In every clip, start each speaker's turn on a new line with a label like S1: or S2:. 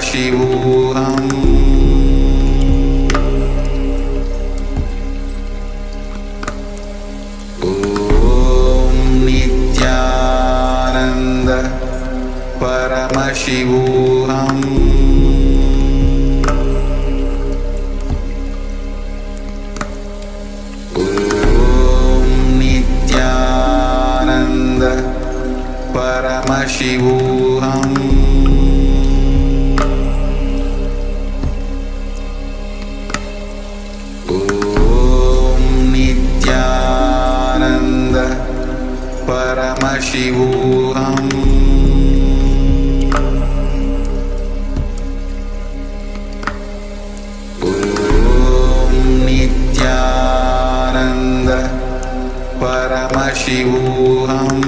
S1: MahaParamashivoham. Om Nithyananda Paramashivoham. Paramashivoham. Om Nithyananda Paramashivoham. Om Nithyananda Paramashivoham.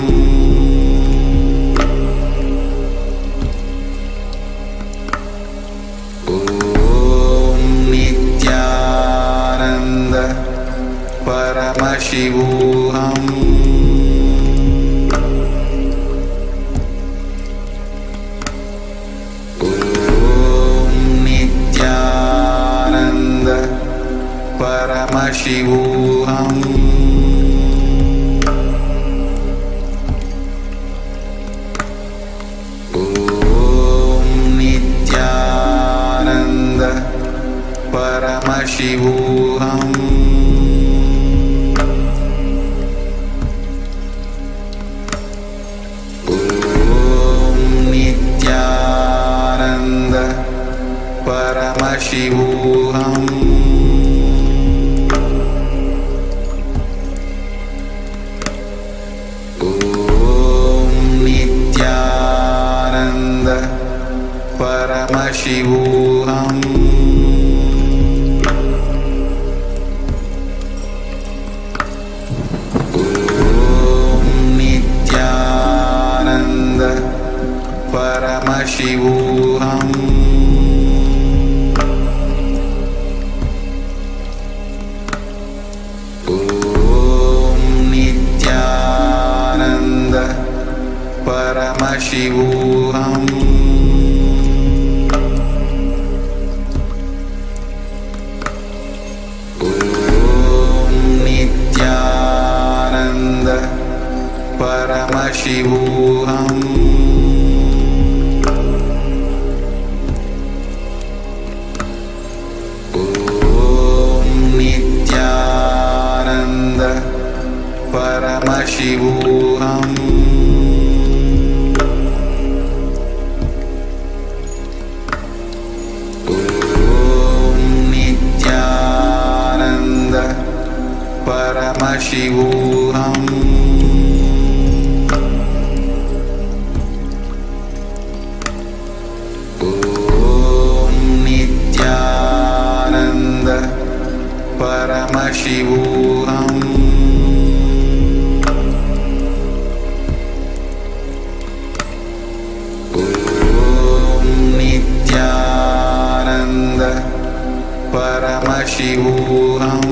S1: Paramashivoham. Om Nithyananda Paramashivoham. Om Nithyananda Paramashivoham. Paramashivoham. Om Nithyananda Paramashivoham. Om Nithyananda Paramashivoham. Paramashivoham. Om Nithyananda Paramashivoham. Om Nithyananda Paramashivoham. Paramashivoham. Om Nithyananda Paramashivoham. Om Nithyananda Paramashivoham. Paramashivoham.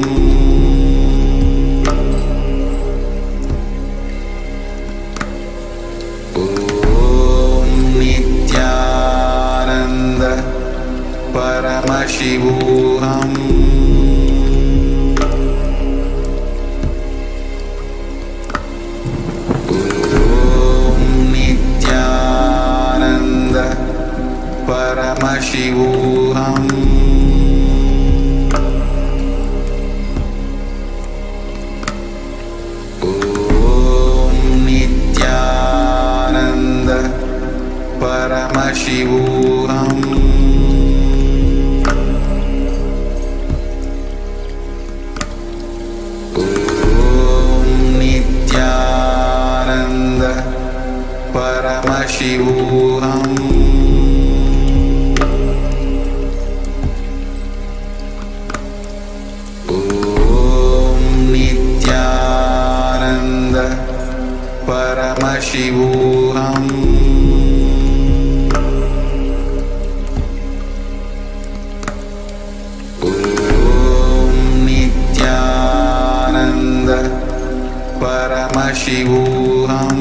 S1: Om Nithyananda Paramashivoham. Om Nithyananda Paramashivoham. Paramashivoham. Om Nithyananda Paramashivoham. Om Nithyananda Paramashivoham.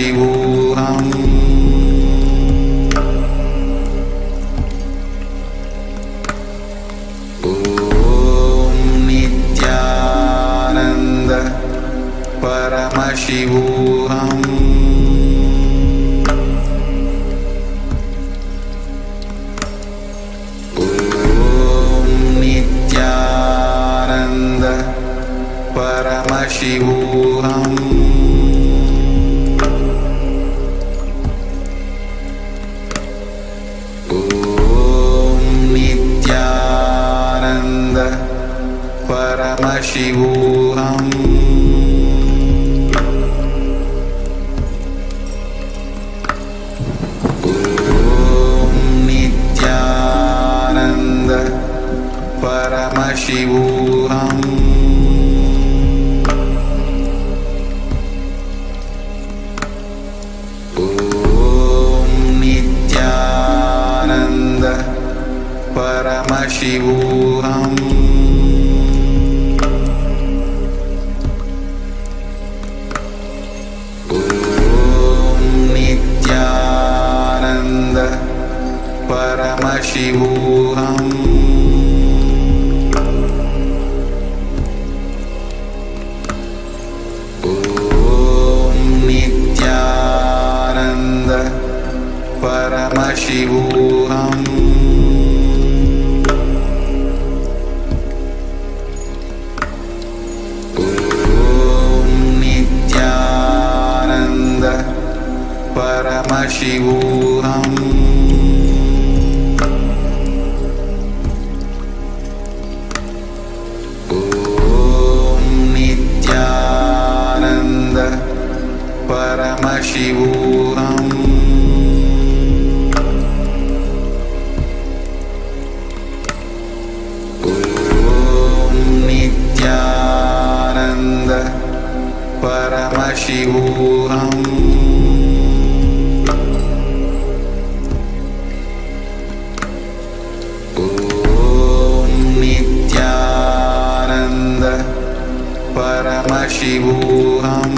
S1: Paramashivoham. Om Nithyananda Paramashivoham. Paramashivoham. Om Nithyananda Paramashivoham. Om Nithyananda Paramashivoham. Paramashivoham. Om Nithyananda Paramashivoham. Om Nithyananda Paramashivoham. Paramashivoham. Om Nithyananda Paramashivoham. Om Nithyananda Paramashivoham. Paramashivoham. Om Nithyananda Paramashivoham.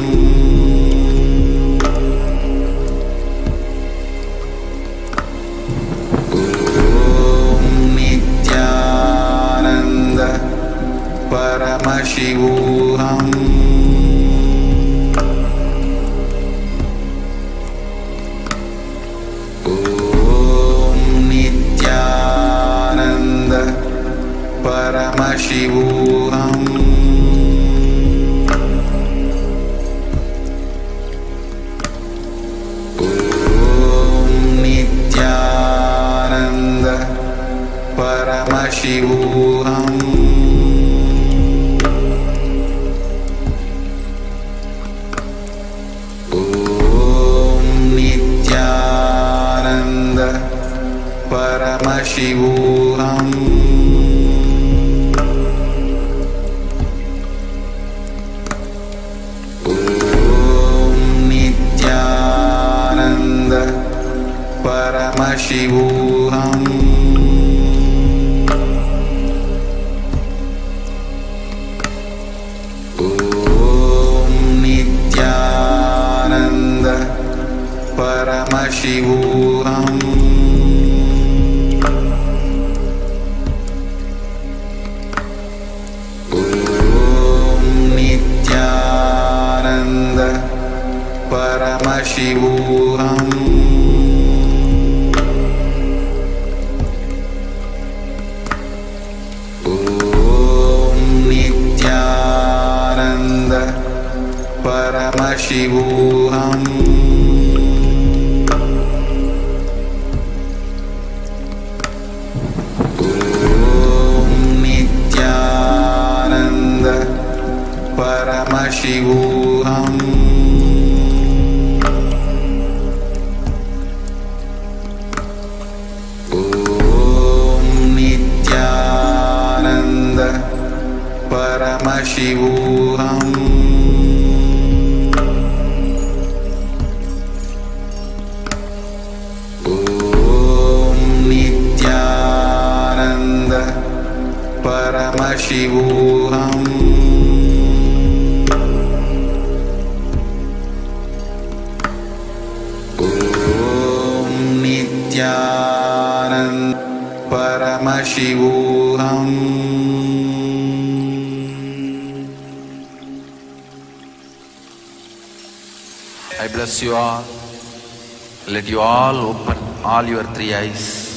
S1: Om Nithyananda Paramashivoham. Paramashivoham. Om Nithyananda Paramashivoham. Om Nithyananda Paramashivoham. Paramashivoham. Om Nithyananda Paramashivoham. Om Nithyananda Paramashivoham. Paramashivoham. Om Nithyananda Paramashivoham. Om Nithyananda Paramashivoham. MahaParamashivoham. I bless you all. Let you all open all your three eyes.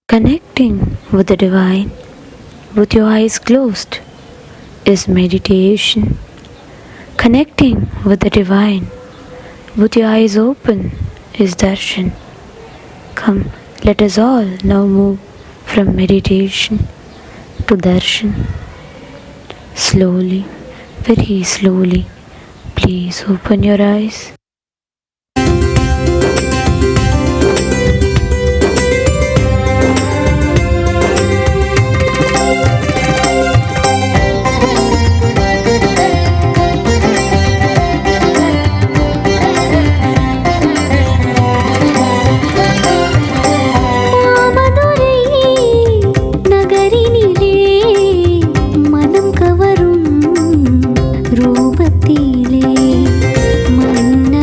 S2: Connecting with the divine with your eyes closed is meditation. Connecting with the divine with your eyes open is darshan. Come, let us all now move from meditation to darshan. Slowly, very slowly, please open your eyes.
S3: ரூபத்திலே மன்ன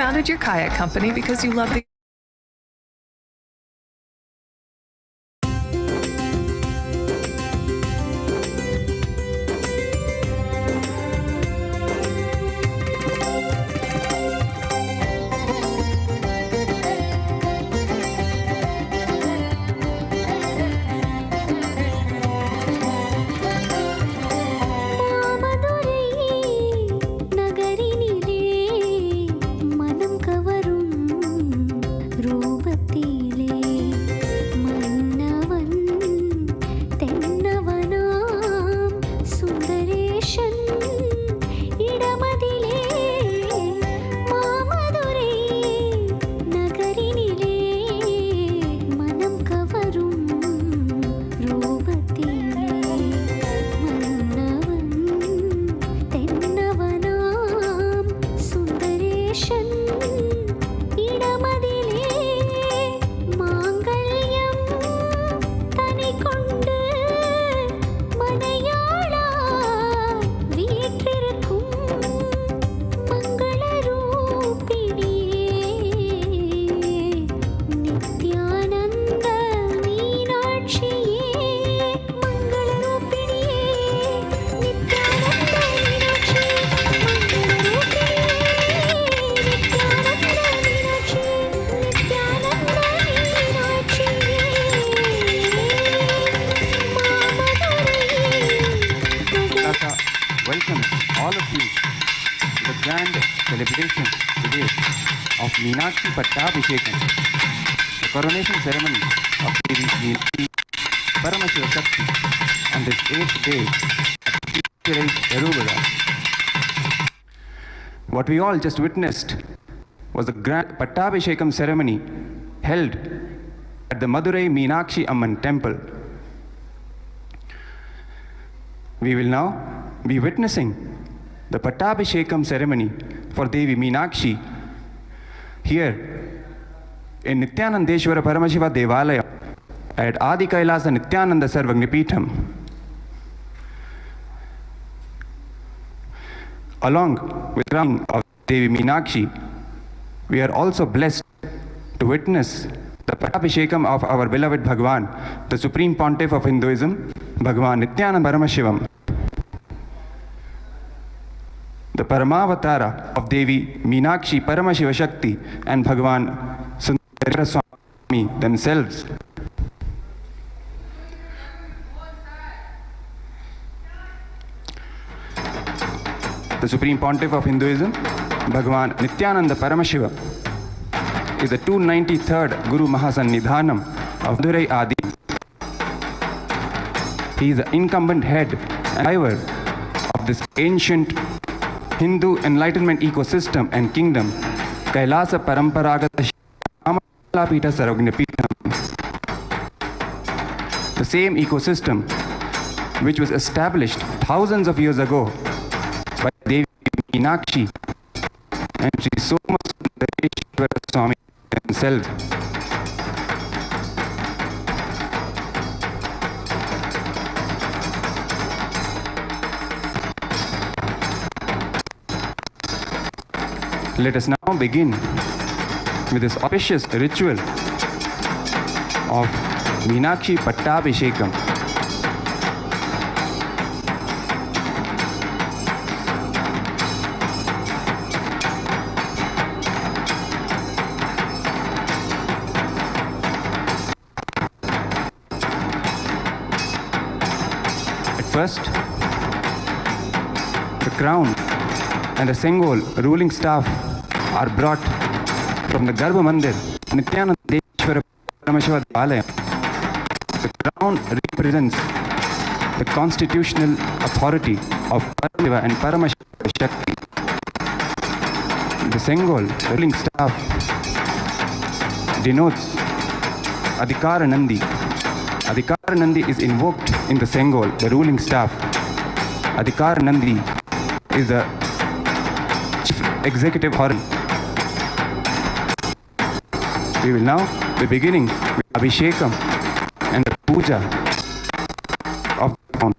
S3: founded your kayak company because you love the
S4: welcomes all of you to the grand celebration today of Meenakshi Pattabhishekam, the coronation ceremony of Devi Meenakshi Paramashivoham on this 8th day at Chithirai, Peruvizha. What we all just witnessed was the grand Pattabhishekam ceremony held at the Madurai Meenakshi Amman temple. We will now be witnessing the Pattabhishekam ceremony for Devi Meenakshi here in Nithyanandeshwara Paramashiva Devalaya at Adi Kailaasa Nithyananda Sarvagnipeetham. Along with the crown of Devi Meenakshi, we are also blessed to witness the Pattabhishekam of our beloved Bhagwan, the Supreme Pontiff of Hinduism, Bhagwan Nithyananda Paramashivam, the Paramavatara of Devi Meenakshi Paramashiva Shakti and Bhagwan Sundarara Swami themselves. The Supreme Pontiff of Hinduism, Bhagwan Nithyananda Paramashiva, is the 293rd Guru Mahasannidhanam of Madurai Adi. He is the incumbent head and driver of this ancient Hindu enlightenment ecosystem and kingdom, Kailasa Paramparagata Shamalapita Sarvagnipeetham. The same ecosystem which was established thousands of years ago by Devi Meenakshi and Sri Somasundareshwara Swami himself. Let us now begin with this auspicious ritual of Meenakshi Pattabhishekam. At first, the crown and the Sengol ruling staff are brought from the Garbha Mandir, Nithyanandeshwara Paramashiva Devalaya. The crown represents the constitutional authority of Paramashiva and Paramashiva Shakti. The Sengol ruling staff denotes Adhikara Nandi. Adhikara Nandi is invoked in the Sengol, the ruling staff. Adhikara Nandi is the chief executive authority. We will now be beginning with Abhishekam and the puja of the crown.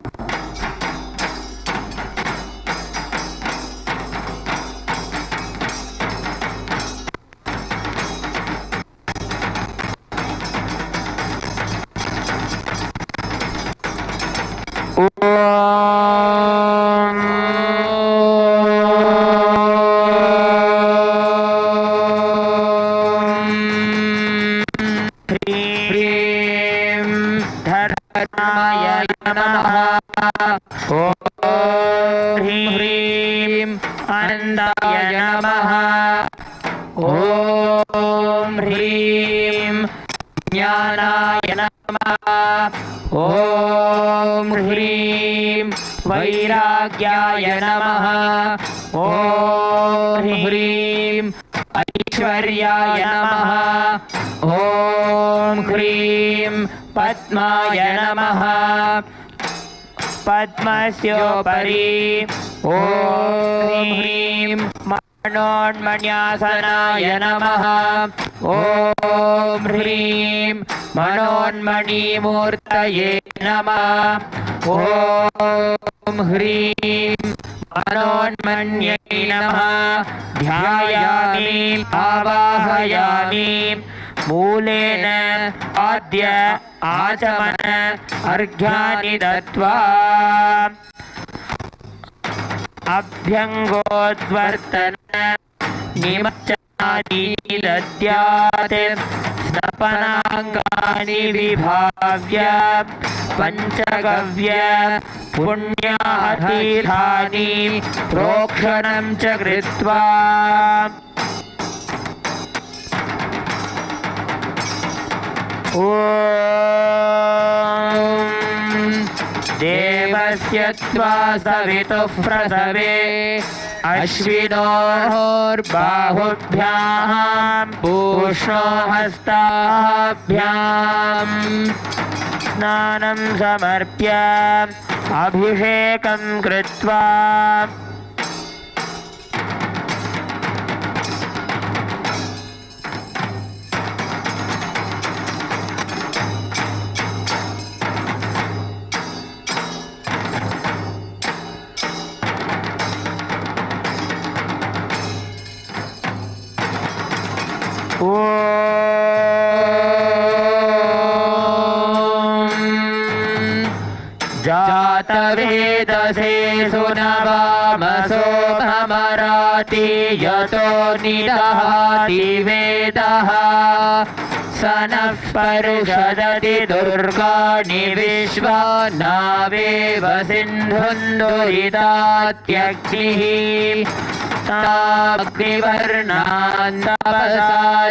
S5: आनंदाय नमः। ओम ह्रीं ज्ञानाय नमः। ओम ह्रीं वैराग्याय नमः। ओम ह्रीं ऐश्वर्याय नमः। ओम ह्रीं पद्माय नमः। पद्मस्योपरि ओम ह्रीं मनोन्मण्यासनाय नमः। ओम ह्रीं मनोन्मणिमूर्तये नमः। ओम ह्रीं मनोन्मण्यै नमः। ध्यायामि आवाहयामि मूलेन आद्य आचमन अर्घ्यानि दत्त्वा अभ्यङ्गोद्वर्तन निमज्जनादीनि दद्यात्। स्नपनाङ्गानि विभाव्य पञ्चगव्य पुण्यातीर्थानि प्रोक्षणं च कृत्वा देवस्य त्वा सवितुः प्रसवे अश्विनोर्बाहुभ्यां पूष्णो हस्ताभ्यां स्नानं समर्प्य अभिषेकं कृत्वा जातवेदसे सुनवामसो भमराति यतो निदहाति वेदः। स नः परुषदति दुर्गाणि विश्वा नावेव सिन्धुन्दुरितात्यग्निः। ताग्निवर्णान्तपसा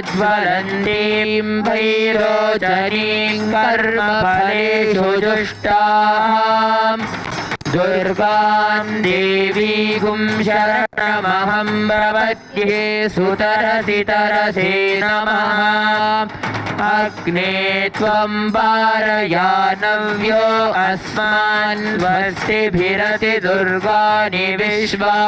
S5: ज्वलन्तीं भैरोचरीं कर्मफलेषु जुष्टाम् दुर्गां देवीं शरणमहं प्रपद्ये। सुतरसि तरसे नमः। अग्ने त्वं पारयानव्यो अस्मान् स्वस्तिभिरति दुर्गाणि विश्वा।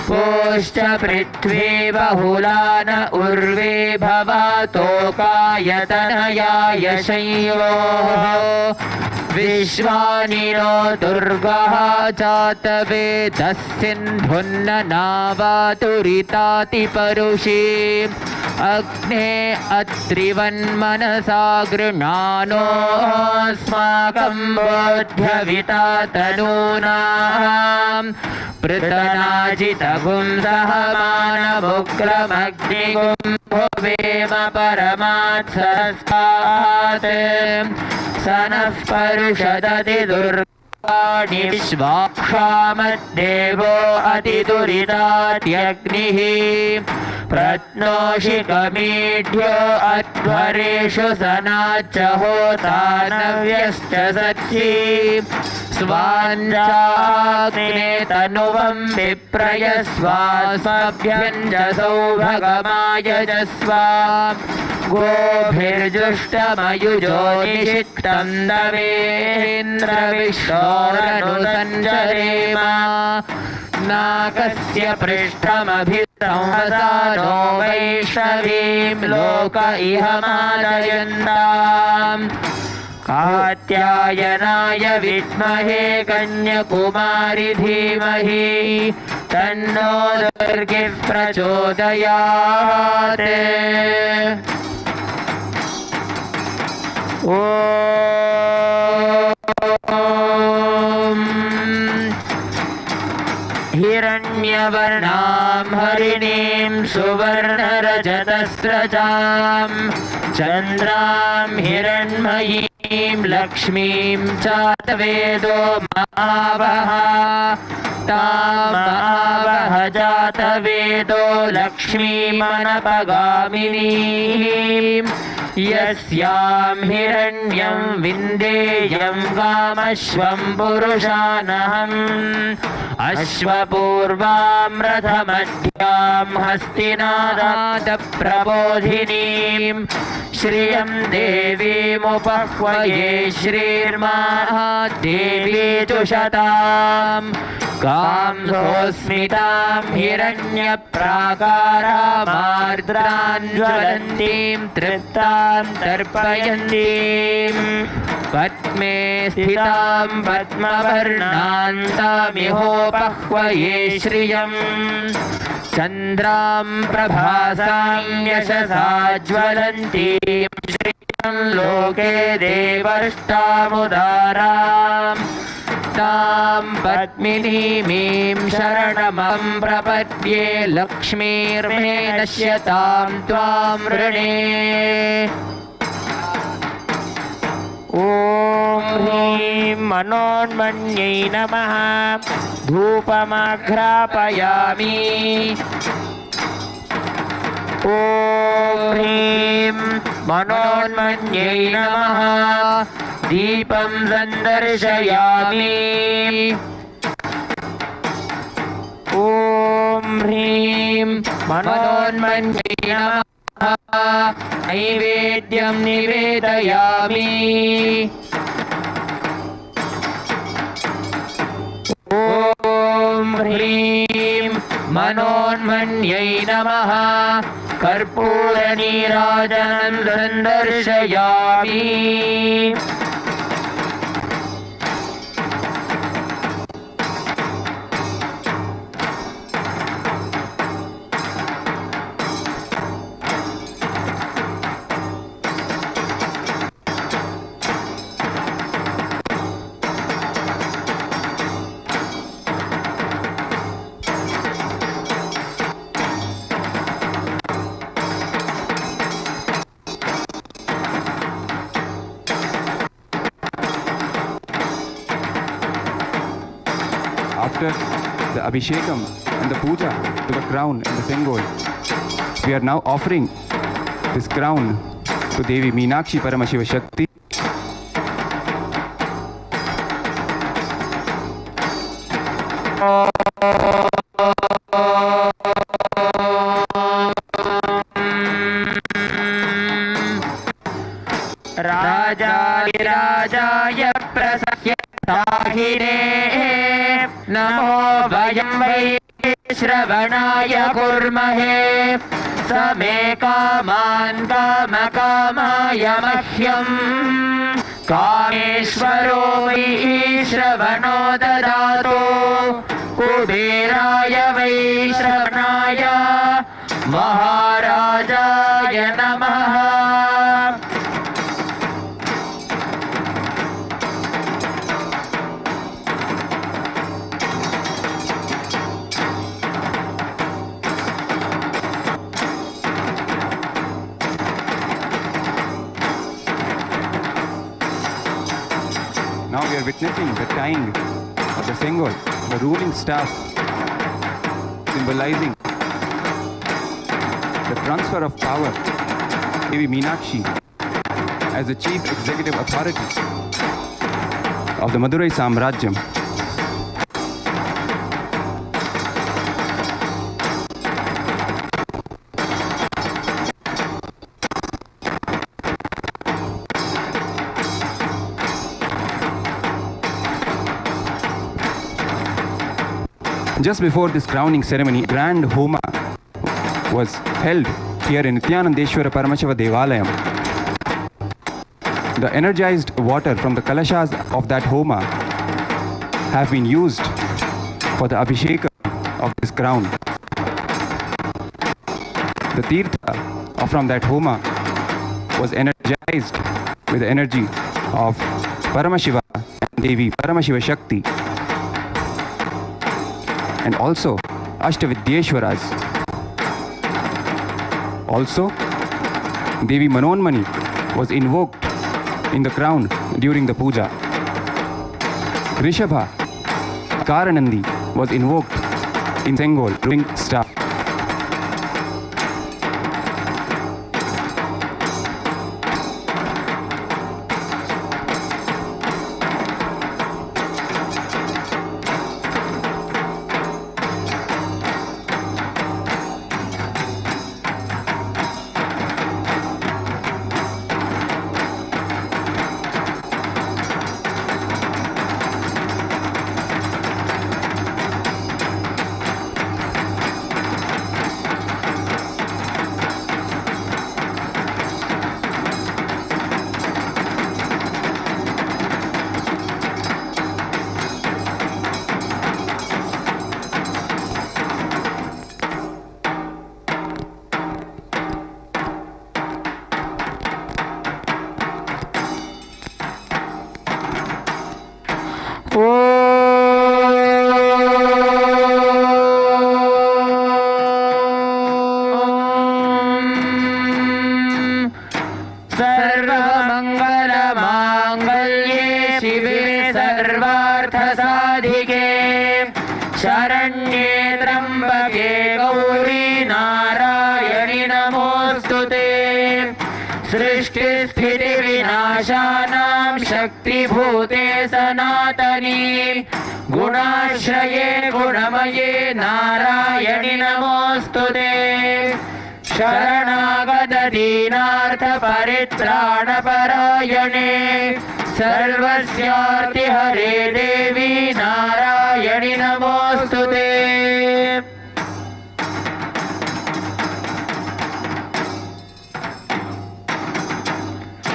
S5: पोश्च पृथ्वी बहुलान उर्वे भवतोकायतनयाय शंयोः। विश्वानि नो दुर्गः जातवेदस्सिन्धुन्न नावातुरिताति परुषि। अग्ने अत्रिवन्मनसा गृह्णानोऽस्माकं बोध्यविता तनूनाम्। पृतनाजितगुं सहमानमुग्रमग्निगुं भुवेम परमात्सरस्तात्। स नः परुषदति दुर्गाणि विश्वाक्षामद्देवो अतिदुरितात्यग्निः। प्रत्नोषि कमीढ्यो अध्वरेषु सनाच्च होतानव्यश्च सखी। स्वाञ्जाग्ने तनुवं विप्रयस्वास्मभ्यञ्जसौ भगमायजस्व। गोभिर्जुष्टमयुजो निषिक्तं दवेन्द्रविष्णोरनुसञ्जरेम। नाकस्य पृष्ठमभिसंहसानो वैष्णवीं लोक इह मादयन्ताम्। कात्यायनाय विद्महे कन्याकुमारी धीमहि तन्नो दुर्गिः प्रचोदयात्। ॐ हिरण्यवर्णां हरिणीं सुवर्णरजतस्रजां चन्द्रां हिरण्मयीं लक्ष्मीं चातवेदो महावः तामावह जातवेदो लक्ष्मीमनपगामिनीं यस्यां हिरण्यं विन्देयं कामश्वं पुरुषानहम् अश्वपूर्वां रथमध्यां हस्तिनादातप्रबोधिनीं श्रियं देवीमुपह्वये श्रीर्महादेवी तुषताम् कांसोऽस्मितां हिरण्यप्राकारामार्द्रां ज्वलन्तीं तृप्तां तर्पयन्तीं पद्मे स्थितां पद्मवर्णान्तामिहोपह्वये श्रियम् चन्द्रां प्रभासां यशसा ज्वलन्तीं श्रियं लोके देवर्ष्टामुदाराम् तां पद्मिनीमीं शरणमं प्रपद्ये लक्ष्मीर्मे नश्यतां त्वां वृणे ॐ ह्रीं मनोन्मन्यै नमः धूपमाघ्रापयामि ॐ ह्रीं मनोन्मन्यै नमः दीपं सन्दर्शयामि ॐ ह्रीं मनोन्मन्यै नमः नैवेद्यं निवेदयामि ॐ ह्रीं मनोन्मन्यै नमः कर्पूरनीराजनं सन्दर्शयामि
S4: After the Abhishekam and the Puja to the crown and the Sengol, we are now offering this crown to Devi Meenakshi Paramashiva Shakti.
S5: राजाधिराजाय प्रसह्यताहिने नमो वयं वै श्रवणाय कुर्महे समे कामान् कामकामाय मह्यम् कामेश्वरो वै श्रवणो ददातु कुबेराय वै श्रवणाय महाराजाय नमः
S4: Now we are witnessing the tying of the Sengol, the ruling staff, symbolizing the transfer of power to Devi Meenakshi as the chief executive authority of the Madurai Samrajyam. Just before this crowning ceremony, grand homa was held here in Nithyanandeshwara Paramashiva Devalayam. The energized water from the kalashas of that homa have been used for the Abhishekam of this crown. The tirtha from that homa was energized with the energy of Paramashiva and Devi Paramashiva Shakti. and also Ashtavidyeshwaras. Also, Devi Manonmani was invoked in the crown during the puja. Rishabha, Karanandi was invoked in Sengol during staff.
S5: सर्वमङ्गलमाङ्गल्ये शिवे सर्वार्थसाधिके शरण्ये त्र्यम्बके गौरी नारायणि नमोऽस्तुते। सृष्टिस्थितिविनाशानां शक्तिभूते सनातनी गुणाश्रये गुणमये नारायणि नमोऽस्तुते। शरणागत दीनार्थ परित्राणपरायणे सर्वस्यार्तिहरे देवी नारायणि नमोऽस्तुते।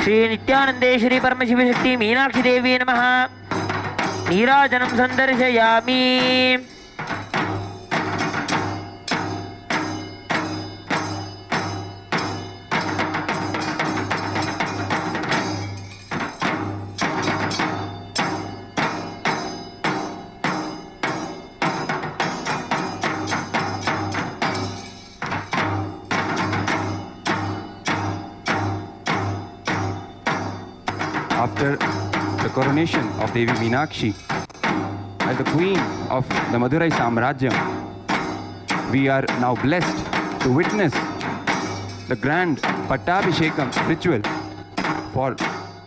S5: श्री नित्यानंदेश्वरी परमशिवशक्ति मीनाक्षी देवी नमः। नीराजनं संदर्शयामि।
S4: After the coronation of Devi Meenakshi as the queen of the Madurai Samrajyam, we are now blessed to witness the grand Pattabhishekam ritual for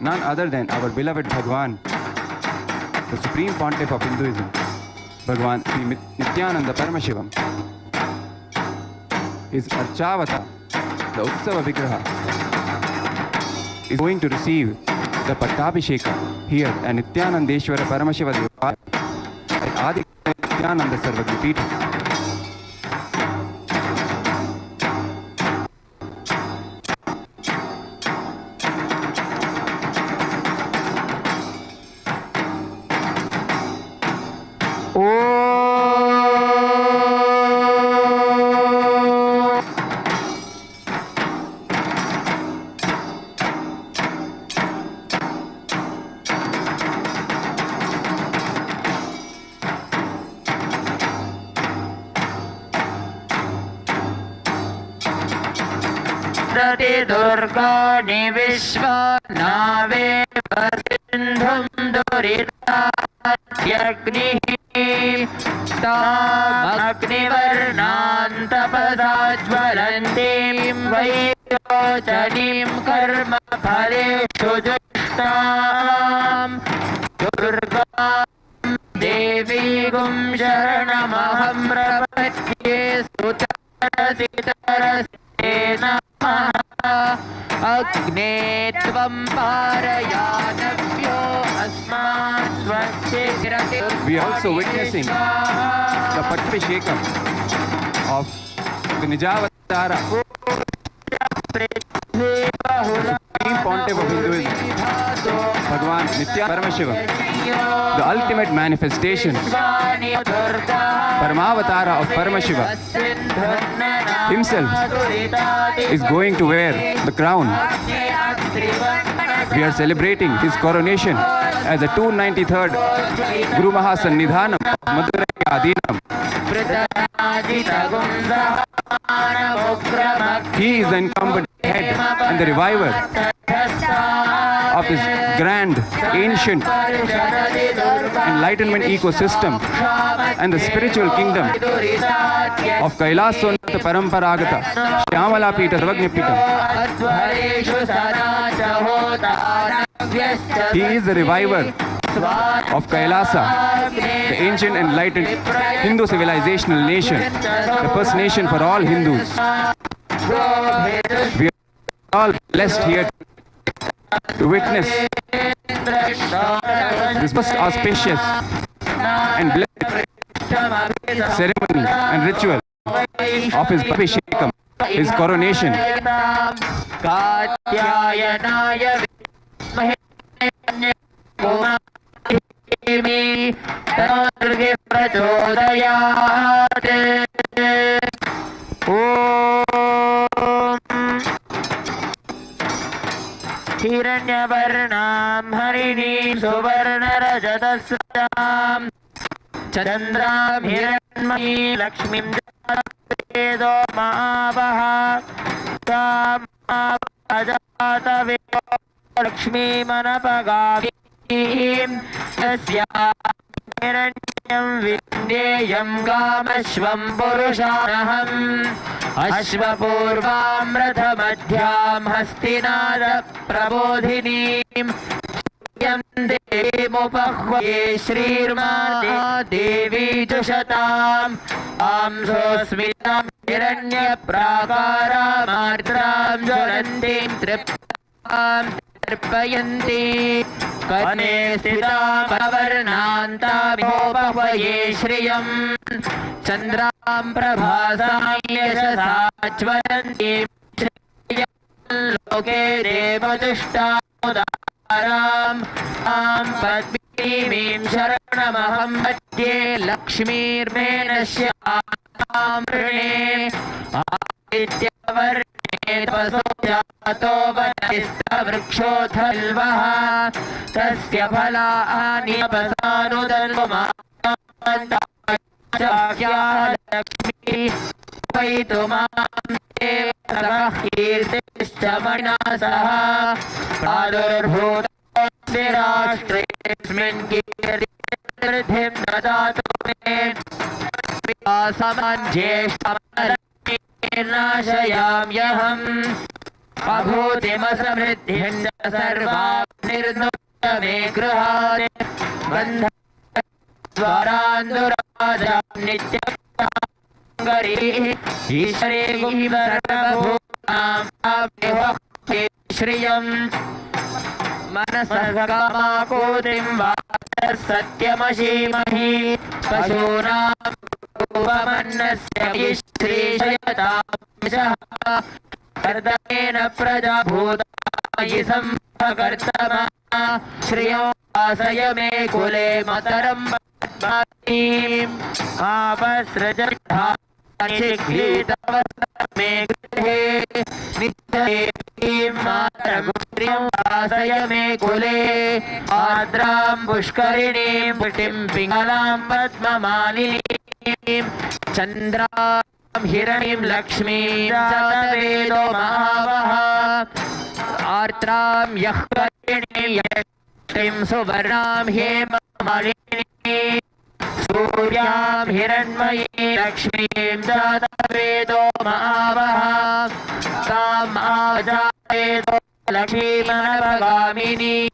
S4: none other than our beloved Bhagwan, the Supreme Pontiff of Hinduism, Bhagwan Shri Nithyananda Paramashivam. His Archavata, the Utsava Vigraha, is going to receive the Pattabhishekam here at Nithyanandeshwara Paramashiva Devalaya at Adi Nithyananda Sarvagya Peetham.
S5: दुर्गाणि विश्वानावे सिन्धुं दुरिताग्निः तामग्निवर्णान्तपसाज्वलन्तीं वैरोचनीं कर्मफलेषु जुष्टां दुर्गां देवीं शरणमहं प्रपद्ये स्तुतरसि नमः। अग्ने त्वं पारयानव्यो अस्मान् स्वस्तिरति।
S4: We are also witnessing the Pattabhishekam of the Nijavatara, Supreme Pontiff of Hinduism, Bhagwan Nithyananda Paramashivam, the ultimate manifestation, Paramavatara of Paramashiva himself is going to wear the crown. We are celebrating his coronation as the 293rd Guru Mahasannidhanam of Madurai Adinam. He is the incumbent head and the reviver of this grand, ancient enlightenment ecosystem and the spiritual kingdom of Kailaasa Paramparagata Shyamala Pita Savagnya Pita. He is the reviver of Kailaasa, the ancient enlightened Hindu civilizational nation, the first nation for all Hindus. We are all blessed here to witness this most auspicious and blessed ceremony and ritual of his Pattabhishekam, his coronation.
S5: हिरण्यवर्णां हरिणीं सुवर्णरजतस्रजां चन्द्रां Hiranmayi लक्ष्मीं वेदो महावः तां अजातवेदो लक्ष्मीमनपगामीं तस्यां हिरण्यं विन्देयं कामश्वं पुरुषानहम् अश्वपूर्वां रथमध्यां हस्तिनाद प्रबोधिनीं देवीमुपह्वये श्रीर्मा देवी जुषताम् आंसोऽस्मितां हिरण्यप्राकारामार्द्रां ज्वलन्तीं तृप्तां तर्पयन्ति कने स्थितां वर्णान्तामिहोपह्वये श्रियं चन्द्रां प्रभासां यशसा ज्वलन्तीं श्रियं लोके देवदुष्टामुदाराम् आं पद्मिनीं शरणमहं मध्ये लक्ष्मीर्मेनश्यां वृणे आदित्यवर्णे तपसो जातो वनस्तवृक्षोऽथल्वः तस्य फलानि लक्ष्मी वैतु मां कीर्तिश्च मणिनासः प्रादुर्भूतोऽस्मि राष्ट्रेऽस्मिन् कीर्तिर्वृद्धिं ददातु मे समज्येष्ठमरणाशयाम्यहम् अभूतिमसमृद्धिं च सर्वां निर्नुत्य मे गृहात् गन्धद्वारान्दुराजां नित्यं ईश्वरीं सर्वभूतां श्रियं मनसः कामाकोतिं वाचः सत्यमशीमहि पशूनां रूपमन्नस्य श्रीशयतांशः कर्दमेन प्रजाभूतायि सम्भकर्तमा श्रियो वासय मे कुले मतरं पद्मानीम् आपसृजन्धा मे गृहे नित्यदेवीं मातरगुप्त्रिं वासय मे कुले आर्द्रां पुष्करिणीं पुटिं पिङ्गलां पद्ममालिनीं चन्द्रां हिरणीं लक्ष्मीं जातवेदो महावः आर्द्रां यः करिणीं यष्टिं सुवर्णां हेममालिनीं सूर्यां हिरण्मयी लक्ष्मीं जातवेदो महावः ताम् आजातवेदो लक्ष्मीमनपगामिनीं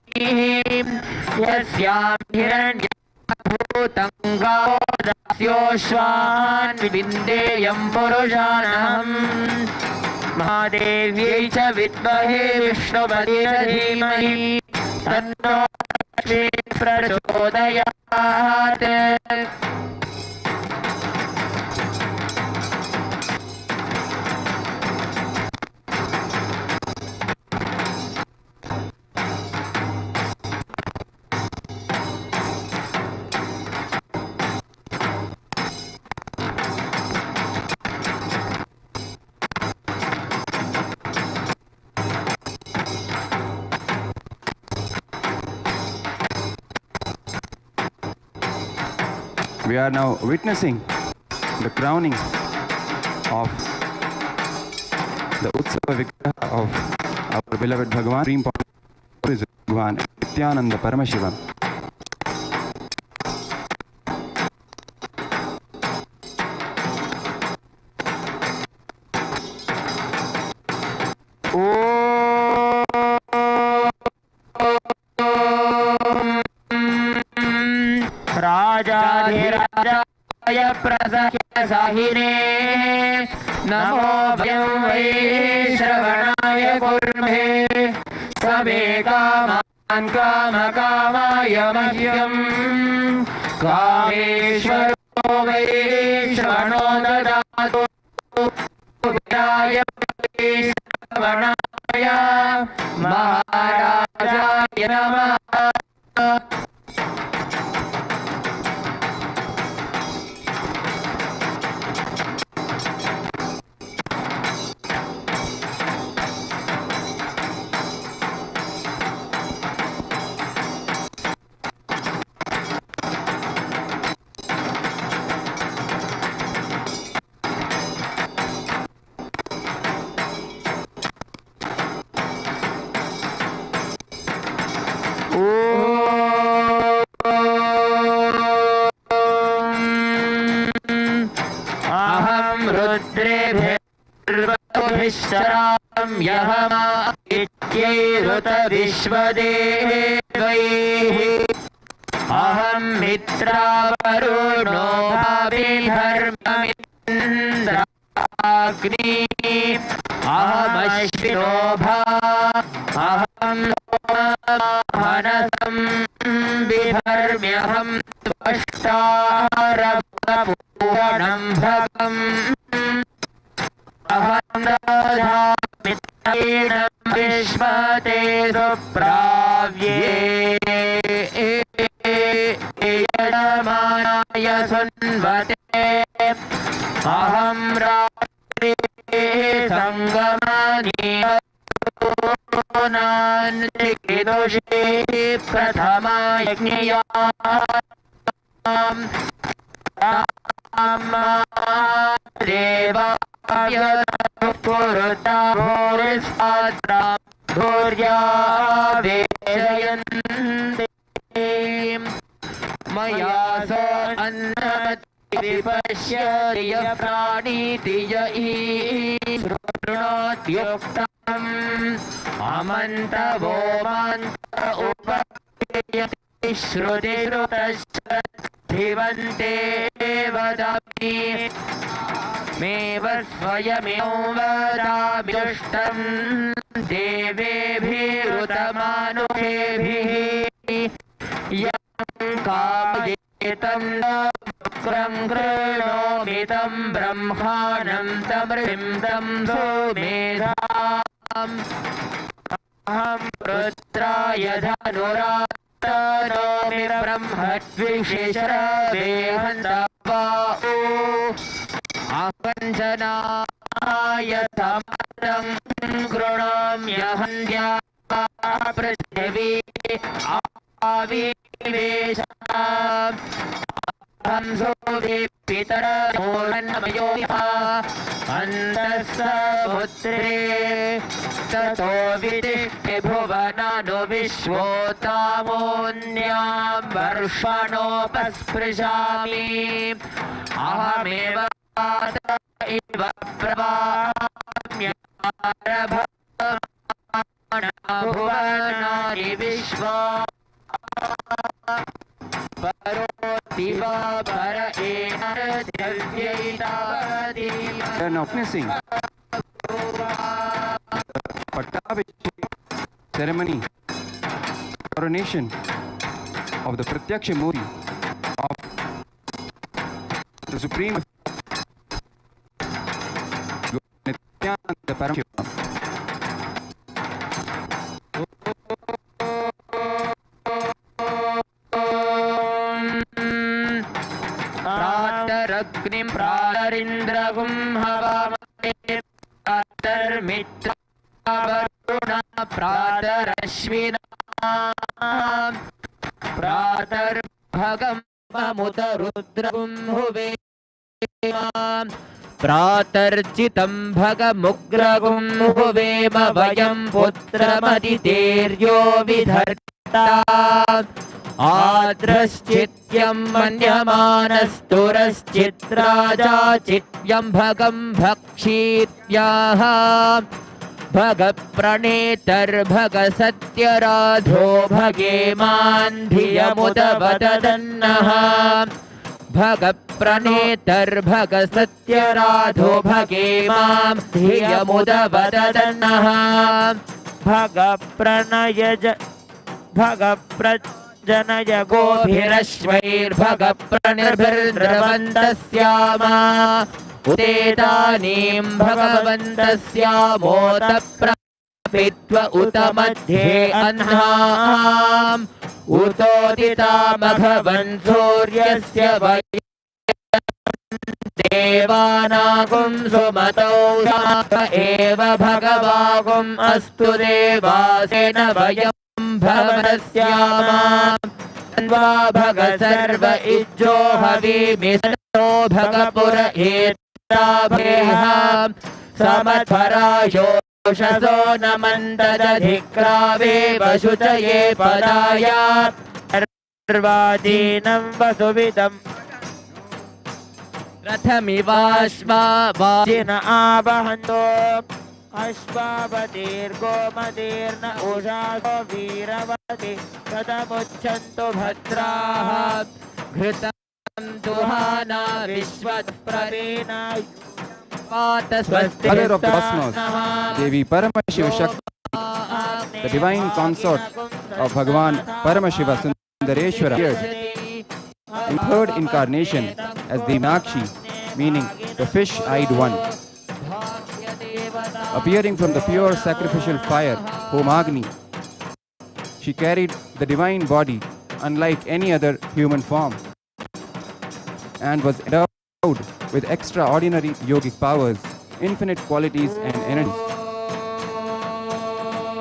S5: यस्यां हिरण्यभूतं गावो दास्योऽश्वान् विविन्देयं पुरुषानहम् महादेव्यै च विद्महे विष्णुपदे च धीमहि तन्नो लक्ष्मी प्रचोदयात्।
S4: We are now witnessing the crowning of the Utsava Vigraha of our beloved Bhagavan, Supreme Bhagavan Nithyananda Paramashivam.
S5: राजाधिराजाय प्रसह्य साहिने नमो भयं वै श्रवणाय कुर्मे समे कामान् कामकामाय मह्यं कामेश्वरो वै श्रवणो ददातु विराय वै श्रवणाय महाराजाय नमः। अहं रुद्रेभिर्वभिश्चरां यहमा इत्यैरुत विश्वदेवैः अहं मित्रावरुणो भाविधर्ममिन्द्राग्नि अहमश्विनो अहं मनसं बिभर्म्यहं त्वष्टारभूरणं भगम् अहं दधामि विश्वते सुप्राव्ये यजमानाय सुन्वते अहं रात्रि संगमानिदोषे प्रथमायज्ञयाम् देवाय पुरता भूरिस्पात्रा भूर्या वेदयन्ते मया सो अन्नमति विपश्यति यः प्राणीति य शृणोत्युक्तम् अमन्तवो मान्त उपक्रियते श्रुतिश्रुतश्रद्धिवन्ते वदामि मेव स्वयमेव वदामि दुष्टं देवेभिरुतमानुषेभिः यं कामयेतं वक्रं कृणोमि तं ब्रह्माणं तमृतिं तं सुमेधाम् अहं रुद्राय धनुरातनोमि ब्रह्मद्विषेशरवेहन्तवाओ अकञ्चनाय समदं कृणोम्यहं पृथिवी आविवेशम् अहं सोऽपितरमूर्णमयो अन्तः पुत्रे ततो विदिष्टे भुवनानो विश्वोत्तामोऽन्यां वर्षणोपस्पृशामि अहमेव इव भुवनानि विश्वा परोतिवा पर
S4: We are now witnessing Pattabhishekam ceremony, coronation of the Pratyaksha Murti of the Supreme Nithyananda Paramashivam.
S5: प्रातरग्निं प्रातरिन्द्रगुं हवामहे प्रातर्मित्रावरुण प्रातरश्विना प्रातर्भगम् ममुत रुद्रगुं हुवेम प्रातर्चितं भगमुग्रगुं हुवेम वयं पुत्रमदितेर्यो विधर्ता आद्रश्चित्यं मन्यमानस्तुरश्चित्राजा चित्यं भगं भक्षीत्याह भगप्रणेतर्भगसत्यराधो भगेमान् धियमुदवदन्नः भगप्रणेतर्भगसत्यराधो भगेमां धियमुदवदन्नः भगप्रजनय गोभिरश्वैर्भगप्रणिर्भिर्द्रवन्तस्यामा उतेदानीं भगवन्तस्यामोतप्रपित्व उत मध्ये अह्नाम् उतोदितामघवन् सूर्यस्य देवानागुं सुमतौ एव भगवागुम् अस्तु देवासेन वयं भवस्यामा भग सर्व इज्जो हविमिसो भगपुर समत्परायोषसो नमन्तदधिक्रावे वशुचये पदाया सर्वादीनं वसुविदम् रथमिवाश्वाजिन आवहन्तो अश्वावतीर्गोमतीर्न उषासो वीरवति तदमुच्छन्तु भद्राः घृतं दुहाना विश्वत्प्रवीणा
S4: Mother of the cosmos, Devi Paramashivoham, the divine consort of Bhagavan Paramashiva Sundareshwara, appeared in third incarnation as the Meenakshi, meaning the fish-eyed one. Appearing from the pure sacrificial fire, Homagni, she carried the divine body unlike any other human form and was endowed with extraordinary yogic powers, infinite qualities and energies.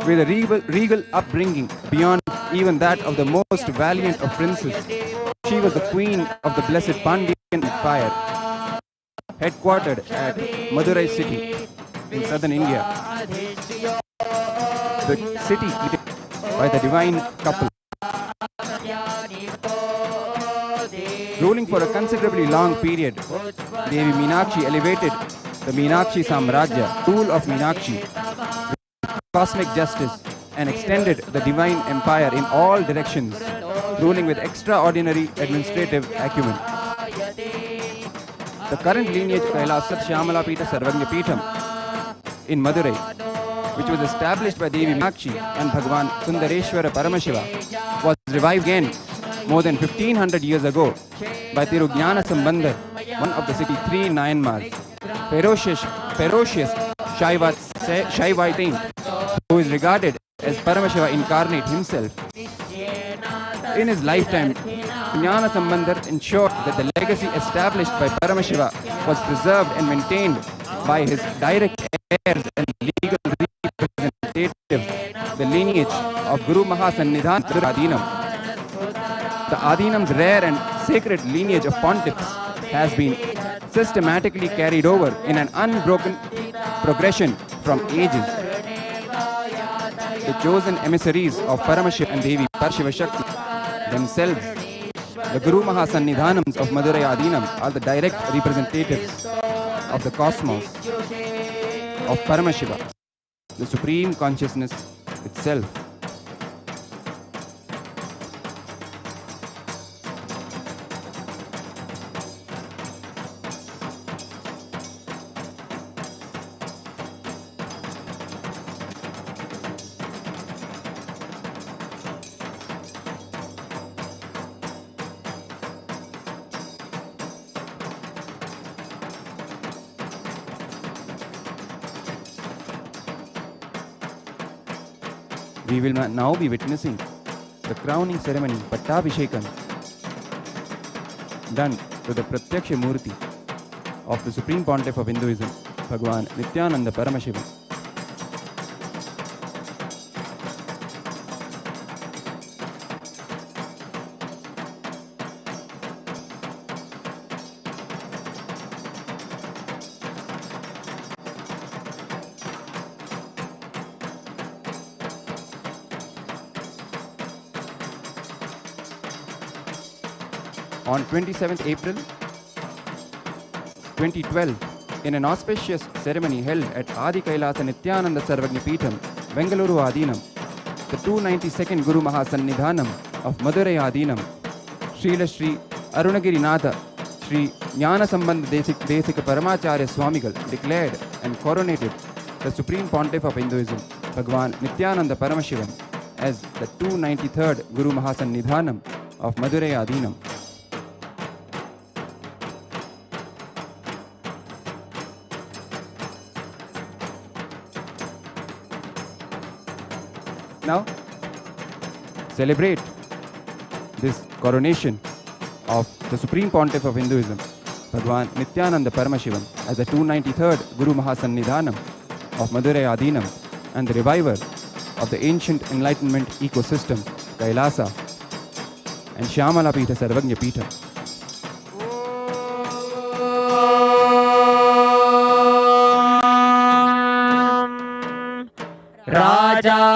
S4: With a regal upbringing beyond even that of the most valiant of princes, she was the queen of the blessed Pandyan Empire, headquartered at Madurai city in southern India. The city by the divine couple. Ruling for a considerably long period, Devi Meenakshi elevated the Meenakshi Samrajya, rule of Meenakshi, with cosmic justice and extended the divine empire in all directions, ruling with extraordinary administrative acumen. The current lineage of Kailaasa Shyamala Pita Sarvagnya Peetham in Madurai, which was established by Devi Meenakshi and Bhagavan Sundareshwara Paramashiva, was revived again more than 1500 years ago by Tirujnana Sambandar, one of the 63 Nayanmars, ferocious Shaivite, who is regarded as Paramashiva incarnate himself. In his lifetime, Tirujnana Sambandar ensured that the legacy established by Paramashiva was preserved and maintained by his direct heirs and legal representatives, the lineage of Guru Mahasannidhananda Adinam. The Adinam's rare and sacred lineage of pontiffs has been systematically carried over in an unbroken progression from ages. The chosen emissaries of Paramashiva and Devi Parashivashakti themselves, the Guru Mahasannidhanams of Madurai Adinam, are the direct representatives of the cosmos of Paramashiva, the supreme consciousness itself. We will now be witnessing the crowning ceremony, Pattabhishekam, done to the Pratyaksha Murti of the Supreme Pontiff of Hinduism, Bhagavan Nithyananda Paramashivam. on 27th April 2012 in an auspicious ceremony held at Adi Kailasa Nithyananda Paramashivoham, Bengaluru Adinam, the 292nd Guru Mahasannidhanam of Madurai Adinam, Srila Shri Arunagiri Natha Shri Jnana Sambandha Desika Paramacharya Swamigal declared and coronated the Supreme Pontiff of Hinduism, Bhagwan Nithyananda Paramashivam, as the 293rd Guru Mahasannidhanam of Madurai Adinam. Now, celebrate this coronation of the Supreme Pontiff of Hinduism, Bhagwan Nithyananda Paramashivam, as the 293rd Guru Mahasannidhanam of Madurai Adinam and the reviver of the ancient enlightenment ecosystem, Kailaasa and Shyamala Pitha Sarvagnya Pitha.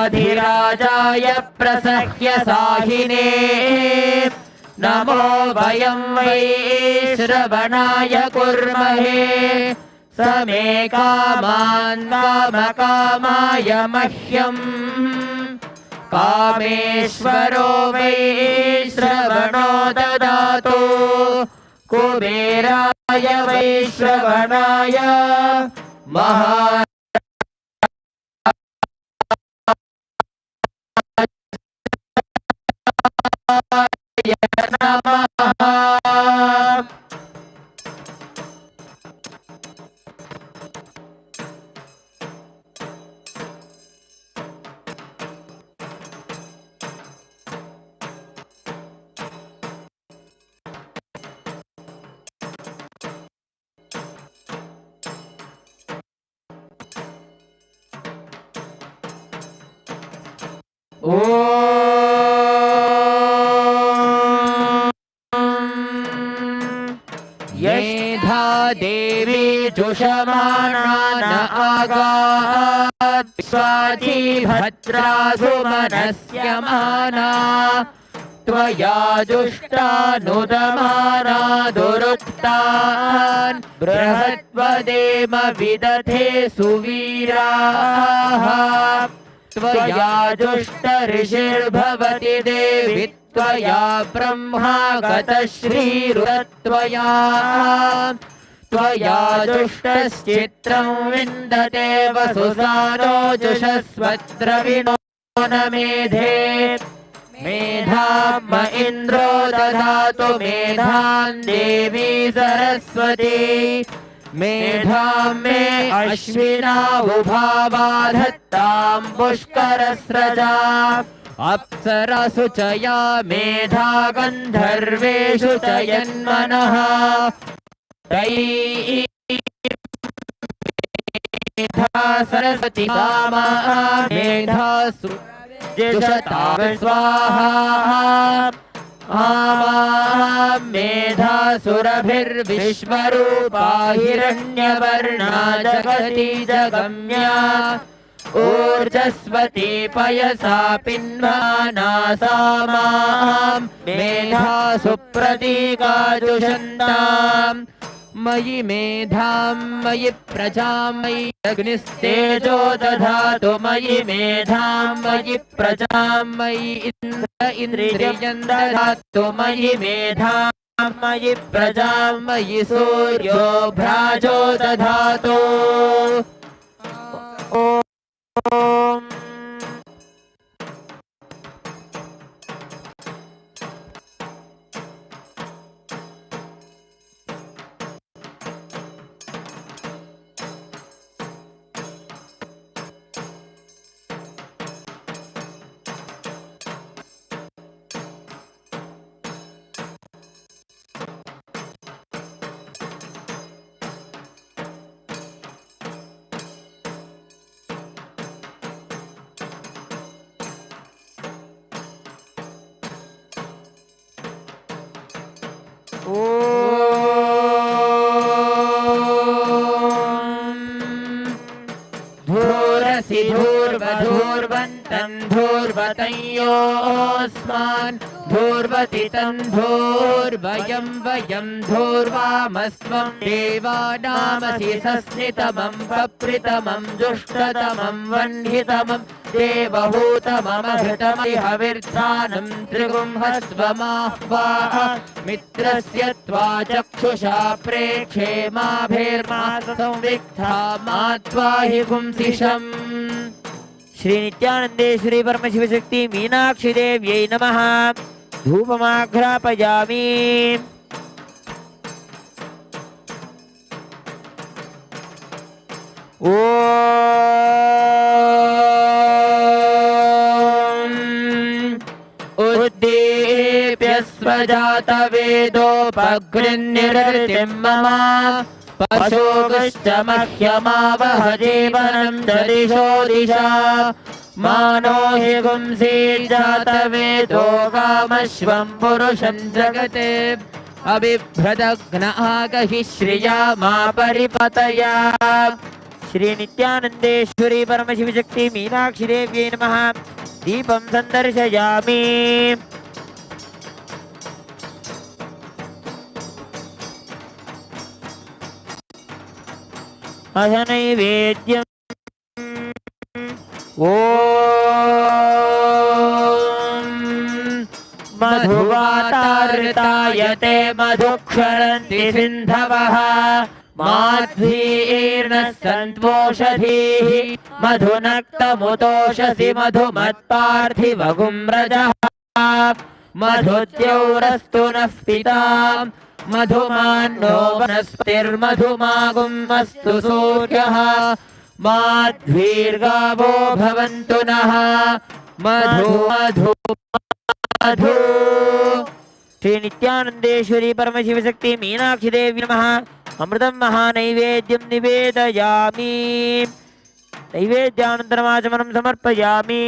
S5: राजाधिराजाय प्रसह्य साहिने नमो वयं वै श्रवणाय कुर्महे समे कामान् कामकामाय मह्यम् कामेश्वरो वै श्रवणो ददातु कुबेराय वै श्रवणाय महा येधा देवी जुषमाणान आगात् स्वाची भद्रासु मनस्यमाना त्वया जुष्टानुदमाना दुरुक्तान् बृहद्वदेम विदधे सुवीराः त्वया जुष्ट ऋषिर्भवति देवि त्वया ब्रह्मा गतश्रीरुत्वया त्वया जुष्टश्चित्रं विन्दते वसुसानो जुषस्वद्रविणो न मेधे मेधाम् इन्द्रो दधातु मेधान् देवी सरस्वती मेधां मे अश्विना उभावा धत्तां पुष्करस्रजा अप्सरसु च या मेधा गन्धर्वेषु च यन्मनः मेधा सरस्वती कामा मेधासु जुषता स्वाहा मेधासुरभिर्विश्वरूपा हिरण्यवर्णा जगति जगम्या ऊर्जस्वती पयसा पिन्वाना सा मां मेधासु प्रतीका जुषन्ताम् मयि मेधां मयि प्रजां मयि अग्निस्तेजो दधातु मयि मेधां मयि प्रजां मयि इन्द्रियं दधातु मयि मेधां मयि प्रजां मयि सूर्यो भ्राजो दधातु ॐ धूर्वधूर्वन्तं धूर्वतयोऽस्मान् धूर्वतितं धूर्वयं वयं धूर्वामस्त्वं देवानामसि सस्नितमं पप्रितमं दुष्टतमं वह्नितमं देवहूतममहृतमिहविर्धानं त्रिगुंहस्वमाह्वाः मित्रस्य त्वा चक्षुषा प्रेक्षे माभिर्मा संविक्था मात्वा हि पुंसिषम्। श्री नित्यानंदेश्वरी परमशिवशक्ति मीनाक्षी देव्यै नमः। धूपमाघ्रापयामि। उद्दीप्य स्वजातवेदोपगृह्निरृतिं मम पशोगश्च मह्यमावह जीवनं च दिशो दिशा मानो हि गुंसी जातवेदो कामश्वं पुरुषं जगते अबिभ्रदघ्नागहि श्रिया मा परिपतया। श्री नित्यानंदेश्वरी परमशिवशक्ति मीनाक्षी देव्यै नमः। दीपं संदर्शयामि। अथ नैवेद्यम् ॐ मधुवातार्तायते मधुक्षरन्ति सिन्धवः माध्वीर्नः सन्त्वोषधीः मधुनक्तमुतोषसि मधुमत्पार्थिवगुं रजः मधुद्यौरस्तु नः पिता मधुमान्नो वनस्पतिर्मधुमागुम् अस्तु सूर्यः माध्वीर्गावो भवन्तु नः मधु मधु मधु। श्री नित्यानंदेश्वरी परमशिवशक्ति मीनाक्षी देवी नमः। अमृतं महानैवेद्यं निवेदयामि। नैवेद्यानन्तरमाचमनं समर्पयामि।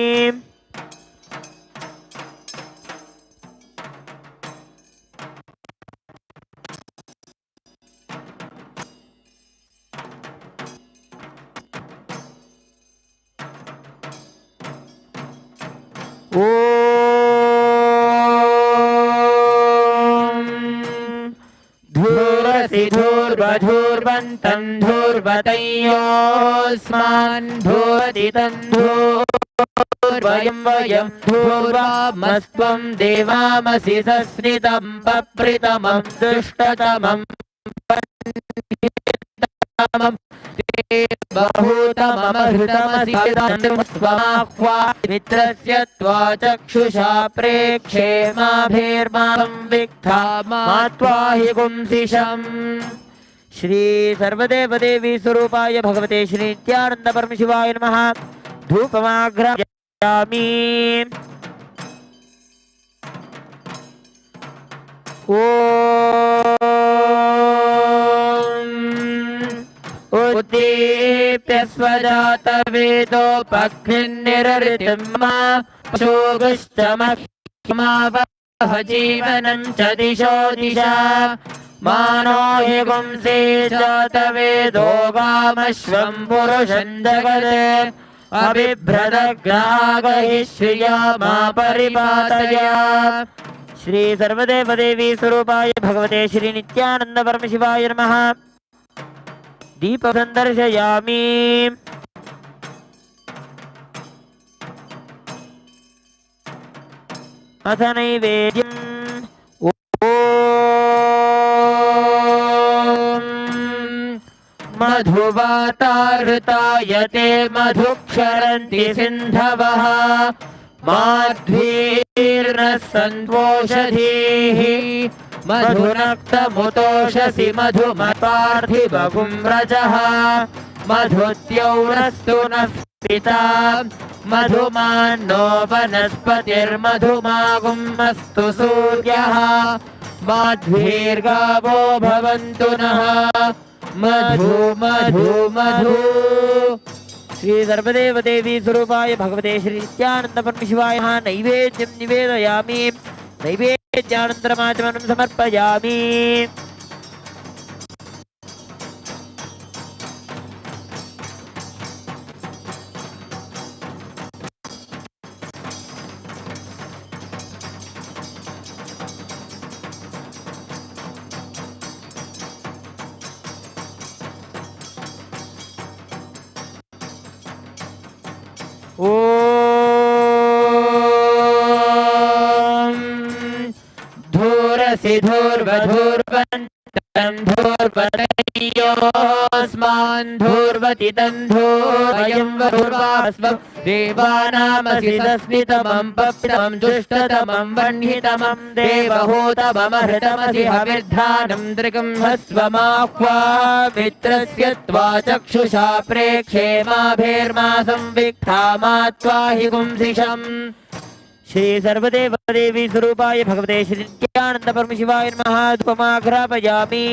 S5: धूरसि धूर्वधूर्वन्तं धूर्वतयोऽस्मान् धूर्वदितं धूर्वयं वयं धूर्वामस्त्वं देवामसि सस्नितं पप्रितमं दुष्टतमं वह्नितमं बहुतममहृतमसिमाह्वा मित्रस्य त्वा चक्षुषा प्रेक्षे माभिर्मा संविक्था मात्वा हि पुंसिषम्। श्री सर्वदेवदेवी स्वरूपाय भगवते श्री नित्यानंद परमशिवाय नमः। धूपमाघ्रापयामि। उद्दीप्य स्वजातवेदोपघ्निरृतिं पशोगश्च मह्यमावह जीवनं च दिशो दिशा मानो हि पुंसी जातवेदो वामश्वं पुरुषं जगते अबिभ्रदग्नागहि श्रिया मा परिपातया। श्री सर्वदेवदेवी स्वरूपाय भगवते श्री नित्यानंद परमशिवाय नमः। दीपं संदर्शयामि। अथ नैवेद्यम् ॐ मधुवातार्तायते मधुक्षरन्ति सिन्धवः माध्वीर्नः सन्त्वोषधीः मधुनक्तमुतोषसि मधुमत्पार्थिवगुं रजः मधुद्यौरस्तु नः पिता मधुमान्नो वनस्पतिर्मधुमागुम् अस्तु सूर्यः माध्वीर्गावो भवन्तु नः मधु मधु मधु। श्री सर्वदेवदेवी स्वरूपाय भगवते श्री नित्यानंद परमशिवाय नैवेद्यं निवेदयामि। नैवेद्यानन्तरमाचमनं समर्पयामि। धूर्वधूर्वन्तन्धूर्वतयोस्मान् धूर्वतितन्धूर्वयं वधूर्वास्वं देवानामसि तस्मितमं पप्तमं दुष्टतमं वह्नितमं देवहूतममहृतमसि हविर्धानं दृगं हस्वमाह्वा मित्रस्य त्वा चक्षुषा प्रेक्षे माभेर्मा संविक्था मा त्वा हि गुंसिषम्। श्री सर्वदेव देवी स्वरूपाय भगवते श्री नित्यानंद परमशिवाय नमः। धूपमाघ्रापयामि।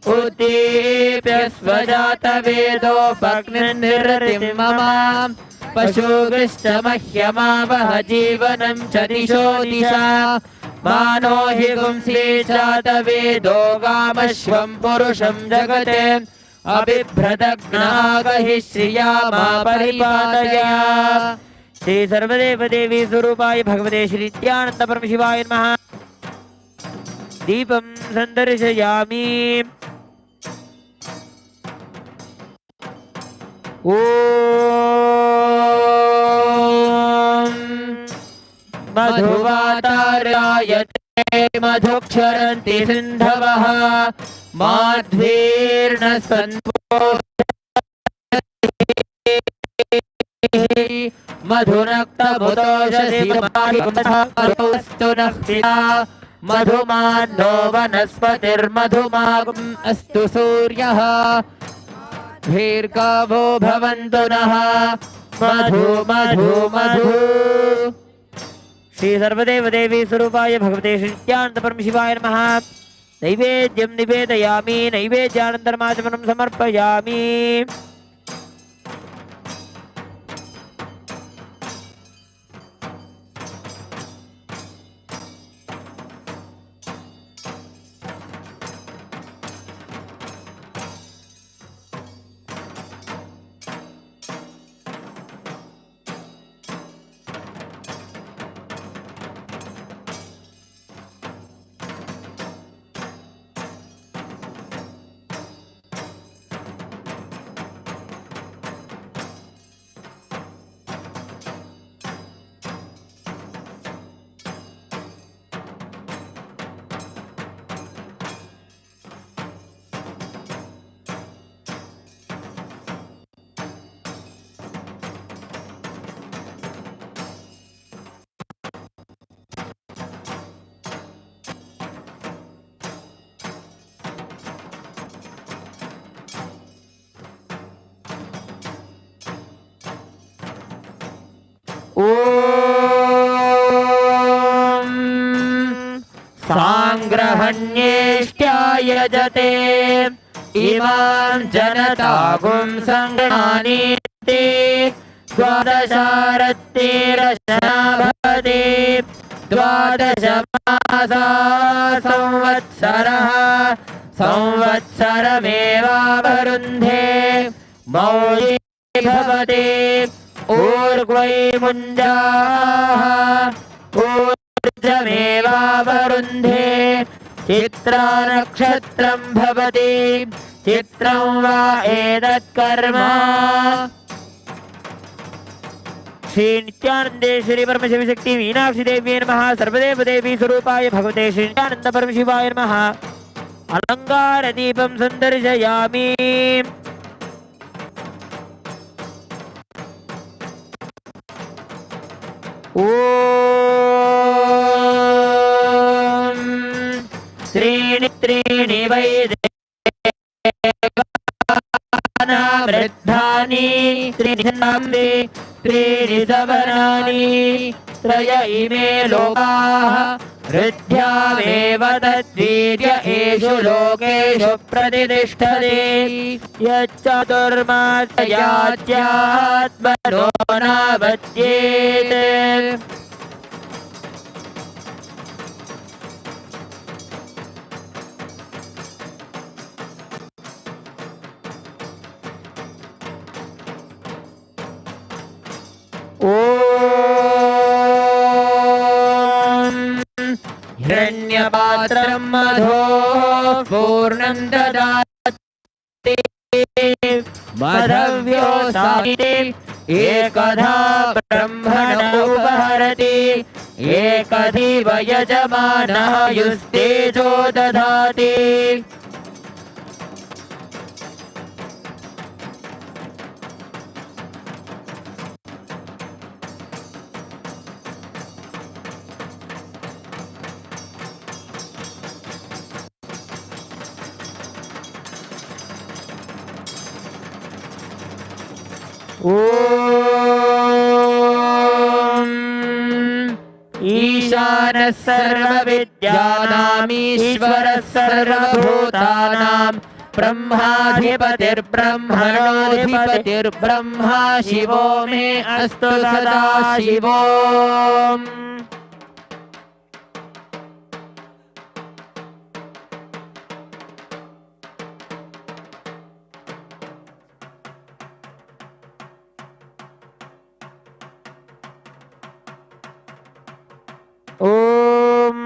S5: उद्दीप्य स्वजातवेदोपग्निर्निरतिं मम पशुभिश्च मह्यमावह जीवनं च दिशो दिशा मानो हि गुंसी जातवेदो गामश्वं पुरुषं जगते अबिभ्रदग्नागहि श्रिया मा परिपालय। श्री सर्वदेव देवी स्वरूपाय भगवते श्री नित्यानंद परमशिवाय नमः। दीपं सन्दर्शयामि। ॐ मधुवातार्यायते मधुक्षरन्ति सिन्धवः माध्वीर्न सन्तो मधुनक्तमुदोषसि मधुस्तु नः पिता मधुमान्नो वनस्पतिर्मधुमागम् अस्तु सूर्यः दीर्घावो भवन्तु नः मधु मधु मधु। श्री सर्वदेव देवी स्वरूपाय भगवते श्री नित्यानंद परमशिवाय नमः। नैवेद्यं निवेदयामि। नैवेद्यानन्तरमाचमनं समर्पयामि। सांग्रहण्येष्ट्यायजते इमां जनतागुं संगणानीति द्वादशारत्तिरशना भवति द्वादश मासा संवत्सरः संवत्सरमेवावरुन्धे मौली भवति ऊर्ग्वै मुञ्जाः ऊर्जमेवावरुन्धे चित्रा नक्षत्रं भवति चित्रं वा एतत्कर्म। श्री नित्यानंदेश्वरी परमशिव शक्ति मीनाक्षी देवी नमः। सर्वदेव देवी स्वरूपाय भगवते श्री नित्यानंद परमशिवाय नमः। अलंकार दीपं संदर्शयामि। ओम त्रीणि त्रीणि वैदेवानामृद्धानि त्रिजन्माम्बे त्रीणि सवनानि त्रय इमे लोकाः हृद्यामेव तद्वीर्य एषु लोकेषु प्रतिष्ठते यच्चतुर्मास्यात्मनो नावद्येते। हिरण्यपात्रं मधो पूर्णं ददाति मधव्योऽसाति एकधा ब्रह्मण उपहरति एकधीव यजमानः युस्तेजो दधाति। ईशानः सर्वविद्यानामीश्वरः सर्वभूतानां ब्रह्माधिपतिर्ब्रह्मणोऽधिपतिर्ब्रह्मा शिवो मे अस्तु सदा शिवो। ओम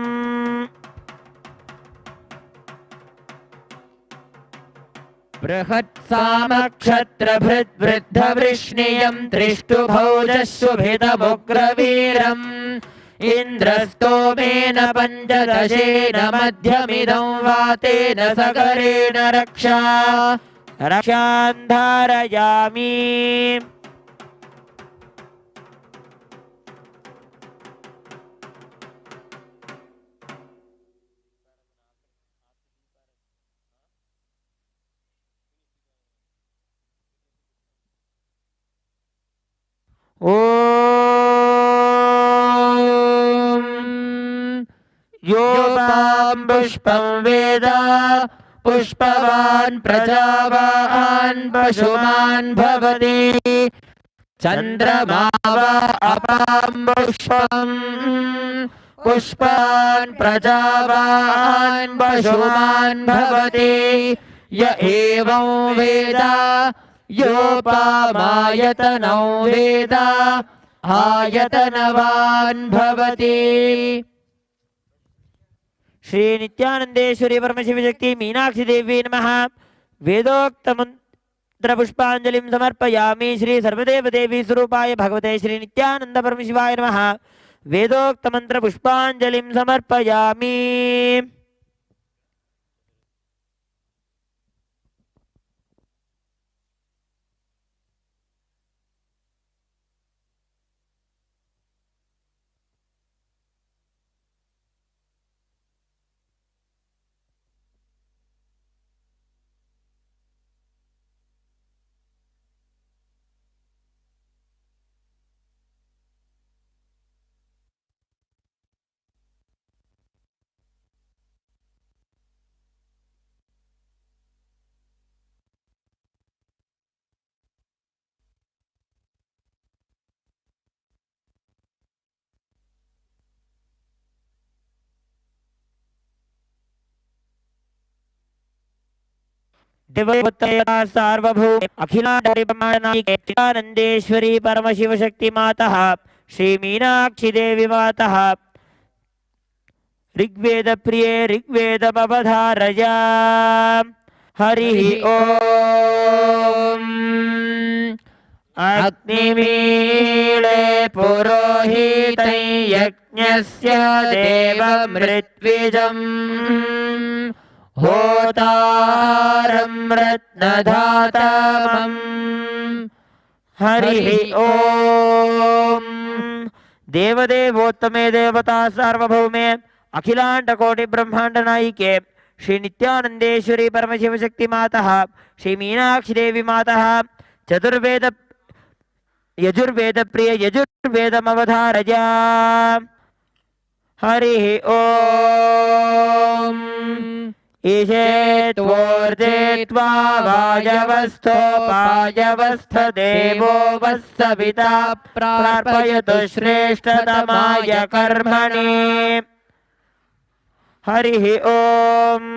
S5: बृहत्सामक्षत्रभृद्वृद्धवृष्णियं त्रिष्टुभौजशुभितमुग्रवीरम् इन्द्रस्तोमेन पञ्चदशेन मध्यमिदं वातेन सगरेण रक्षां धारयामि। योपां पुष्पं वेद पुष्पवान् प्रजावान् पशुमान् भवति चन्द्रमा वा अपां पुष्पं पुष्पान् प्रजावान् पशुमान् भवति य एवं वेद योपामायतनं वेद आयतनवान् भवति। श्री नित्यानंदेश्वरी परमशिव शक्ति मीनाक्षी देवी नमः। वेदोक्त मंत्र पुष्पांजलिं समर्पयामि। श्री सर्वदेव देवी स्वरूपाय भगवते श्री नित्यानंद परमशिवाय नमः। वेदोक्त मंत्र पुष्पांजलिं समर्पयामि। देवोत्तरा सार्वभौम अखिलांडनायिके चिदानंदेश्वरी परमशिव शक्ति मातः श्री मीनाक्षी देवी मातः ऋग्वेद प्रिये ऋग्वेदमवधारय। हरिः ओम्। अग्निमीळे पुरोहितं यज्ञस्य देवमृत्विजम् होतारं रत्नधातमम्। हरिः ओम्। देवदेवोत्तमे देवता सार्वभौमे अखिलांड कोटि ब्रह्मांड नायिके श्री नित्यानंदेश्वरी परमशिव शक्ति मातः श्री मीनाक्षी देवी मातः चतुर्वेद यजुर्वेद प्रिय यजुर्वेदमवधारय। हरिः ओम्। ईशे त्वोर्जे त्वा वायवस्थोपायवस्थ देवो वः सविता प्रार्पयतु श्रेष्ठतमाय कर्मणि। हरिः ओम्।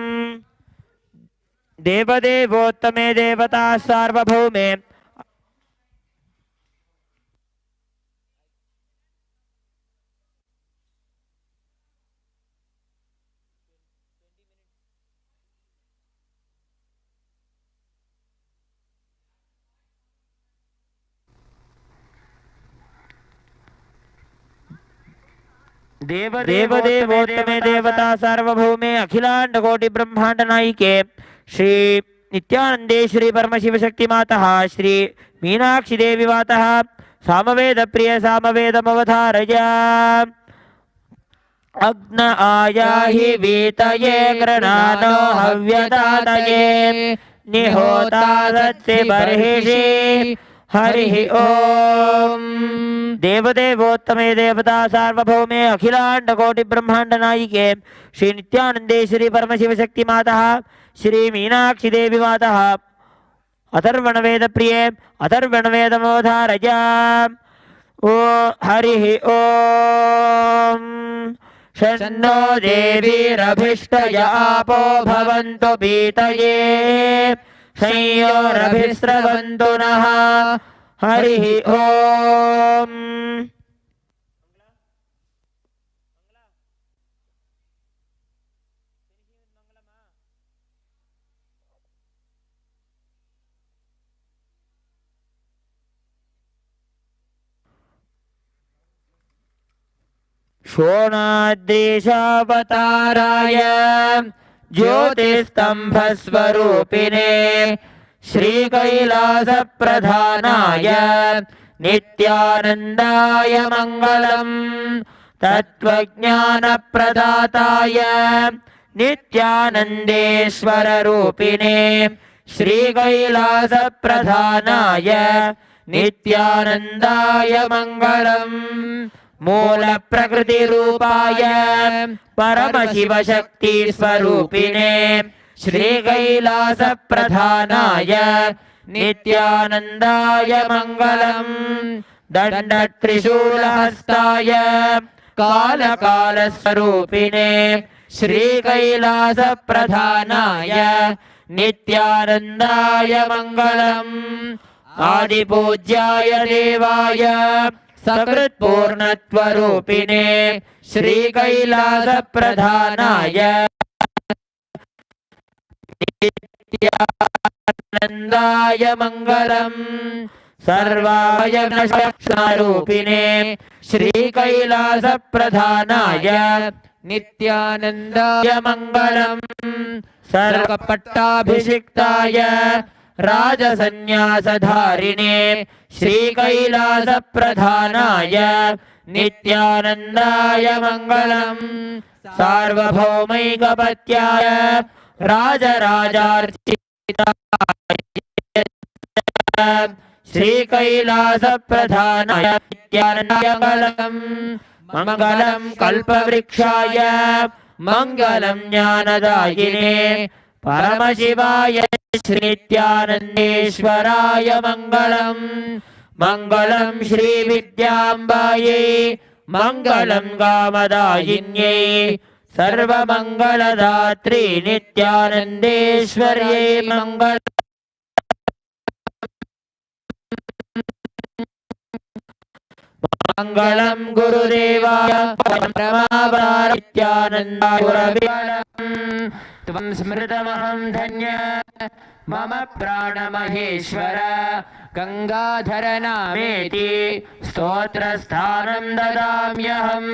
S5: देवदेवोत्तमे देवता सार्वभौमे देवदेवोत्तमे देवता सार्वभौमे अखिलांड कोटि ब्रह्मांड नायिके श्री नित्यानंदेश्वरी परमशिव शक्ति मातः श्री मीनाक्षी देवी मातः सामवेद प्रिय सामवेदमवधारय अग्न आयाहि वीतये गृणानो हव्यदातये निहोता दत्ते बर्हिषि हरिः ओम। देवदेवोत्तमे देवता सार्वभौमे अखिलांड कोटि ब्रह्मांड नायिके श्री नित्यानंदेश्वरी परमशिव शक्ति मातः श्री मीनाक्षी देवी मातः अथर्वण वेद प्रिये अथर्वण वेदमोधारय ओ हरिः ओम। शन्नो देवीरभिष्टय आपो भवन्तु पीतये संयोरभिस्रवन्तु नः हरिः ओम। शोणाद्रीशावताराय ज्योतिस्तंभस्वरूपिणे श्रीकैलासप्रधानाय नित्यानन्दाय मङ्गलम् तत्त्वज्ञानप्रदाताय नित्यानन्देश्वररूपिणे श्रीकैलासप्रधानाय नित्यानन्दाय मङ्गलम् मूलप्रकृतिरूपाय परमशिवशक्तिस्वरूपिणे श्रीकैलासप्रधानाय नित्यानन्दाय मङ्गलम् दण्डत्रिशूलहस्ताय कालकालस्वरूपिणे श्रीकैलासप्रधानाय नित्यानन्दाय मङ्गलम् आदिपूज्याय देवाय सकृत्पूर्णत्वरूपिणे श्रीकैलासप्रधानाय नित्यानन्दाय मङ्गलम् सर्वाय गुणरूपिणे श्रीकैलासप्रधानाय नित्यानन्दाय मङ्गलम् सर्वपट्टाभिषिक्ताय राजसन्न्यासधारिणे श्रीकैलासप्रधानाय नित्यानन्दाय मङ्गलम् सार्वभौमैकपत्याय राजराजार्चिताय श्रीकैलासप्रधानाय नित्यानन्दाय मङ्गलम् मङ्गलम् कल्पवृक्षाय मङ्गलम् ज्ञानदायिने परमशिवाय श्रीनित्यानन्देश्वराय मङ्गलम् मङ्गलम् श्रीविद्याम्बायै मङ्गलम् कामदायिन्यै सर्वमङ्गलदात्री नित्यानन्देश्वर्यै मङ्गलम् मङ्गलम् गुरुदेवाय परमावतारित्यानन्दाय त्वं स्मृतमहं धन्य मम प्राणमहेश्वर Gangadhar नामेति स्तोत्रस्थानं ददाम्यहम्।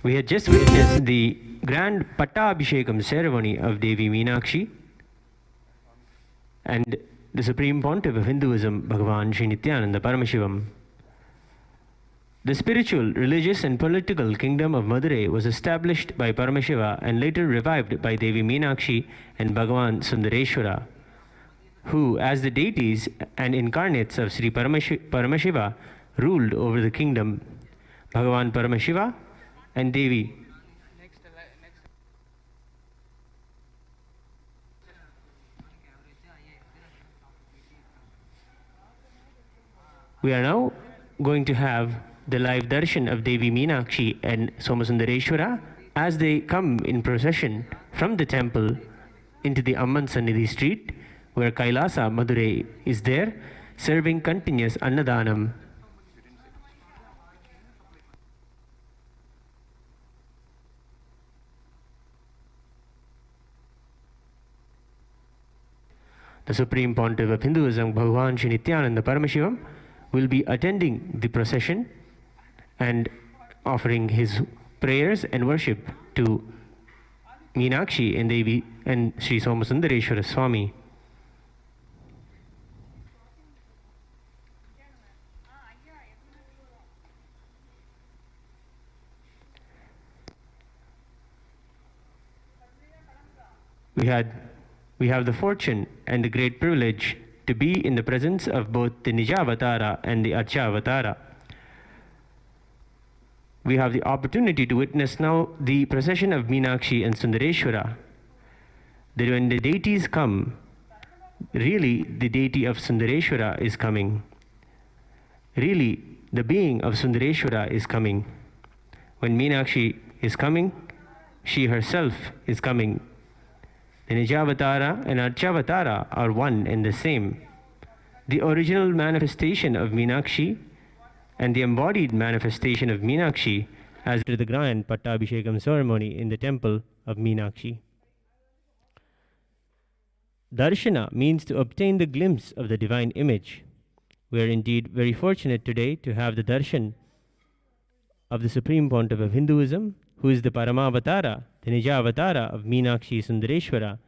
S6: We had just witnessed the grand Pattabhishekam ceremony of Devi Meenakshi and the Supreme Pontiff of Hinduism, Bhagavan Shri Nithyananda Paramashivam. The spiritual, religious and political kingdom of Madurai was established by Paramashiva and later revived by Devi Meenakshi and Bhagavan Sundareshwara, who, as the deities and incarnates of Sri Paramashiva, ruled over the kingdom. Bhagavan Paramashiva and Devi. We are now going to have the live darshan of Devi Meenakshi and Somasundareshwara as they come in procession from the temple into the Amman Sannidhi street, where Kailaasa, Madurai, is there, serving continuous Annadanam. The Supreme Pontiff of Hinduism, Bhagavan Shri Nithyananda Paramashivam, will be attending the procession and offering his prayers and worship to Meenakshi and Devi and Sri Somasundareshwara Swami. We have the fortune and the great privilege to be in the presence of both the Nijavatara and the Archavatara. We have the opportunity to witness now the procession of Meenakshi and Sundareshwara. That when the deities come, really the deity of Sundareshwara is coming. Really, the being of Sundareshwara is coming. When Meenakshi is coming, she herself is coming. The Nijavatara and Archavatara are one and the same. The original manifestation of Meenakshi and the embodied manifestation of Meenakshi as to the grand Pattabhishekam ceremony in the temple of Meenakshi. Darshana means to obtain the glimpse of the divine image. We are indeed very fortunate today to have the darshan of the Supreme Pontiff of Hinduism, who is the Paramavatara, the Nijavatara of Meenakshi Sundareshwara,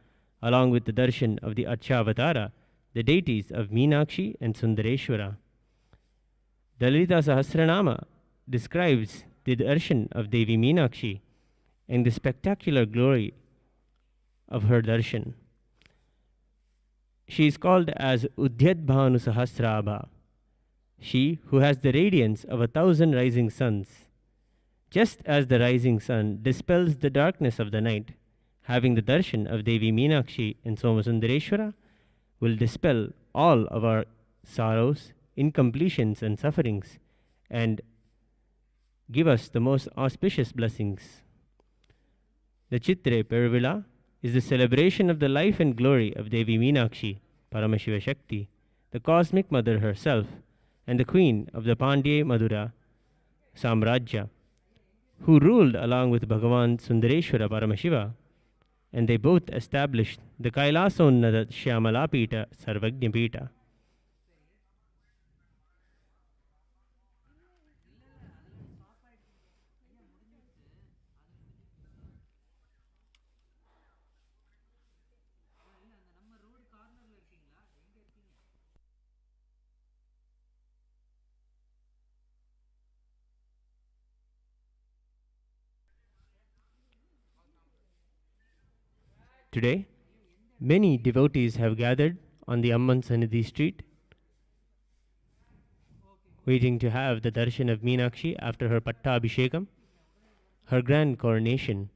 S6: along with the darshan of the Archavatara, the deities of Meenakshi and Sundareshwara. The Lalita Sahasranama describes the darshan of Devi Meenakshi and the spectacular glory of her darshan. She is called as Udyadbhanu Sahasrabha, she who has the radiance of 1,000 rising suns. Just as the rising sun dispels the darkness of the night, having the darshan of Devi Meenakshi and Somasundareshwara will dispel all of our sorrows, incompletions and sufferings and give us the most auspicious blessings. The Chithirai Peruvizha is the celebration of the life and glory of Devi Meenakshi, Paramashiva Shakti, the cosmic mother herself and the queen of the Pandya Madura Samrajya, who ruled along with Bhagavan Sundareshwara Paramashiva, and they both established the Kailasonnada Shyamalapita Sarvajñapita. Today, many devotees have gathered on the Amman Sannidhi street, waiting to have the darshan of Meenakshi after her Pattabhishekam, her grand coronation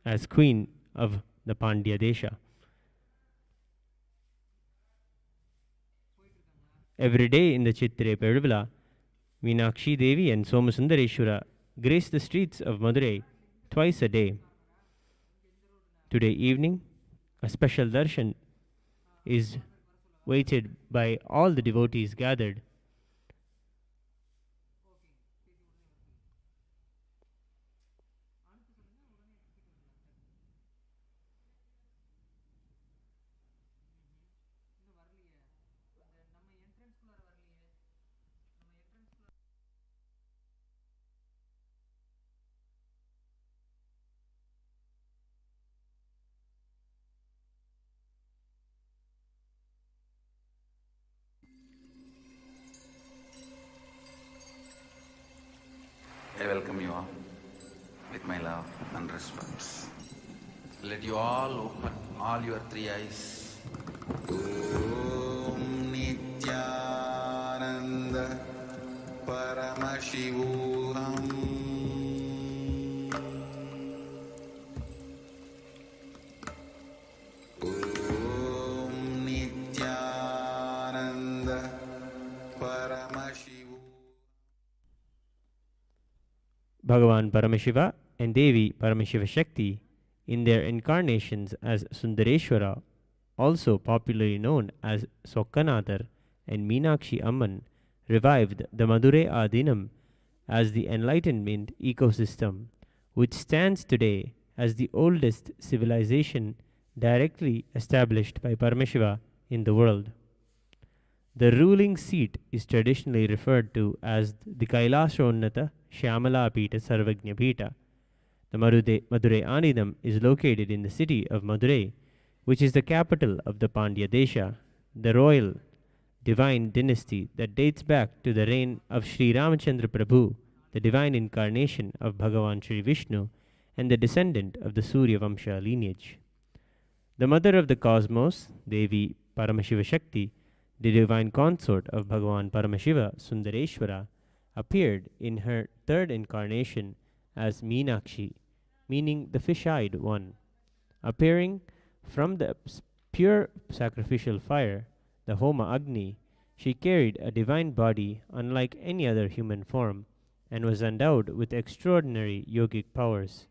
S6: as queen of the Pandya Desha. Every day in the Chithirai Peruvizha, Meenakshi Devi and Somasundareshwara grace the streets of Madurai twice a day. Today evening, a special darshan is waited by all the devotees gathered.
S1: I welcome you all with my love and respect. Let you all open all your three eyes. Om Nithyananda Paramashivoham. Om Nithyananda Paramashivoham.
S6: Bhagavan Paramashiva and Devi Paramashiva Shakti, in their incarnations as Sundareshwara also popularly known as Sokkanathar and Meenakshi Amman, revived the Madurai Adinam as the Enlightenment ecosystem, which stands today as the oldest civilization directly established by Paramashiva in the world. The ruling seat is traditionally referred to as the Kailashonnata Shyamala Pita Sarvajna Pita. The Madurai Anidam is located in the city of Madurai, which is the capital of the Pandya Desha, the royal divine dynasty that dates back to the reign of Sri Ramachandra Prabhu, the divine incarnation of Bhagavan Sri Vishnu, and the descendant of the Surya Vamsha lineage. The mother of the cosmos, Devi Paramashiva Shakti, the divine consort of Bhagavan Paramashiva Sundareshwara, appeared in her third incarnation as Meenakshi, meaning the fish-eyed one. Appearing from the pure sacrificial fire, the Homa Agni, she carried a divine body unlike any other human form and was endowed with extraordinary yogic powers.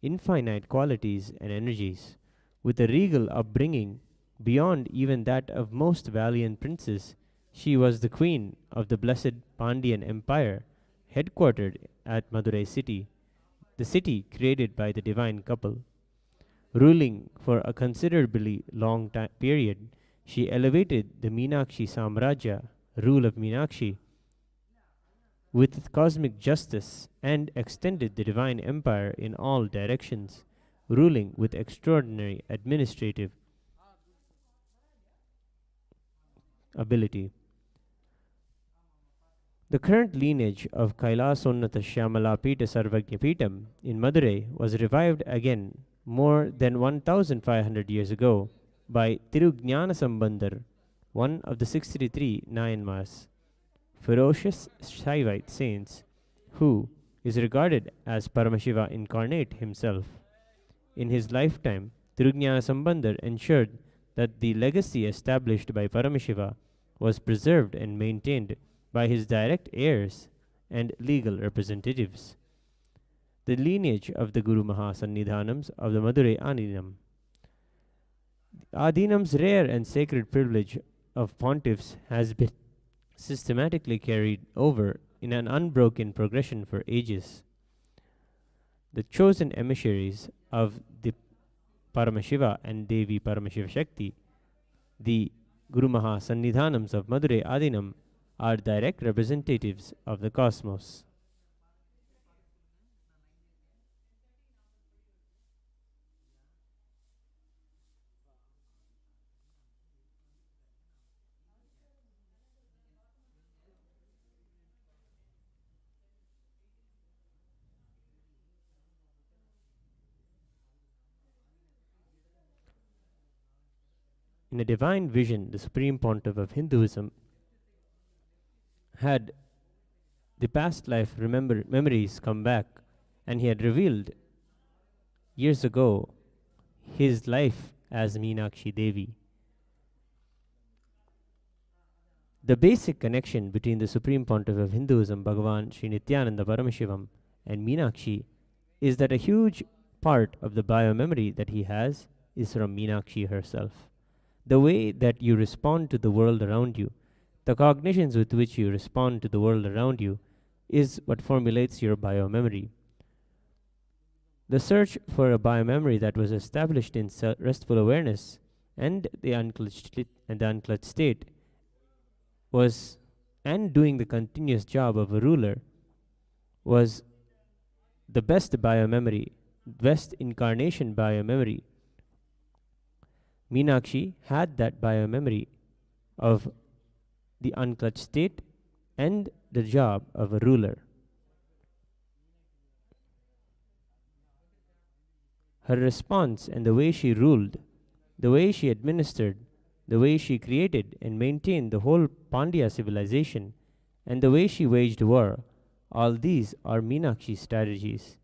S6: Infinite qualities and energies, with a regal upbringing beyond even that of most valiant princes, she was the queen of the blessed Pandyan Empire, headquartered at Madurai city, the city created by the divine couple. Ruling for a considerably long period, she elevated the Meenakshi Samrajya, rule of Meenakshi, with cosmic justice and extended the divine empire in all directions, ruling with extraordinary administrative ability. The current lineage of Kailasonnata Shyamala Pita Sarvajna Pitam in Madurai was revived again more than 1500 years ago by Tirujnana Sambandar, one of the 63 Nayanmars, ferocious Shaivite saints, who is regarded as Paramashiva incarnate himself. In his lifetime, Tirujnana Sambandar ensured that the legacy established by Paramashiva was preserved and maintained by his direct heirs and legal representatives. The lineage of the Guru Mahasannidhanams of the Madurai Adinam. Adinam's rare and sacred privilege of pontiffs has been systematically carried over in an unbroken progression for ages. The chosen emissaries of the Paramashiva and Devi Paramashiva Shakti, the Guru Mahasannidhanams of Madurai Adinam, are direct representatives of the cosmos. In a divine vision, the Supreme Pontiff of Hinduism had the past life memories come back, and he had revealed years ago his life as Meenakshi Devi. The basic connection between the Supreme Pontiff of Hinduism, Bhagavan Shri Nithyananda Paramashivam, and Meenakshi is that a huge part of the biomemory that he has is from Meenakshi herself. The way that you respond to the world around you, the cognitions with which you respond to the world around you, is what formulates your biomemory. The search for a biomemory that was established in restful awareness and the unclutched state was, and doing the continuous job of a ruler, was the best biomemory, best incarnation biomemory. Meenakshi had that biomemory of the unclutched state and the job of a ruler. Her response and the way she ruled, the way she administered, the way she created and maintained the whole Pandya civilization, and the way she waged war, all these are Meenakshi's strategies.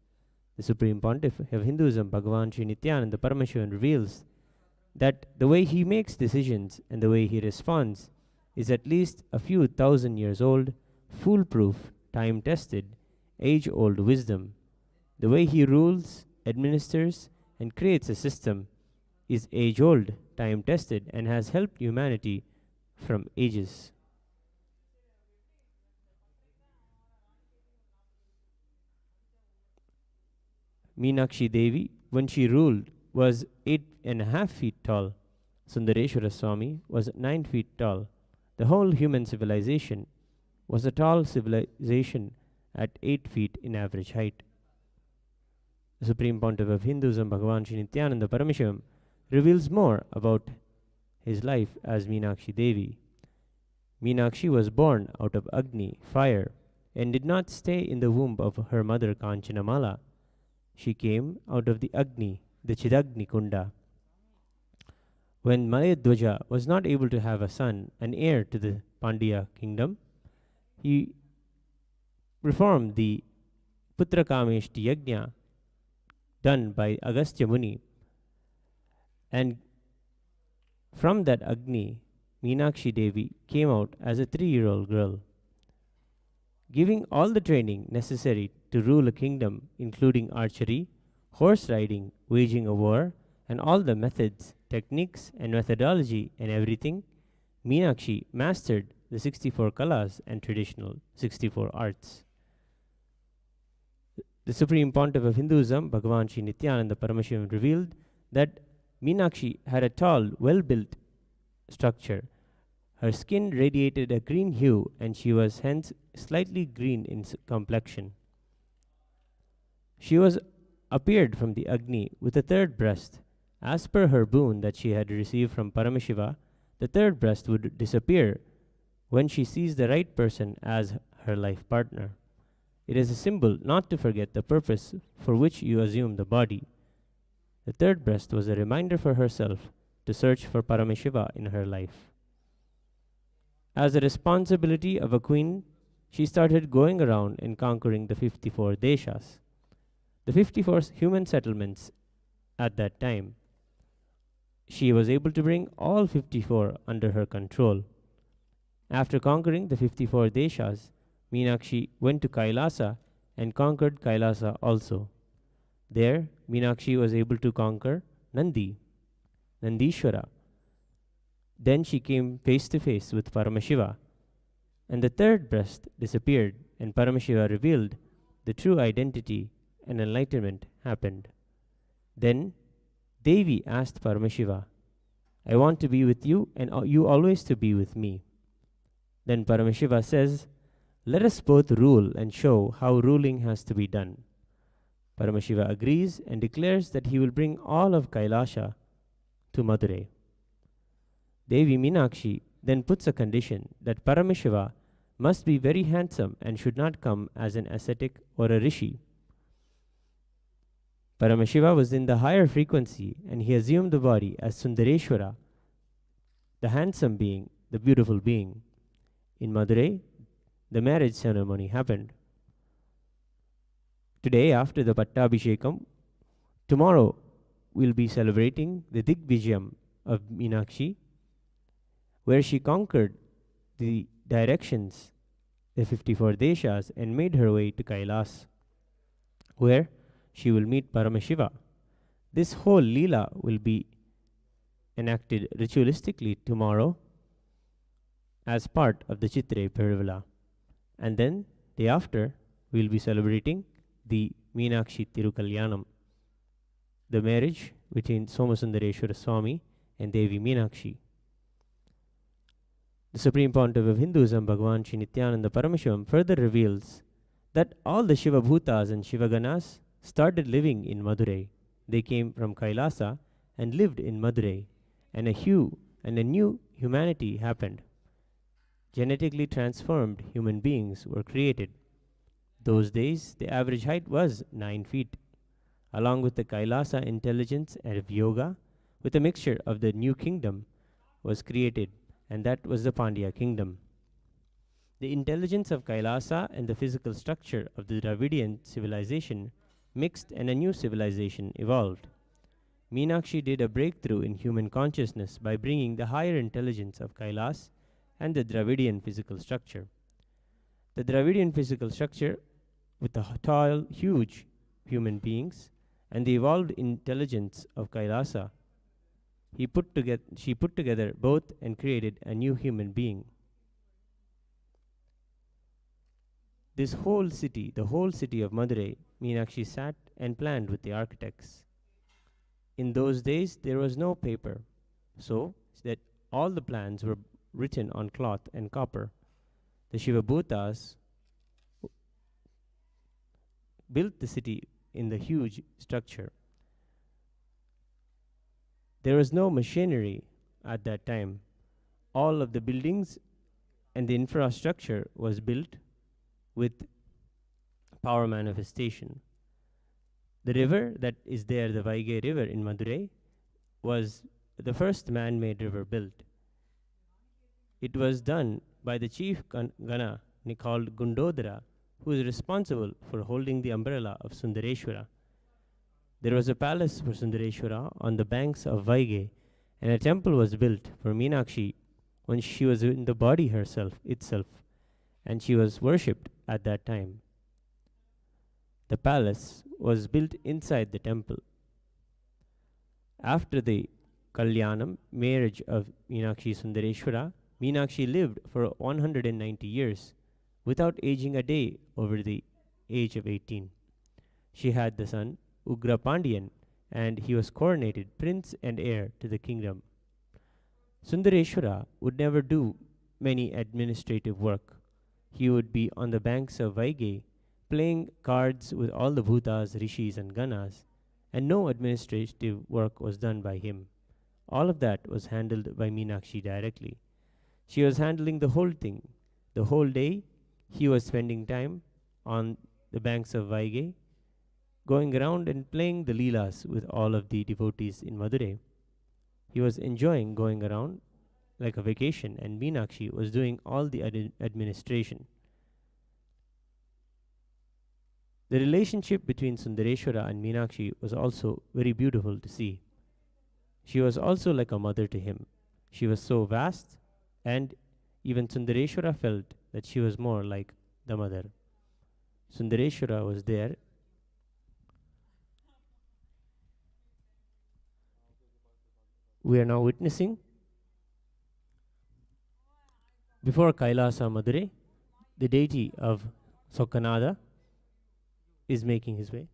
S6: The Supreme Pontiff of Hinduism, Bhagavan Shri Nithyananda Paramashivam, reveals that the way he makes decisions and the way he responds is at least a few thousand years old, foolproof, time-tested, age-old wisdom. The way he rules administers, and creates a system is age-old, time-tested, and has helped humanity from ages. Meenakshi Devi, when she ruled, was 8.5 feet tall. Sundareshwara Swami was 9 feet tall. The whole human civilization was a tall civilization at 8 feet in average height. The Supreme Pontiff of Hinduism, Bhagavan Shri Nithyananda Paramashivam, reveals more about his life as Meenakshi Devi. Meenakshi was born out of Agni, fire, and did not stay in the womb of her mother Kanchanamala. She came out of the Agni, the Chidagni Kunda. When Malayadwaja was not able to have a son, an heir to the Pandya kingdom, he performed the Putra Kameshti Yajna done by Agastya Muni. And from that Agni, Meenakshi Devi came out as a 3-year-old girl, giving all the training necessary to rule a kingdom, including archery, horse riding, waging a war, and all the methods, techniques, and methodology and everything. Meenakshi mastered the 64 kalas and traditional 64 arts. The Supreme Pontiff of Hinduism, Bhagavan Shri Nithyananda Paramashivam, revealed that Meenakshi had a tall, well-built structure. Her skin radiated a green hue, and she was hence slightly green in complexion. She was appeared from the Agni with a third breast. As per her boon that she had received from Paramashiva, the third breast would disappear when she sees the right person as her life partner. It is a symbol not to forget the purpose for which you assume the body. The third breast was a reminder for herself to search for Paramashiva in her life. As a responsibility of a queen, she started going around and conquering the 54 deshas, the 54 human settlements at that time. She was able to bring all 54 under her control. After conquering the 54 deshas, Meenakshi went to Kailaasa and conquered Kailaasa also. There, Meenakshi was able to conquer Nandishwara. Then she came face to face with Paramashiva, and the third breast disappeared, and Paramashiva revealed the true identity, and enlightenment happened. Then Devi asked Paramashiva, "I want to be with you, and you always to be with me." Then Paramashiva says, "Let us both rule and show how ruling has to be done." Paramashiva agrees and declares that he will bring all of Kailaasa to Madurai. Devi Meenakshi then puts a condition that Paramashiva must be very handsome and should not come as an ascetic or a rishi. Paramashiva was in the higher frequency, and he assumed the body as Sundareshwara, the handsome being, the beautiful being. In Madurai, the marriage ceremony happened. Today, after the Pattabhishekam, tomorrow we'll be celebrating the Digvijayam of Meenakshi, where she conquered the directions, the 54 deshas, and made her way to Kailaasa, where she will meet Paramashiva. This whole Leela will be enacted ritualistically tomorrow as part of the Chithirai Peruvizha. And then, day after, we'll be celebrating the Meenakshi Tirukalyanam, the marriage between Somasundareshwara Swami and Devi Meenakshi. The Supreme Pontiff of Hinduism, Bhagavan Shri Nithyananda Paramashivam, further reveals that all the Shiva Bhutas and Shiva Ganas started living in Madurai. They came from Kailaasa and lived in Madurai, and a new humanity happened. Genetically transformed human beings were created. Those days, the average height was 9 feet. Along with the Kailaasa intelligence and yoga, with a mixture of the new kingdom was created, and that was the Pandya kingdom. The intelligence of Kailaasa and the physical structure of the Dravidian civilization mixed, and a new civilization evolved. Meenakshi did a breakthrough in human consciousness by bringing the higher intelligence of Kailaasa and the Dravidian physical structure. The Dravidian physical structure with the tall, huge human beings and the evolved intelligence of Kailasa, she put together both and created a new human being. This whole city, the whole city of Madurai, Meenakshi sat and planned with the architects. In those days, there was no paper, so that all the plans were written on cloth and copper. The Shivabhutas built the city in the huge structure. There was no machinery at that time. All of the buildings and the infrastructure was built with power manifestation. The river that is there, the Vaigai River in Madurai, was the first man-made river built. It was done by the chief Gana called Gundodara, who is responsible for holding the umbrella of Sundareshwara. There was a palace for Sundareshwara on the banks of Vaigai, and a temple was built for Meenakshi when she was in the body itself, and she was worshipped at that time. The palace was built inside the temple. After the Kalyanam, marriage of Meenakshi Sundareshwara, Meenakshi lived for 190 years without aging a day over the age of 18. She had the son Ugra Pandian, and he was coronated prince and heir to the kingdom. Sundareshwara would never do many administrative work. He would be on the banks of Vaigai, playing cards with all the Bhutas, Rishis, and Ganas, and no administrative work was done by him. All of that was handled by Meenakshi directly. She was handling the whole thing. The whole day, he was spending time on the banks of Vaigai, going around and playing the Leelas with all of the devotees in Madurai. He was enjoying going around like a vacation, and Meenakshi was doing all the administration. The relationship between Sundareshwara and Meenakshi was also very beautiful to see. She was also like a mother to him. She was so vast, and even Sundareshwara felt that she was more like the mother. Sundareshwara was there. We are now witnessing before Kailasa Madurai, the deity of Sokanada is making his way.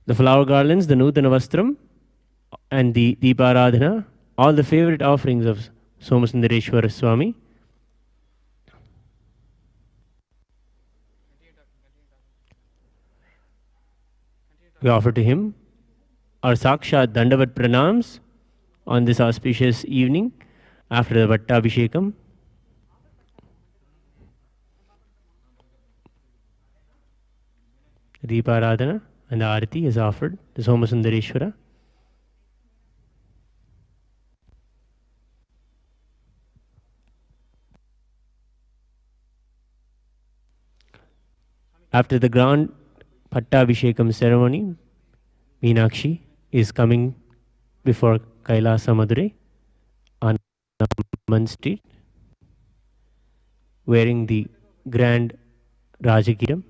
S6: The flower garlands, the Nutana Vastram, and the Deeparadhana, all the favorite offerings of Somasundareshwara Swami. We offer to him our Sakshat Dandavat Pranams on this auspicious evening after the Pattabhishekam. Deeparadhana and the Arati is offered to Somasundareshwara. After the grand Pattabhishekam ceremony, Meenakshi is coming before Kailaasa Madurai on Amman Street, wearing the grand Rajakiram.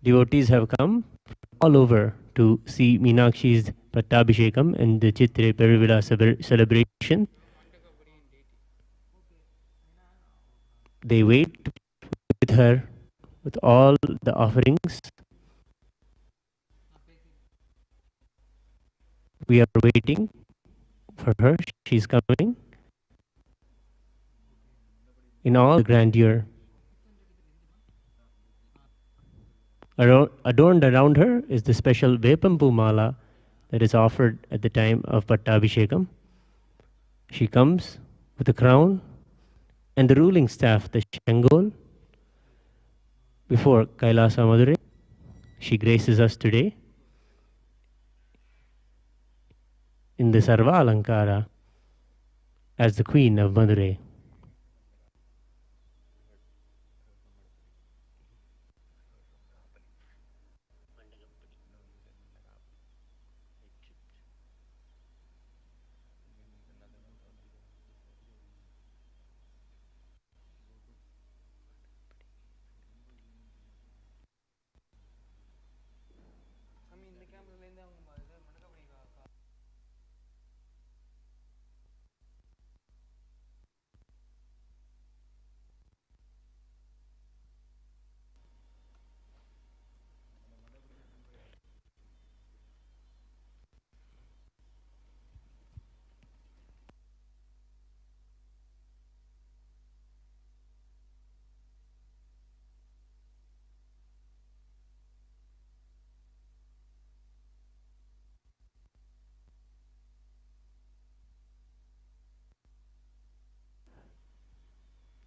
S6: Devotees have come all over to see Meenakshi's Pattabhishekam and the Chithirai Peruvizha celebration. They wait with her with all the offerings. We are waiting for her. She's coming in all the grandeur. Adorned around her is the special Vepampu Mala that is offered at the time of Pattabhishekam. She comes with the crown and the ruling staff, the Shangol, before Kailasa Madurai. She graces us today in the Sarva Alankara as the Queen of Madurai.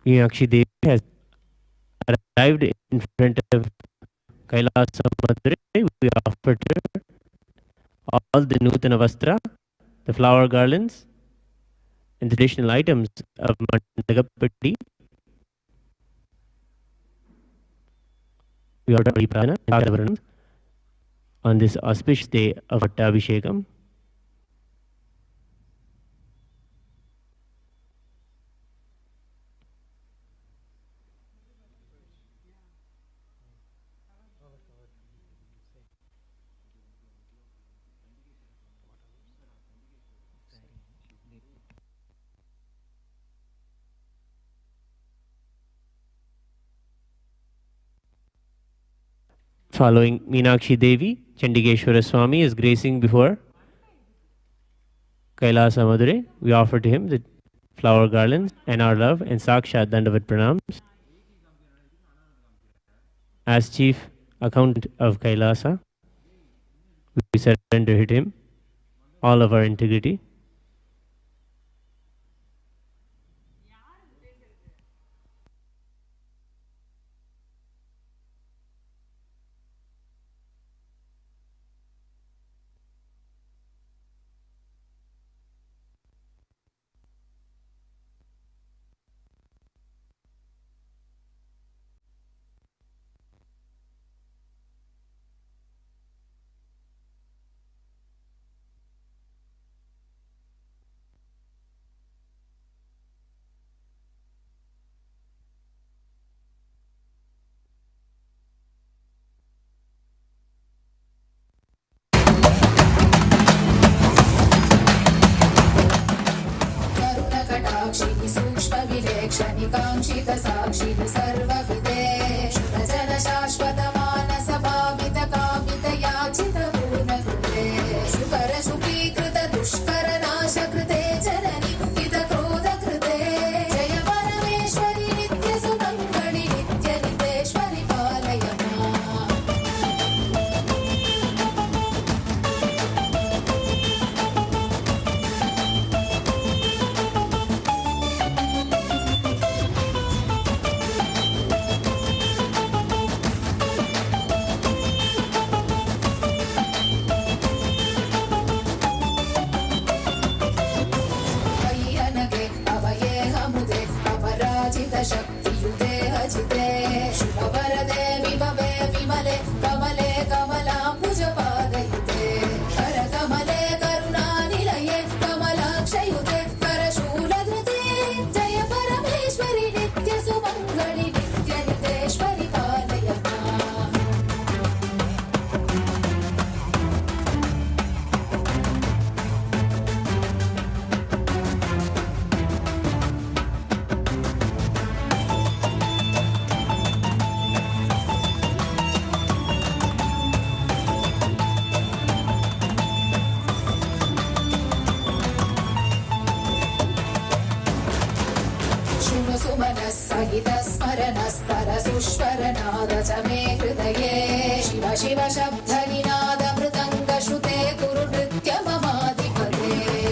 S6: Meenakshi Devi has arrived in front of Kailasa Madurai. We offered her all the Nutana Vastra, the flower garlands, and traditional items of Mandagappatti. We offered Prana on this auspicious day of Pattabhishekam. Following Meenakshi Devi, Chandigeshwara Swami is gracing before Kailasa Madurai. We offer to him the flower garlands and our love and Sakshat Dandavat Pranams. As chief accountant of Kailasa, we surrender to him all of our integrity.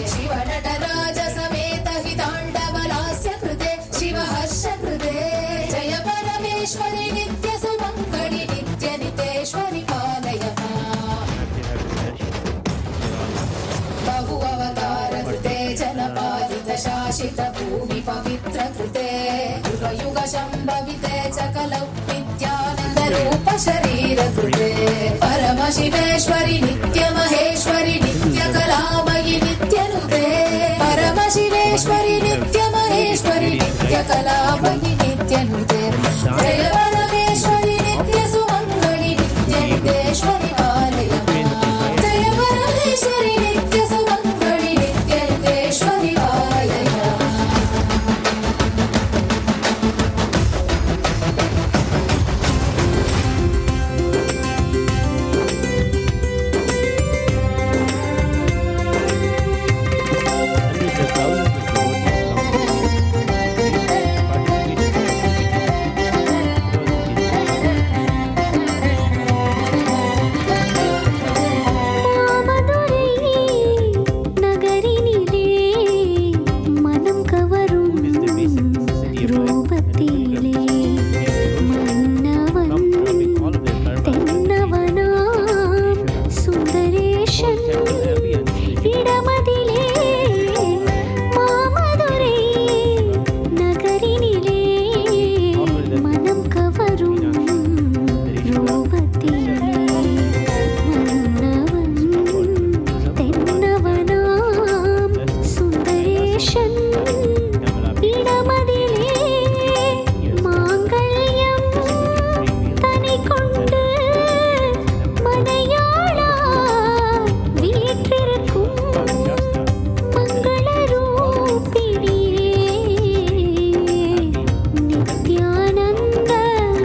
S7: Shiv Nataraj समेत हि ताण्डवला शासित भूमि पवित्र कृते युग युग शम्भविते च कलौ नित्यानन्द रूप शरीर कृते परमशिवेश्वरि नित्य महेश्वरि नित्य कलामयि नित्यनुते परमशिवेश्वरि नित्य महेश्वरि नित्य कलामयि नित्यनुते जय परमेश्वरि नित्य सुमङ्गलि नित्य नितेश्वरि पालय जय परमेश्वरि नित्य सुमङ्गलि नित्य नितेश्वरि पालय
S6: Hundreds of thousands of devotees come to
S2: மாமதுரை நகரினிலே மனம் கவரும் ரூபத்திலே மன்னவன் தென்னவனாம் சுந்தரேஷன் இடமதிலே மாமதுரை நகரினிலே மனம் கவரும் ரூபத்திலே மன்னவன் தென்னவனாம் சுந்தரேஷன் இடமதிலே மாங்கல்யம் தனி கொண்டு மனையாளா வீற்றிருக்கும் மங்களரூபிணியே நித்யானந்த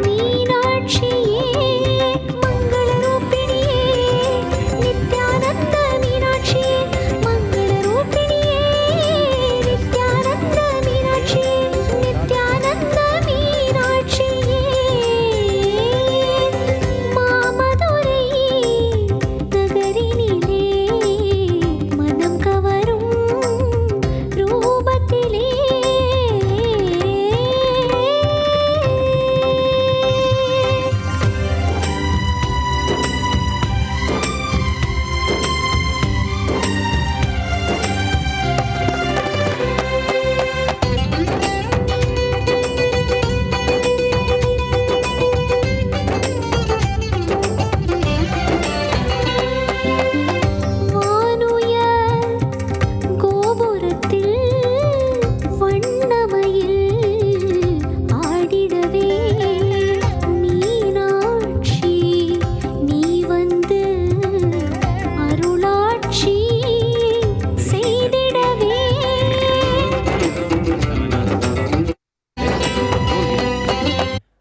S2: மீனாட்சியே மங்களரூபிணியே நித்யானந்த மீனாட்சியே மங்களரூபிணியே நித்யானந்த மீனாட்சியே நித்யானந்த மீனாட்சியே மாமதுரை நகரினிலே மனம் கவரும் ரூபத்திலே வானுயர் கோபுரத்தில் வண்ணமயில் ஆடிடவே மீனாட்சி நீ வந்து அருளாட்சி செய்திடவே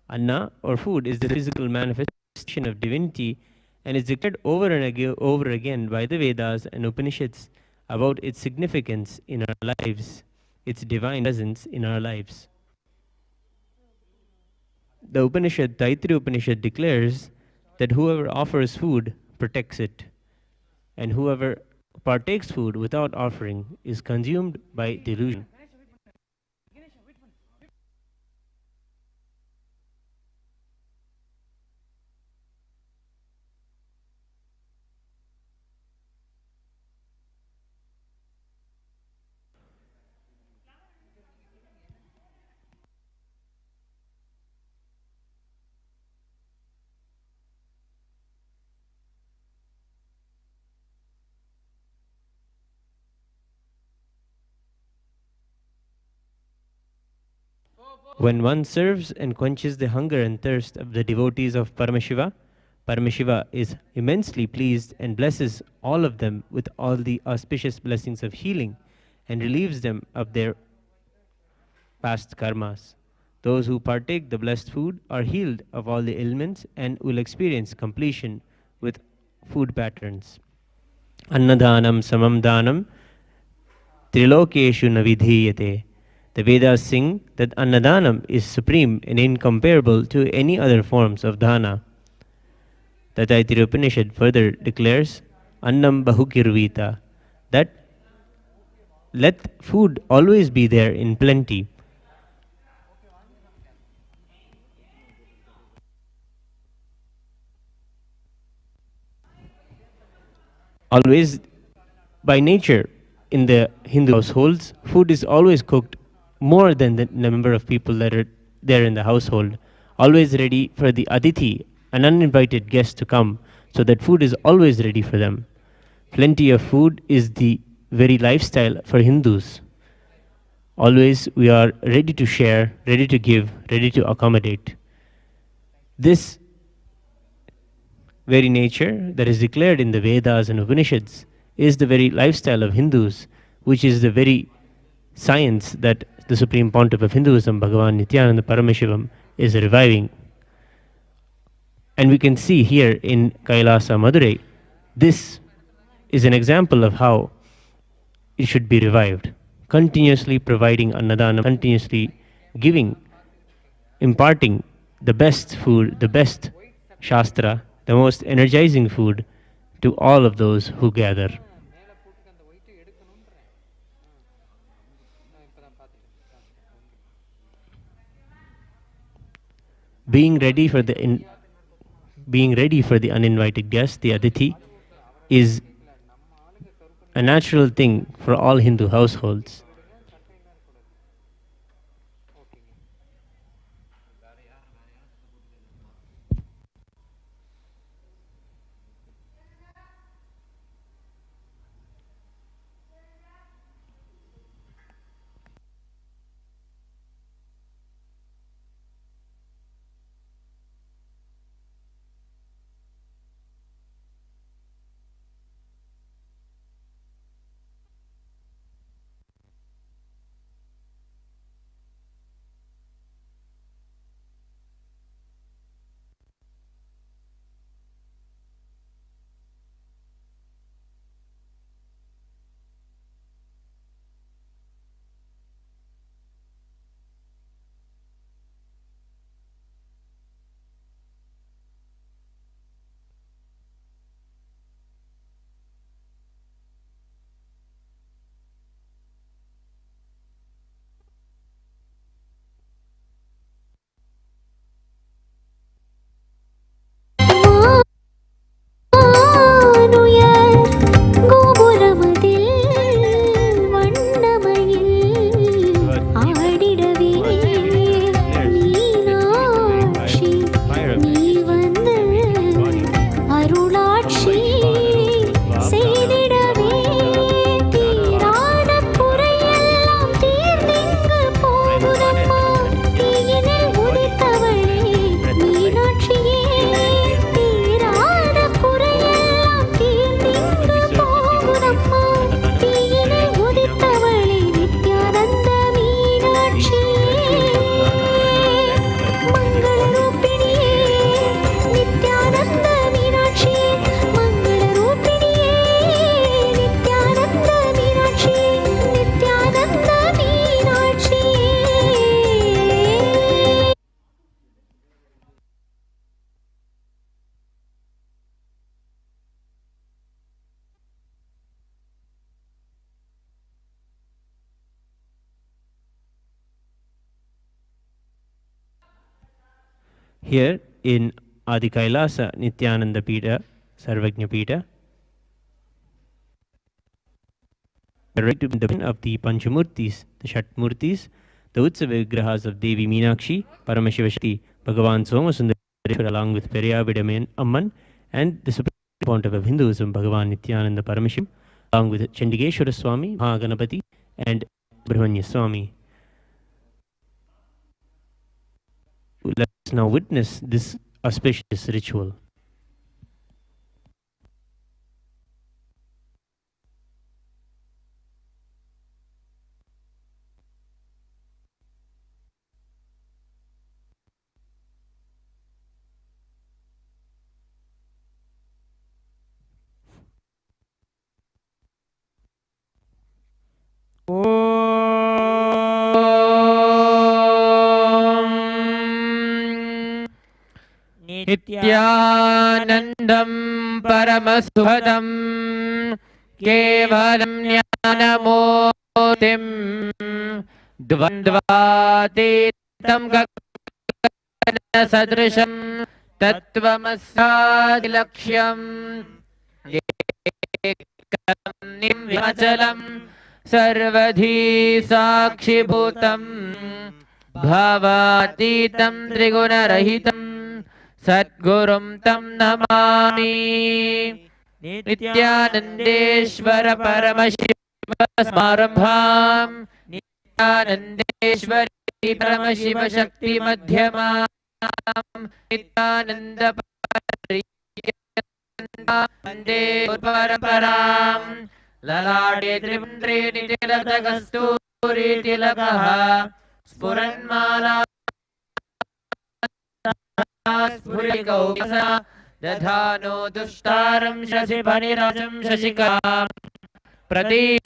S6: Anna, or food, is the physical manifestation of divinity and is declared over and over again by the Vedas and Upanishads about its significance in our lives, its divine presence in our lives. The Upanishad, Taittiriya Upanishad, declares that whoever offers food protects it, and whoever partakes food without offering is consumed by delusion. When one serves and quenches the hunger and thirst of the devotees of Paramashiva, Paramashiva is immensely pleased and blesses all of them with all the auspicious blessings of healing and relieves them of their past karmas. Those who partake the blessed food are healed of all the ailments and will experience completion with food patterns. Annadanam samam danam trilokeshu navidhiyate. The Vedas sing that Annadanam is supreme and incomparable to any other forms of dana. The Taittiriya Upanishad further declares, Annam bahukirvita, that let food always be there in plenty. Always, by nature, in the Hindu households, food is always cooked more than the number of people that are there in the household, always ready for the Aditi, an uninvited guest, to come, so that food is always ready for them. Plenty of food is the very lifestyle for Hindus. Always we are ready to share, ready to give, ready to accommodate. This very nature that is declared in the Vedas and Upanishads is the very lifestyle of Hindus, which is the very science that the Supreme Pontiff of Hinduism, Bhagavan Nithyananda Paramashivam, is reviving. And we can see here in Kailasa, Madurai, this is an example of how it should be revived. Continuously providing annadana, continuously giving, imparting the best food, the best shastra, the most energizing food to all of those who gather. Being ready for the uninvited guest, the Aditi, is a natural thing for all Hindu households. Here in Adi Kailasa Nithyananda Pita, Sarvajna Pita, right to the of the Panchamurtis, the Shatmurtis, the Utsava Vigrahas of Devi Meenakshi, Paramashivashti, Bhagavan Somasundara, along with Periyabidam Amman, and the Supreme Pontiff of Hinduism, Bhagavan Nithyananda Paramashivam, along with Chandigeshwara Swami, Mahaganapati, and Brahmanya Swami. Let us now witness this auspicious ritual.
S5: नित्यानन्दं परमसुखदं केवलं ज्ञानमूर्तिं द्वन्द्वातीतं गगनसदृशं तत्त्वमस्यादिलक्ष्यम् एकं निर्विचलं सर्वधी साक्षिभूतं भावातीतं त्रिगुणरहितं सद्गुरुं तं नमामि। नित्यानन्देश्वर परमशिवसमारम्भां नित्यानन्देश्वरी परमशिवशक्तिमध्यमां नित्यानन्दपर्यन्तां वन्दे परपरां। ललाटे त्रिपुण्ड्रे नितिलकस्तूरीतिलकः स्फुरन्माला स्फुरिकौकसा दधानो दुष्टारं शशिफणिराजं शशिकां प्रदीप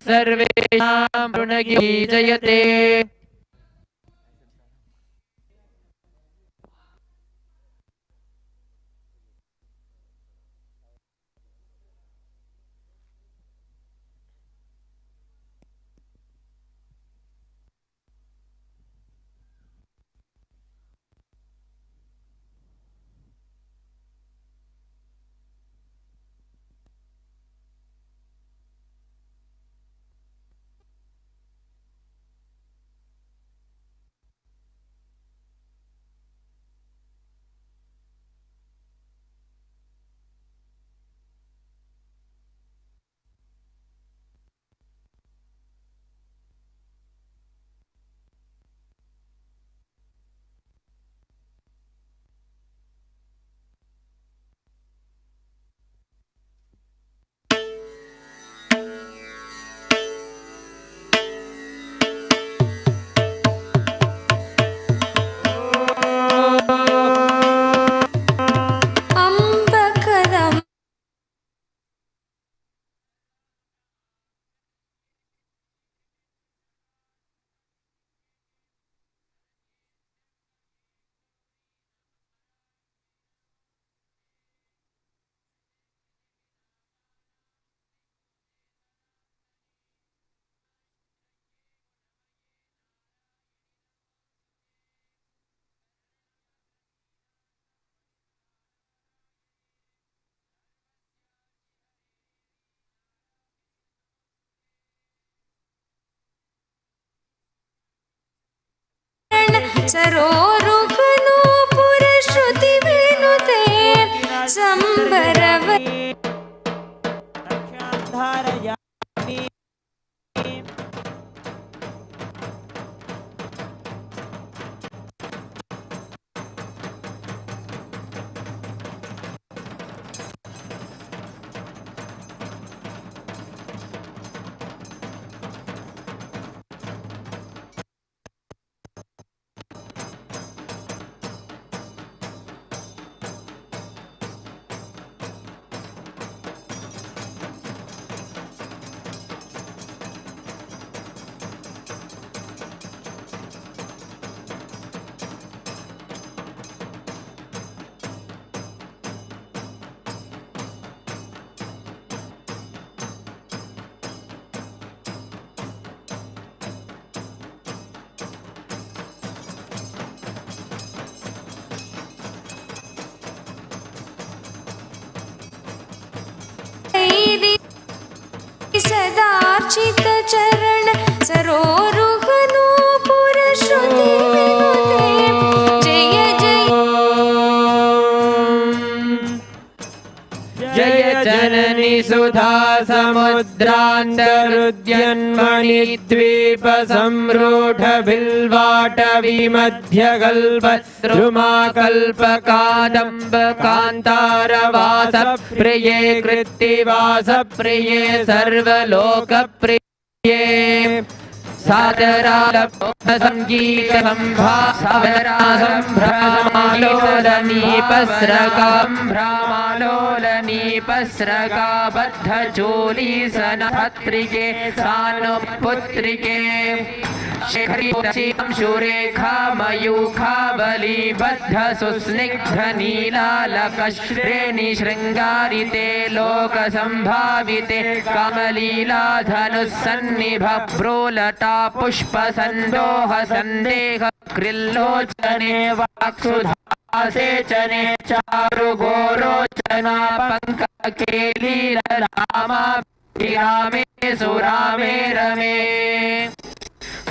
S5: सर्वेषां भृणगी जयते।
S2: सरोरुकनो पुरश्रुति विनुते संबरव सदार्चित चरण सरोरुहनो पुरश्रुति विनुते जय जय
S5: जय जननी सुधा समुद्रान्तरुद्यन्मणिद्वीप संरूढ बिल्वाटवी मध्यकल्पद्रुमा कल्पकादम्ब कान्तारवास प्रिये कृत्तिवास प्रिये सर्वलोकप्रिये सादराल संगीत संभासवरा संभ्रमालोलनी पस्रका बद्ध चोली सनपत्रिके सानुपुत्रिके शेखरीं शुरेखा मयूखा बलिबद्ध सुस्निग्ध नीलालकश्रेणि शृङ्गारिते लोकसम्भाविते कामलीला धनुस्सन्निभ प्रोलटा पुष्पसन्दोह सन्देह कृल्लोचने वाक्सुधासेचने चारुगोरोचना पङ्ककेलीललामा रामे सुरामे रमे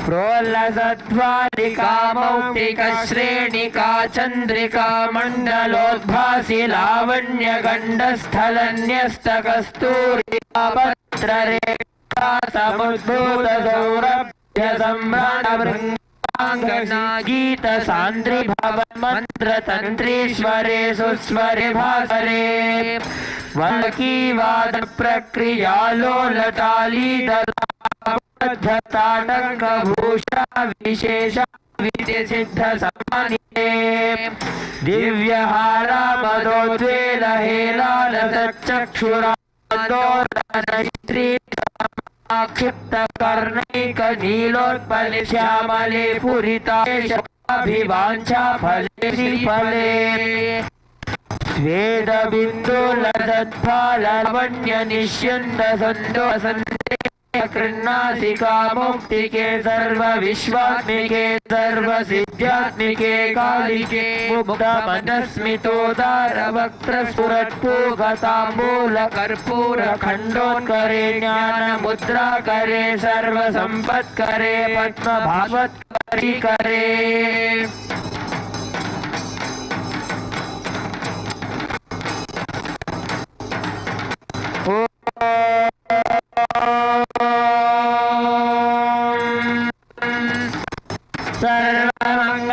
S5: प्रोल्लसत्वादिका मौक्तिका श्रेणिका चन्द्रिका मण्डलोद्भासि लावण्य गण्डस्थलन्यस्तकस्तूरिका पत्ररेखा समुद्भूत सौरभ्य सम्भ्रामभृङ्गाङ्गना गीत सान्द्रि भवन मन्त्र तन्त्रीश्वरे सुस्वरे भासरे वल्की वाद प्रक्रिया लोलताली ताटंकभूषा विशेष विधिसिद्ध सम्मानिते दिव्यहारा मदोद्वेल हेलाल सच्चक्षुरादोरनश्री क्षिप्त कर्णैक नीलोत्पले श्यामले पूरिताभिवाञ्छा फले श्रीफले स्वेद बिन्दुलसत्फलवण्य निष्यन्द सन्दोसन्दे कृन्नासिका मुक्तिके सर्व विश्वात्मिके सर्व सिद्ध्यात्मिके कालिके मुक्त मनस्मितोदार वक्त्र स्फुरत्पूगताम्बूल कर्पूर खण्डोत्करे ज्ञान मुद्रा करे सर्व संपत्करे पद्म भागवत्करी करे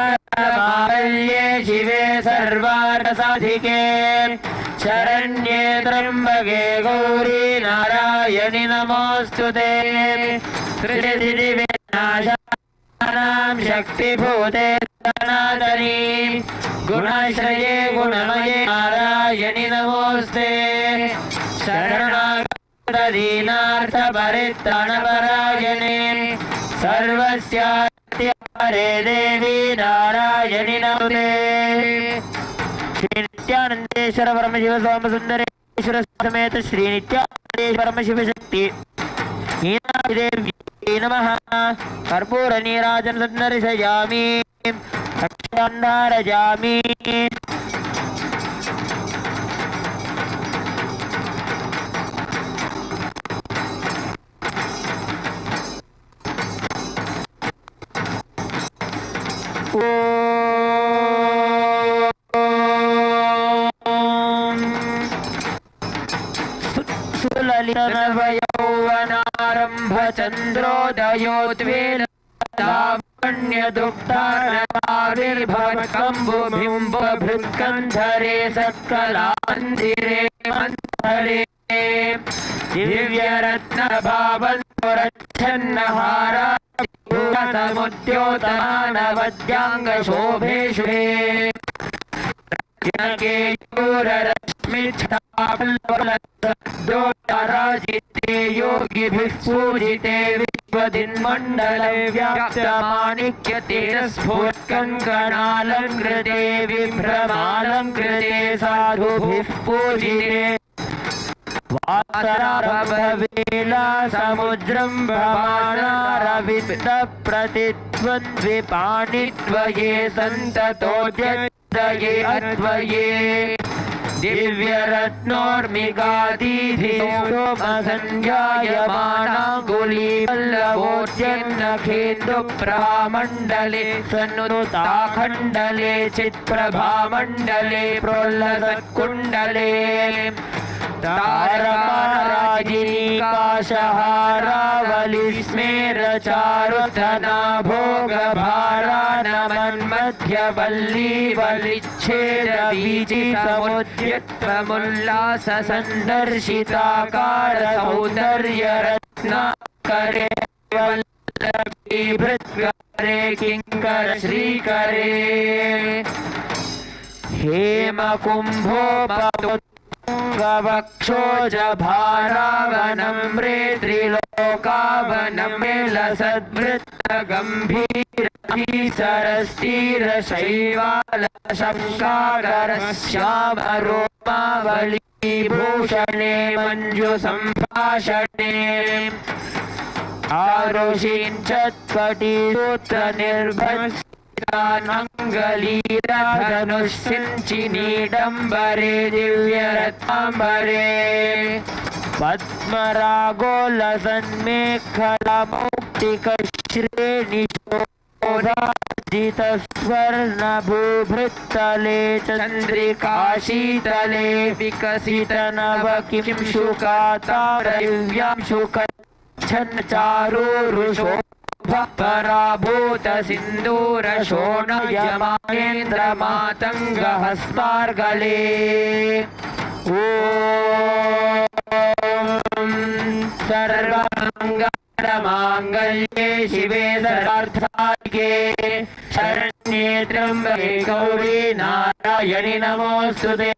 S5: सर्वमङ्गलमाङ्गल्ये शिवे सर्वार्थसाधिके शरण्ये त्र्यम्बके गौरी नारायणि नमोऽस्तुते सृष्टिविनाशानां शक्तिभूते सनातनी गुणाश्रये गुणमये नारायणि नमोऽस्ते शरणागतदीनार्थ परित्राणपरायणे सर्वस्यार्थे देवी नारायणि नमोऽस्तुते श्री नित्यानंदेश्वर परमशिव स्वामी सुंदरेश्वर समेत श्री नित्यानंदेश्वर परमशिव शक्ति मीनाक्षी देवी नमः कर्पूर नीराजन सन्दर्शयामि अक्षान्धारयामि सुललितनवयौवनारम्भ चन्द्रोदयोद्वेल लावण्यदुग्धार्भवत्कम्बुबिम्बभृत्कन्धरे सत्कलान्दिरे मन्थरे दिव्यरत्नभावन्तोरच्छन्नहारा समुद्योतमानवद्याङ्गशोभेषु रश्मिच्छापल्लवलसद्दोतराजिते योगिभिः पूजिते विश्वदिन्मण्डले व्याप्तमाणिक्यतेजस्फोत्कङ्कणालङ्कृते विभ्रमालङ्कृते साधुभिः पूजिते वासराभवेला समुद्रं भवानारविन्द प्रतिद्वन्द्विपाणिद्वये सन्ततोद्यद्वये अद्वये दिव्यरत्नोर्मिगादीधिसोमसंज्ञायमानाङ्गुलीपल्लवोद्यन्नखेन्दुप्रभामण्डले सन्नुताखण्डले चित्प्रभामण्डले प्रोल्लसत्कुण्डले तारकाराजिनीकाशहारावलिस्मेरचारुधना भोगभारानमन्मध्यवल्लीवलिच्छेदबीजी समुद्यत्वमुल्लाससन्दर्शिताकार सौन्दर्यरत्नाकरे वल्लभीभृत्करे किङ्कर श्रीकरे हेमकुम्भोपवक्षोजभारावनम्रे त्रिलोकावनमे लसद्वृत्तगम्भीरधीसरस्तिरशैवालशङ्कारश्यामरोमावलीभूषणे मञ्जुसम्भाषणे आरुषीञ्चत्पटीसूत्रनिर्भस्तानङ्गलीरधनुःसिञ्चिनीडम्बरे दिव्यरत्नाम्बरे पद्मरागोलसन्मेखलामौक्तिकश्रेणिशोधाजितस्वर्णभूभृत्तले चन्द्रिकाशीतले विकसितनवकिंशुकातारव्यां शुकच्छन्नचारुरुषो पराभूत सिन्दूर शोणयमानेन्द्र मातंग हस्तार्गले ओम सर्वमंगलमांगल्ये शिवे सर्वार्थसाधिके शरण्ये त्र्यंबके गौरी नारायणि नमोस्तुते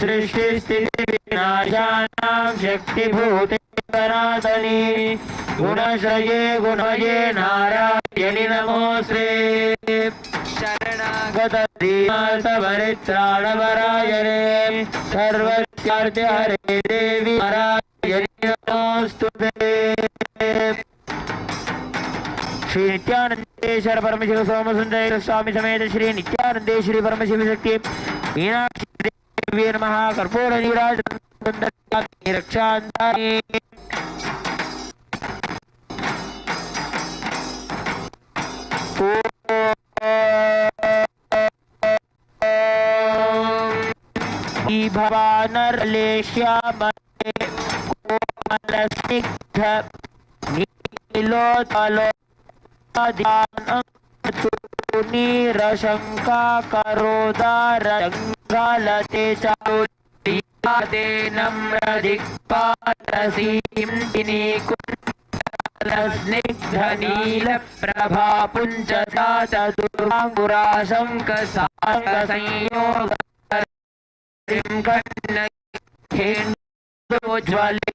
S5: सृष्टिस्थितिविनाशानां शक्तिभूते सनातनी गुणश्रये गुणये नारायणि नमोऽस्ते शरणागतदीनार्थपरित्राणपरायणे सर्वस्यार्थे हरे देवी नारायणि नमोऽस्तुते। श्री नित्यानंदेश्वर परमशिव सोमसुंदर स्वामी समेत श्री नित्यानंदेश्वरी परमशिव शक्ति मीनाक्षी देवी नमः। कर्पूर नीराजनं रक्षांतानि भवानरलेश्यामले कोमलस्निग्ध नीलोत्पलोनीरशङ्काकरोदारङ्गालते चारुदे नम्रदिक्पादसीं स्निग्धनीलप्रभापुञ्ज सातदुर्गाङ्गुराशङ्कसाङ्गसंयोग ज्वले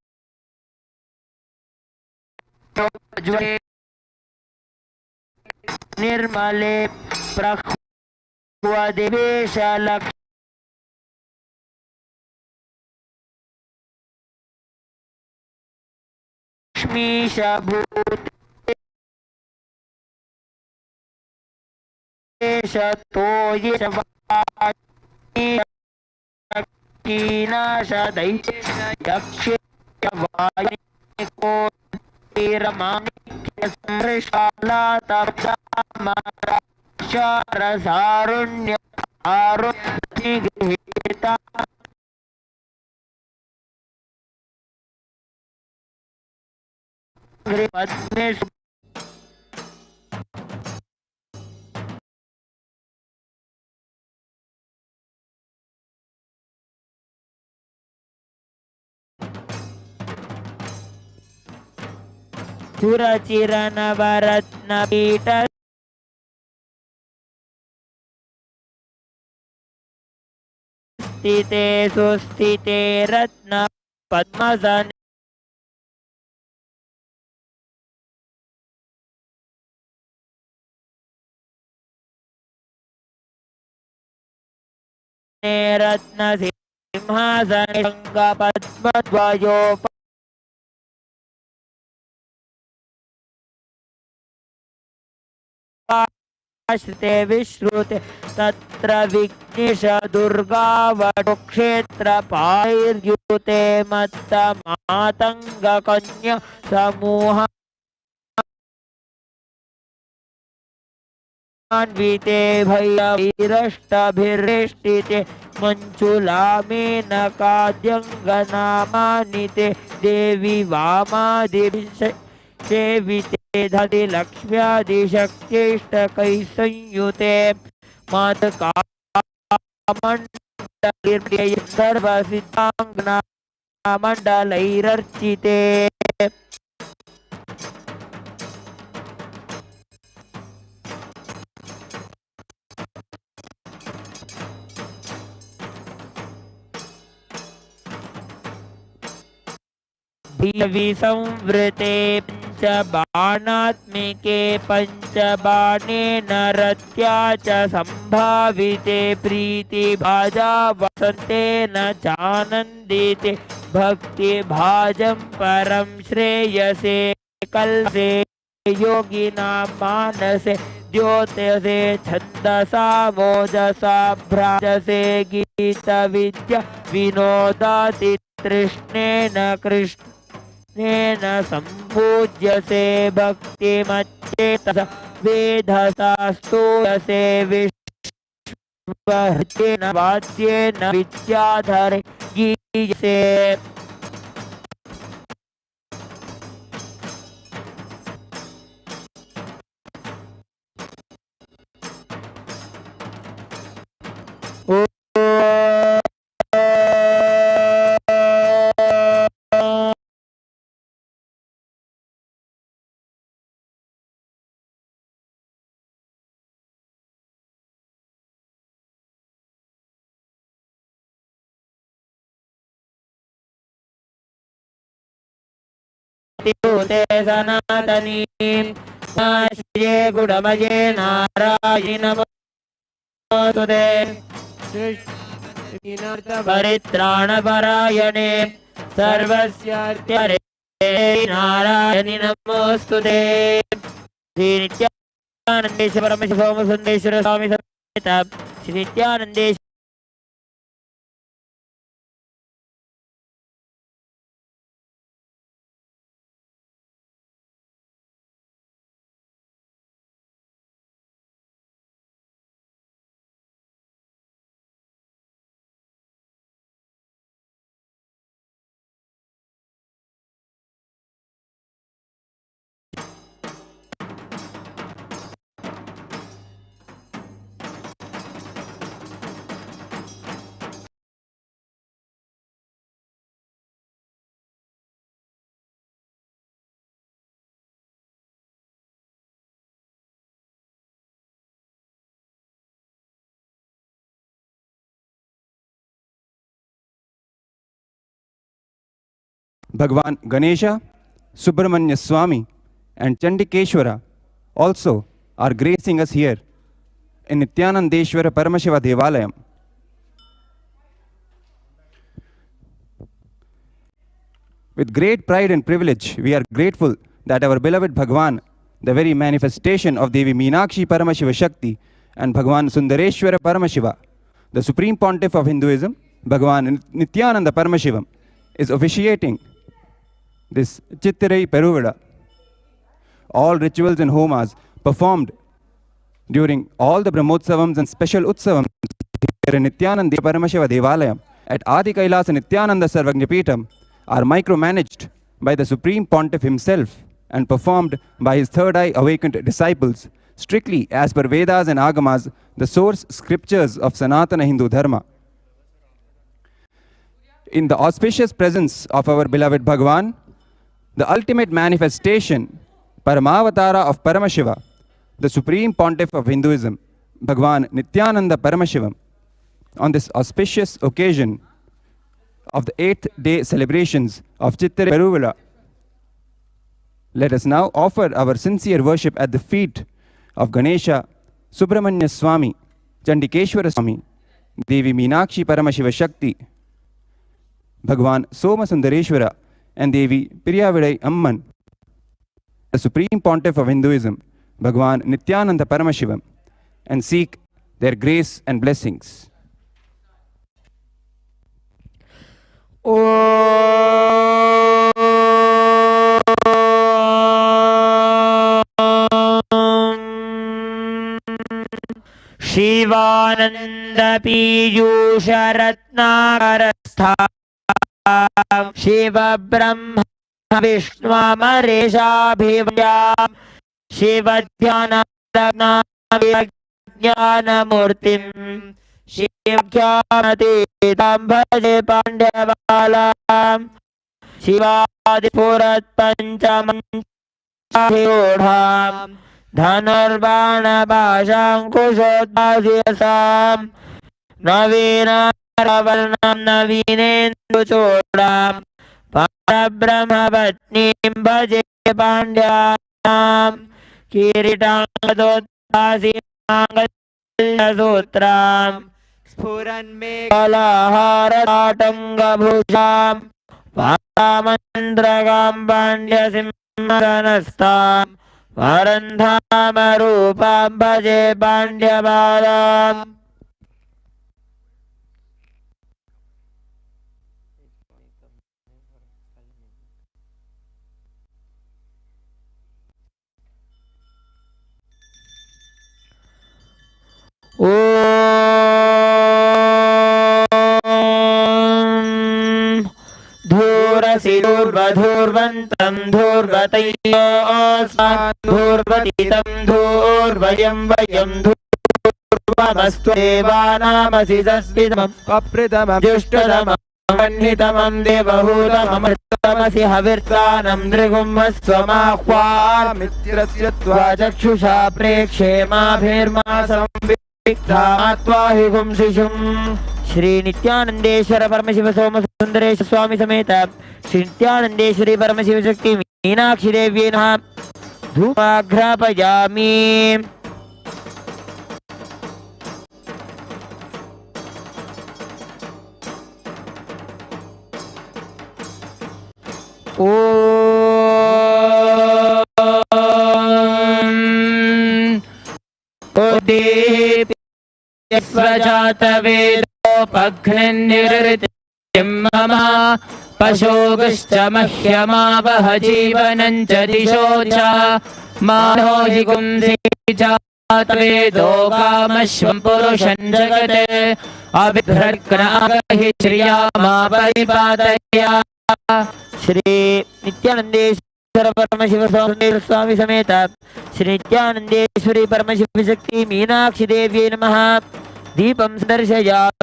S5: निर्मले प्रह्वदेशलक्ष्मीशभूतेशतोये यक्षेयवायिको रसारुण्य आरुण्यगृहीता पद्मेषु सुरचिरनवरत्नपीठ स्थिते सुस्थिते रत्न पद्मसन रत्न सिंहासने श्रुते विश्रुते तत्र विघ्नेश दुर्गावक्षेत्र पायुर्युते मत्त मातंग कन्या समूह अन्विते भैरष्टभिरिष्टिते मञ्चुलामेनकाद्यङ्गनामानिते देवी वामादिसेविते धति लक्ष्म्यादिशक्तिष्टकैः संयुते मातकामण्डलैर्प्रिय सर्वसिद्धाङ्गनामण्डलैरर्चिते संवृते पंचबाणात्मिके पंचबाणेन रत्या च संभाविते प्रीतिभाजा वसन्तेन चानन्दिते भक्तिभाजं परं श्रेयसे कल्से योगिनां मानसे द्योतसे छन्दसा मोजसा भ्राजसे गीतविद्या विनोदाति तृष्णेन कृष्णेन सम्पूज्यसे भक्तिमच्चेतसा वेधसा स्तूयसे विश्वहृतेन वाद्येन विद्याधरे गीयसे भूते सनातनीं नाश्ये गुणमये नारायणि नमोस्तुते परित्राणपरायणे सर्वस्यार्थे नारायणि नमोस्तुते श्री नित्यानन्देश्वर परमशिवोम सुन्दरेश्वर स्वामी समेत Shri नित्यानन्देश्वर
S4: Bhagwan Ganesha, Subramanya Swami, and Chandikeshwara also are gracing us here in Nithyanandeshwara Paramashiva Devalayam. With great pride and privilege, we are grateful that our beloved Bhagwan, the very manifestation of Devi Meenakshi Paramashiva Shakti, and Bhagwan Sundareshwara Paramashiva, the Supreme Pontiff of Hinduism, Bhagwan Nithyananda Paramashivam, is officiating this Chithirai Peruvizha. All rituals and homas performed during all the Brahmotsavams and special Utsavams here in Nithyananda Paramashiva Devalayam at Adi Kailaasa Nithyananda Sarvagnapeetham are micromanaged by the Supreme Pontiff himself and performed by his third eye awakened disciples, strictly as per Vedas and Agamas, the source scriptures of Sanatana Hindu Dharma. In the auspicious presence of our beloved Bhagwan, the ultimate manifestation, Paramavatara of Paramashiva, the Supreme Pontiff of Hinduism, Bhagwan Nithyananda Paramashivam, on this auspicious occasion of the 8th day celebrations of Chithirai Peruvizha, let us now offer our sincere worship at the feet of Ganesha, Subramanya Swami, Chandikeshwara Swami, Devi Meenakshi Paramashiva Shakti, Bhagwan Soma Sundareshwara, and Devi Priyavidai Amman, the Supreme Pontiff of Hinduism, Bhagwan Nithyananda Paramashivam, and seek their grace and blessings.
S5: Shivananda Piyusha Ratnakarastha Shiva Brahma Vishnu Amaresha Bhivayam Shiva Dhyana Ragna Jnana Murtim Shiva Jnanatetam Bhaje Pandavalam Shivadi Purat Panchamanchayodham Dhanurvana Bhasham Kushodbhasyasam Navina Ravarnam Navinendu Chodam Parabrahma Patnim Bhaje Pandyam Kiritam Dodasi Mangalya Sutram Spuran Meghalahara Tatanga Bhusham Paramandragam Pandya Simharanastam परन्धामरूपां भजे पाण्ड्यपादाम् ॐ धूरसि धूर्वधूर्वन्तं धूर्वतयोऽस्मान् धूर्वतीतं धूर्वयं वयं धूर्वमस्तु देवानामसि सस्मितमं पप्रितमं जुष्टतमं वह्नितमं देवहूतममृतमसि हविर्तानं नृगुम्हस्वमाह्वामित्रस्य त्वा चक्षुषा प्रेक्षे माभिर्मा संविक्तात्वा हि गुंसिषुम् श्री नित्यानंदेश्वर परमशिव सोम सुंदरेश स्वामी समेत श्री नित्यानंदेश्वरी परमशिव शक्ति मीनाक्षी देव्यै नमः धूपाघ्रापयामि स्वजातवेदोपघ्नन्निरृतिं मम पशोगश्च मह्यमावह जीवनं च दिशो च मानो हि गुंसि जातवेदो कामश्वं पुरुषं जगते अभिभ्रग्नागहि श्रिया मा परिपादया श्री नित्यानंदेश्वर परमशिव स्वामी समेत श्री नित्यानंदेश्वरी परमशिव शक्ति मीनाक्षी देव्यै नमः दीपं दर्शयामि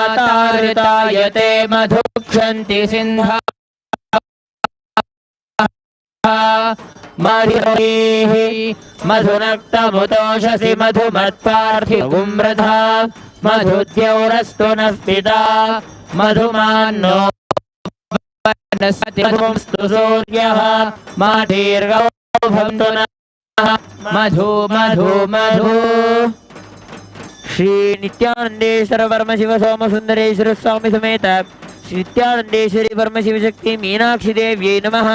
S5: मधुवातारितायते मधुक्षन्ति सिन्धा मधुरेः मधुनक्तमुतोषसि मधुमत्पार्थिवुम्रधा मधुद्यौरस्तु नः पिता मधुमान्नो वनस्पतिस्तु सूर्यः माधीर्गौ भवन्तु नः मधु मधु मधु श्री नित्यानंदेश्वर परमशिव सोम सुंदरेश्वर स्वामी समेत श्री नित्यानंदेश्वरी परमशिव शक्ति मीनाक्षी देव्यै नमः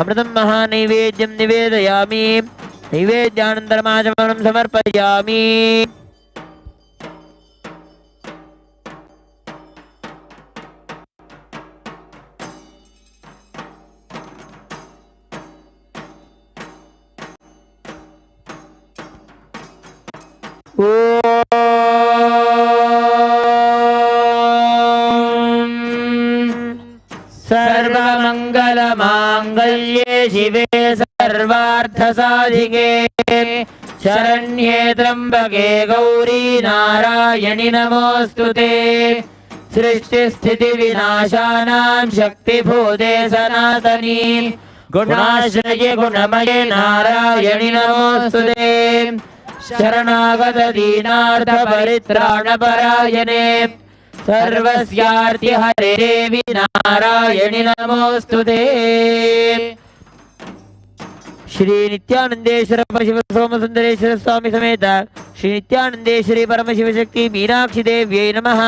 S5: अमृतं महानैवेद्यं निवेदयामि नैवेद्यानन्तरमाचमनं समर्पयामि सर्वमंगलमांगल्ये शिवे सर्वार्थसाधिके शरण्ये त्र्यंबके गौरी नारायणि नमोऽस्तुते सृष्टिस्थितिविनाशानां शक्तिभूते सनातनी गुणाश्रये गुणमये नारायणि नमोऽस्तुते शरणागत दीनार्थ परित्राणपरायणे सर्वस्यार्ति हरे देवी नारायणि नमोऽस्तुते श्री नित्यानंदेश्वर परमशिव सोम सुंदरेश्वर स्वामी समेत श्री नित्यानंदेश्वरी परमशिव शक्ति मीनाक्षी देव्यै नमः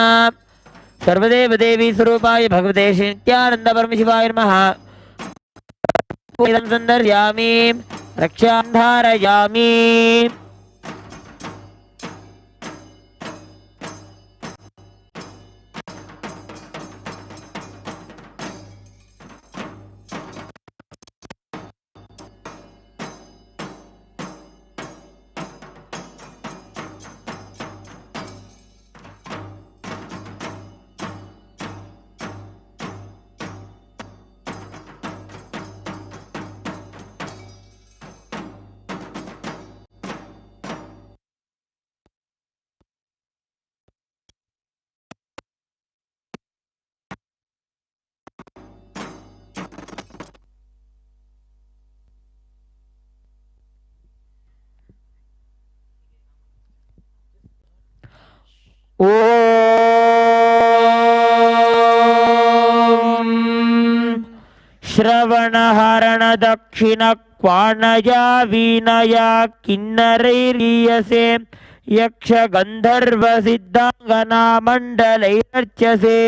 S5: सर्वदेव देवी स्वरूपाय भगवते श्री नित्यानंद परमशिवाय नमः पूजं संदर्शयामि रक्षां धारयामि ओम श्रवणहरण दक्षिण क्वाणया वीणया किन्नरैर्गीयसे यक्ष गंधर्व सिद्धांगना मंडलैर्चसे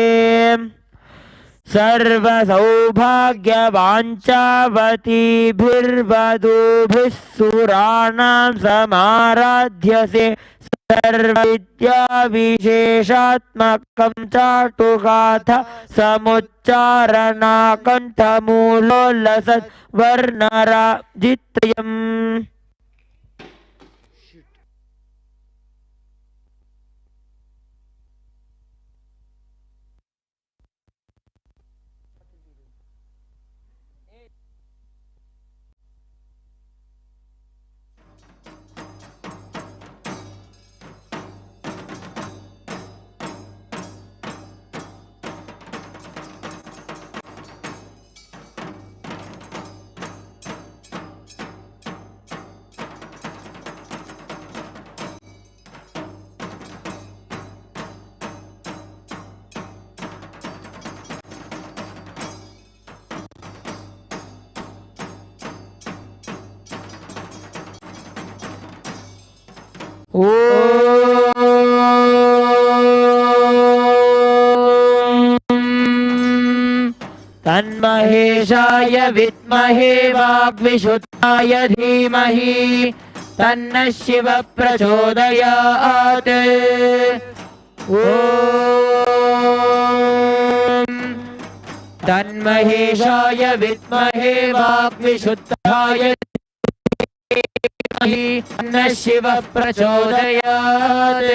S5: सर्व सौभाग्यवाञ्छावतीभिर्वधूभिः सुराणां समाराध्यसे सर्वविद्या विशेषात्मकं चाटुगाथा समुच्चारणा कण्ठमूलोल्लसत् वर्णराजित्रयम् तन्महेशाय विद्महे वाग्विशुद्धाय धीमहि तन्नः शिव प्रचोदयात् तन्महेशाय विद्महे वाग्विशुद्धाय धीमहि तन्नः शिव प्रचोदयात्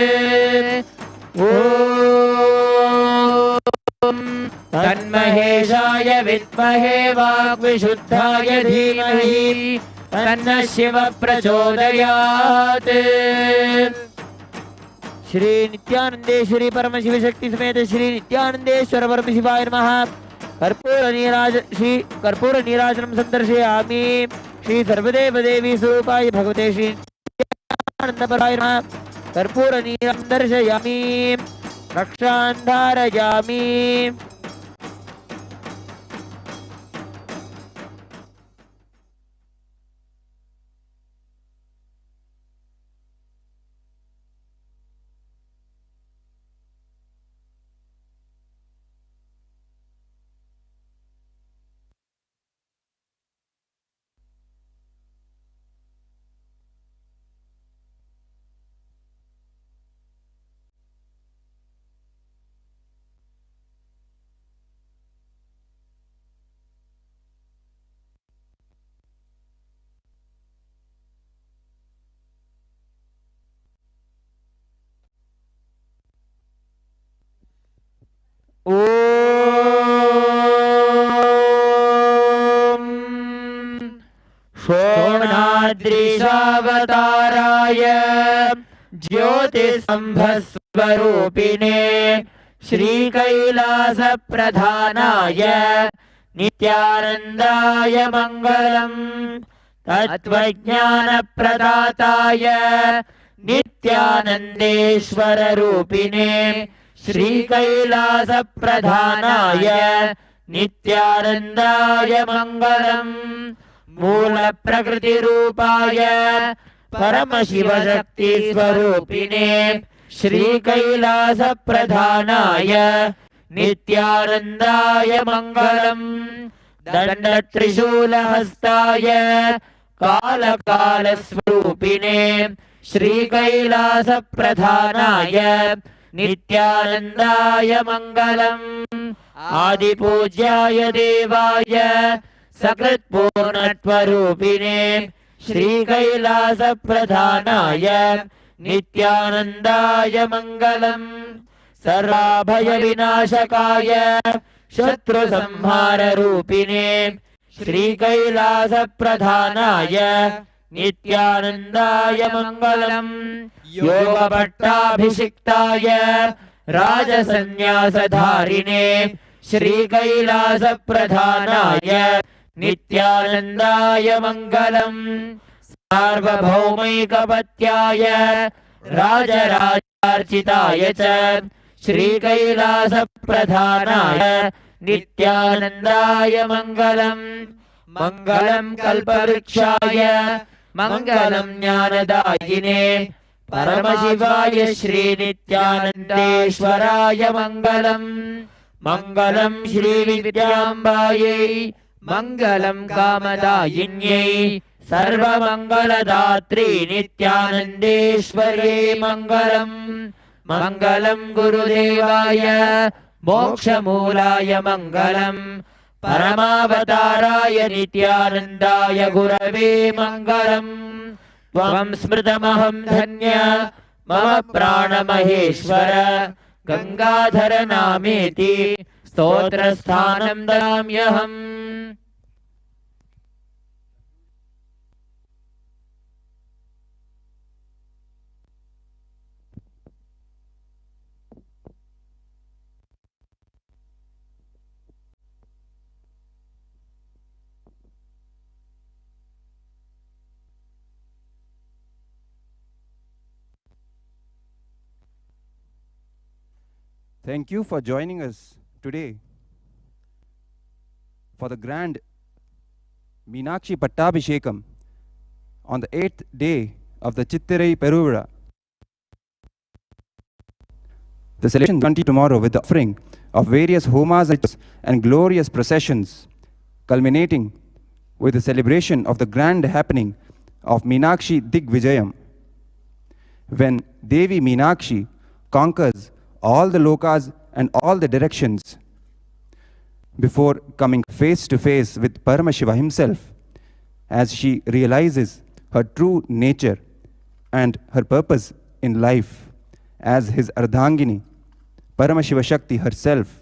S5: तन्महेशाय विद्महे वाग्विशुद्धाय धीमहि तन्नः शिव प्रचोदयात् श्री नित्यानंदेश्वरी परमशिव शक्ति समेत श्री नित्यानंदेश्वर परमशिवाय नमः। कर्पूर नीराजनं संदर्शयामि श्री सर्वदेव देवी स्वरूपाय भगवते श्री नित्यानंद परमाय नमः। कर्पूर नीराजनं दर्शयामि रक्षां धारयामि। शोणाद्रिशावताराय ज्योतिसंभस्वरूपिणे श्रीकैलास प्रधानाय नित्यानन्दाय मङ्गलम्। तत्त्वज्ञानप्रदाताय नित्यानन्देश्वररूपिणे श्रीकैलास प्रधानाय नित्यानन्दाय मङ्गलम्। मूलप्रकृतिरूपाय परमशिवशक्तिस्वरूपिणे श्रीकैलास प्रधानाय नित्यानन्दाय मङ्गलम्। दण्डत्रिशूलहस्ताय कालकालस्वरूपिणे श्रीकैलास प्रधानाय नित्यानन्दाय मङ्गलम्। आदिपूज्याय देवाय सकृत्पूर्णत्वरूपिणे श्रीकैलास प्रधानाय नित्यानन्दाय मङ्गलम्। सर्वाभयविनाशकाय शत्रुसंहाररूपिणे श्रीकैलास प्रधानाय नित्यानन्दाय मङ्गलम्। योगपट्टाभिषिक्ताय राजसन्न्यासधारिणे श्रीकैलास प्रधानाय नित्यानन्दाय मङ्गलम्। सार्वभौमैकपत्याय राजराजार्चिताय च श्रीकैलास प्रधानाय नित्यानन्दाय मङ्गलम् मङ्गलं कल्पवृक्षाय मङ्गलं ज्ञानदायिने परमशिवाय श्रीनित्यानन्देश्वराय मङ्गलम् मङ्गलं श्रीविद्याम्बायै मङ्गलं कामदायिन्यै सर्वमङ्गलदात्री नित्यानन्देश्वर्यै मङ्गलम् मङ्गलं गुरुदेवाय मोक्षमूलाय मङ्गलम् परमावताराय नित्यानन्दाय गुरवे मङ्गलम् त्वं स्मृतमहं धन्य मम प्राणमहेश्वर Gangadhar नामेति स्तोत्रस्थानं ददाम्यहम्
S4: Thank you for joining us today for the grand Meenakshi Pattabhishekam on the 8th day of the Chithirai Peruvizha. The celebration will continue tomorrow with the offering of various homas and glorious processions, culminating with the celebration of the grand happening of Meenakshi Digvijayam, when Devi Meenakshi conquers all the lokas and all the directions before coming face to face with Paramashiva himself, as she realizes her true nature and her purpose in life as his Ardhangini, Paramashiva Shakti herself.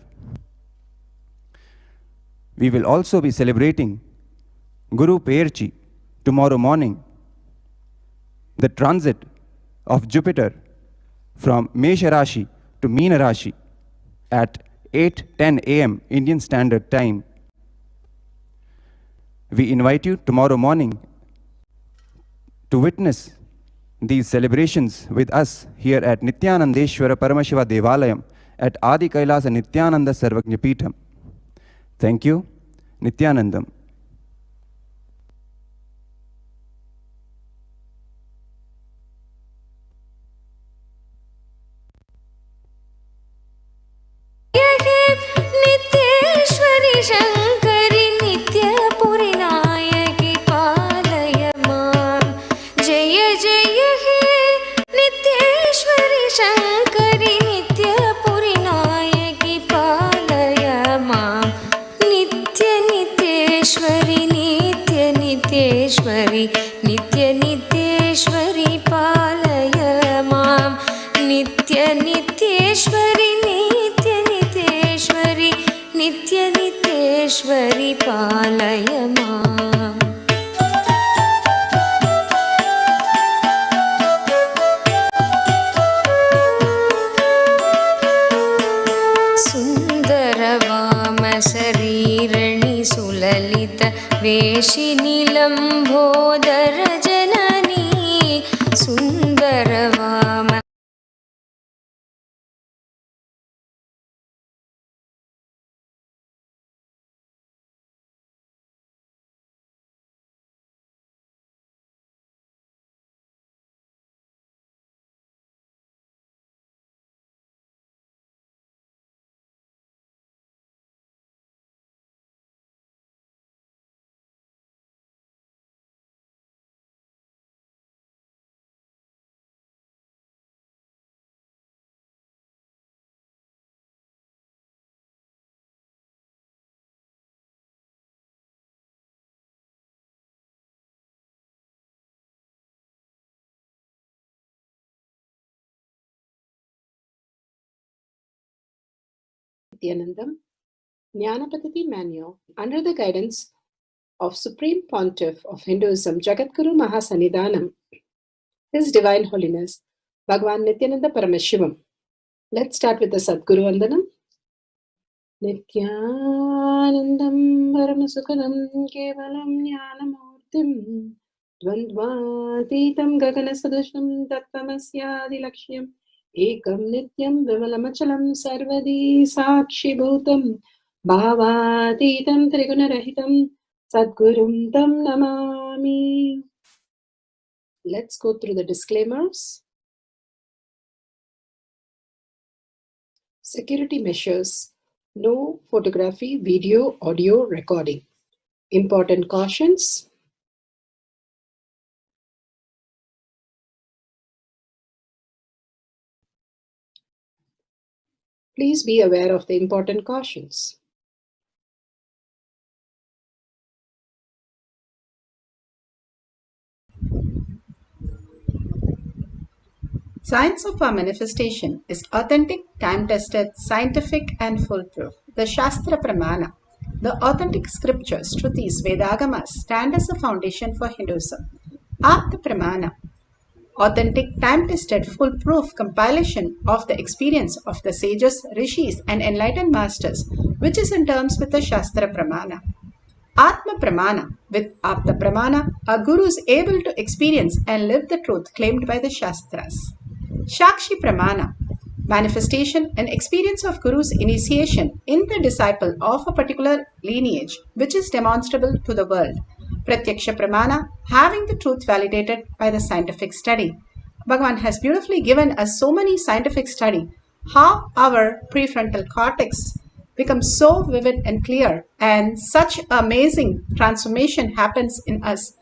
S4: We will also be celebrating Guru Perchi tomorrow morning, the transit of Jupiter from Mesha Rashi to Meena Rashi at 8:10 a.m. Indian Standard Time. We invite you tomorrow morning to witness these celebrations with us here at Nithyanandeshwara Paramashiva Devalayam at Adi Kailaasa Nithyananda Sarvajna Peetham. Thank you. Nithyanandam.
S2: Shankari नित्यपुरी नायकी पालय मां जय जय हे नित्येश्वरी शंकरि नित्यपुरी नायकी पालय मां नित्य नित्येश्वरी नित्य नित्येश्वरी नित्य नित्येश्वरी पालय मां नित्य नित्येश्वरी नित्य नित्येश्वरी नित्य नित्येश्वरी पालय माम् सुन्दरवाम शरीरणि सुललित वेशिनि लम्बोदर जननी सुन्दरवाम
S8: Nithyanandam Jnanapatati Manual under the guidance of Supreme Pontiff of Hinduism Jagadguru Mahasannidhanam, His Divine Holiness Bhagavan Nithyananda Paramashivam. Let's start with the Sadguru Vandanam. Nithyanandam Paramasukadam Kevalam Jnanamurtim Dvandvatitam Gaganasadusham Tattvamasya Laksham Ekam Nityam Vimalamachalam Sarvadi Sakshi Bhutam Bhavatītam Trigunarahitam Sadgurum Tam Namami. Let's go through the disclaimers. Security measures. No photography, video, audio recording. Important cautions. Please be aware of the important cautions.
S9: Science of our manifestation is authentic, time-tested, scientific and foolproof. The Shastra Pramana, the authentic scriptures, Shrutis, Vedagamas, stand as a foundation for Hinduism. Apta Pramana, authentic, time-tested, foolproof compilation of the experience of the sages, rishis and enlightened masters, which is in terms with the Shastra Pramana. Atma Pramana, with Apta Pramana, a guru is able to experience and live the truth claimed by the Shastras. Shakshi Pramana, manifestation and experience of Guru's initiation in the disciple of a particular lineage, which is demonstrable to the world. Pratyaksha Pramana, having the truth validated by the scientific study. Bhagavan has beautifully given us so many scientific study, how our prefrontal cortex becomes so vivid and clear, and such amazing transformation happens in us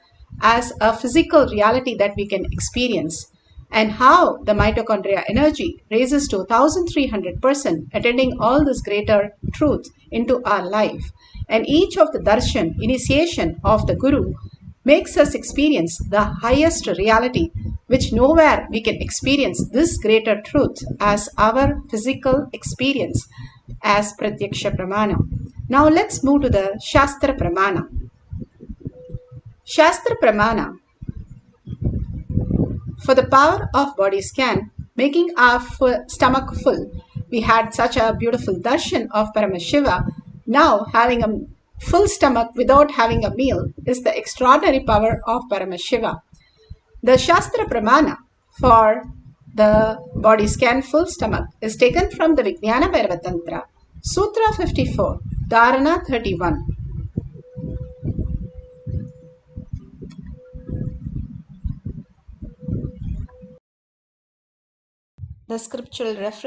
S9: as a physical reality that we can experience, and how the mitochondria energy raises to 1300%, attending all this greater truth into our life. And each of the darshan, initiation of the Guru, makes us experience the highest reality, which nowhere we can experience this greater truth as our physical experience as Pratyaksha Pramana. Now let's move to the Shastra Pramana. Shastra Pramana, for the power of body scan, making our stomach full. We had such a beautiful darshan of Paramashiva. Now having a full stomach without having a meal is the extraordinary power of Paramashiva. The Shastra Pramana for the body scan full stomach is taken from the Vijnana Bhairava Tantra, Sutra 54, Dharana 31. The scriptural reference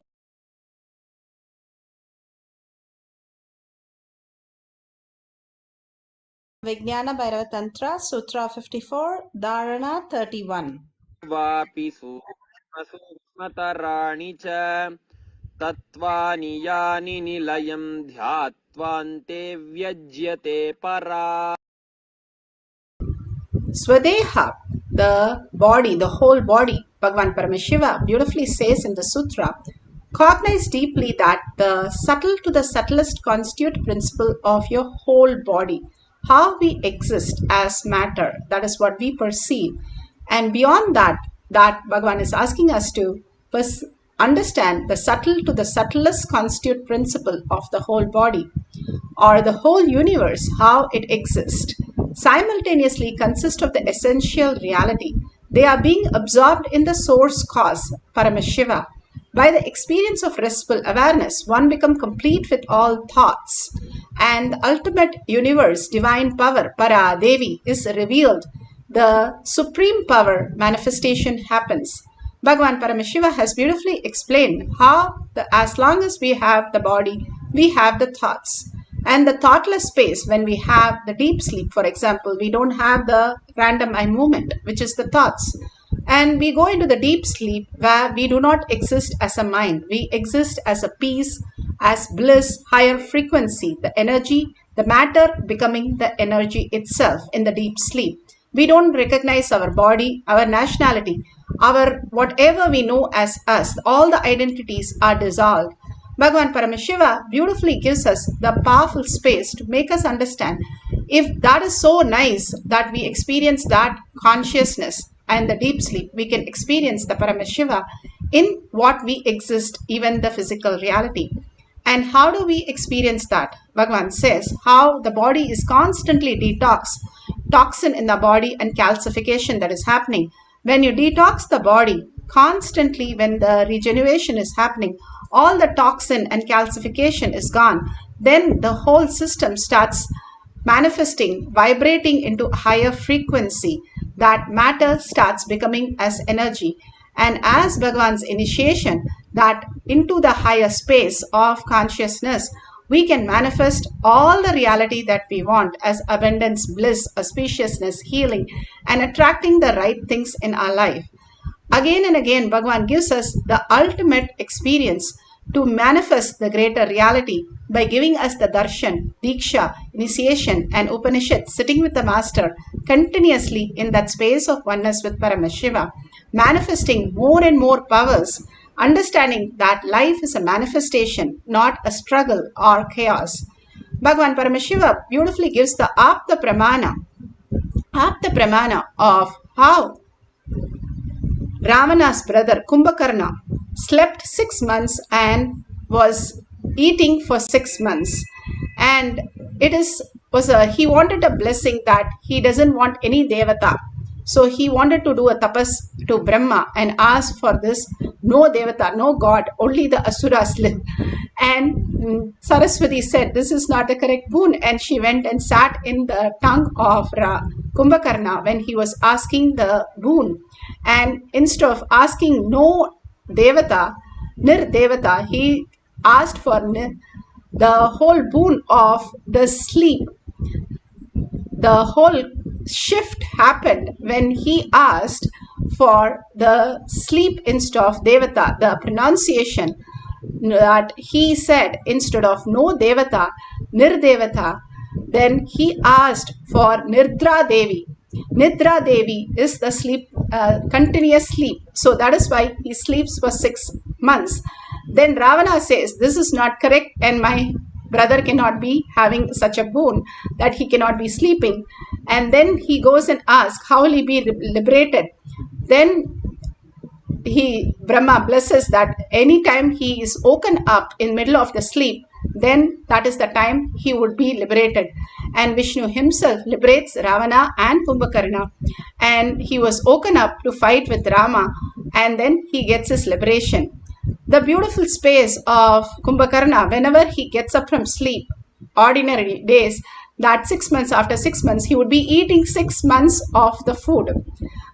S9: Vijnana Bhairava Tantra, Sutra 54, Dharana 31.
S5: वापि सूक्ष्मतराणि च तत्त्वानि यानि निलयं ध्यात्वान्ते व्यज्यते परा.
S9: Swadeha, the body, the whole body, Bhagavan Paramashiva beautifully says in the sutra, cognize deeply that the subtle to the subtlest constitute principle of your whole body, how we exist as matter, that is what we perceive. And beyond that Bhagavan is asking us to understand the subtle to the subtlest constitute principle of the whole body, or the whole universe, how it exists, simultaneously consist of the essential reality. They are being absorbed in the source cause, Paramashiva. By the experience of restful awareness, one becomes complete with all thoughts, and the ultimate universe, divine power, Para Devi, is revealed. The supreme power manifestation happens. Bhagavan Paramashiva has beautifully explained how as long as we have the body, we have the thoughts. And the thoughtless space, when we have the deep sleep, for example, we don't have the random eye movement, which is the thoughts. And we go into the deep sleep where we do not exist as a mind. We exist as a peace, as bliss, higher frequency, the energy, the matter becoming the energy itself in the deep sleep. We don't recognize our body, our nationality, our whatever we know as us. All the identities are dissolved. Bhagavan Paramashiva beautifully gives us the powerful space to make us understand, if that is so nice that we experience that consciousness and the deep sleep, we can experience the Paramashiva in what we exist, even the physical reality. And how do we experience that? Bhagavan says how the body is constantly toxin in the body and calcification that is happening. When you detox the body constantly, when the regeneration is happening, all the toxin and calcification is gone. then the whole system starts manifesting, vibrating into higher frequency. That matter starts becoming as energy. And as Bhagavan's initiation, that into the higher space of consciousness, we can manifest all the reality that we want as abundance, bliss, auspiciousness, healing, and attracting the right things in our life. Again and again, Bhagavan gives us the ultimate experience to manifest the greater reality by giving us the darshan, diksha, initiation, and Upanishad, sitting with the master continuously in that space of oneness with Paramashiva, manifesting more and more powers, understanding that life is a manifestation, not a struggle or chaos. Bhagavan Paramashiva beautifully gives the Apta Pramana of how Ravana's brother Kumbhakarna slept 6 months and was eating for 6 months. And he wanted a blessing that he doesn't want any devata. So he wanted to do a tapas to Brahma and ask for this. No devata, no god, only the asuras live. And Saraswati said, this is not the correct boon. And she went and sat in the tongue of Kumbhakarna when he was asking the boon. And instead of asking no devata, nirdevata, he asked for the whole boon of the sleep. The whole shift happened when he asked for the sleep instead of devata, the pronunciation that he said instead of no devata, nirdevata, then he asked for Nidra Devi. Nidra Devi is the sleep, continuous sleep. So that is why he sleeps for 6 months. Then Ravana says, this is not correct and my brother cannot be having such a boon that he cannot be sleeping. And then he goes and asks, how will he be liberated? Then Brahma blesses that anytime he is woken up in middle of the sleep, then that is the time he would be liberated. And Vishnu himself liberates Ravana and Kumbhakarna. And he was woken up to fight with Rama, and then he gets his liberation. The beautiful space of Kumbhakarna, whenever he gets up from sleep, ordinary days, that 6 months, after 6 months, he would be eating 6 months of the food.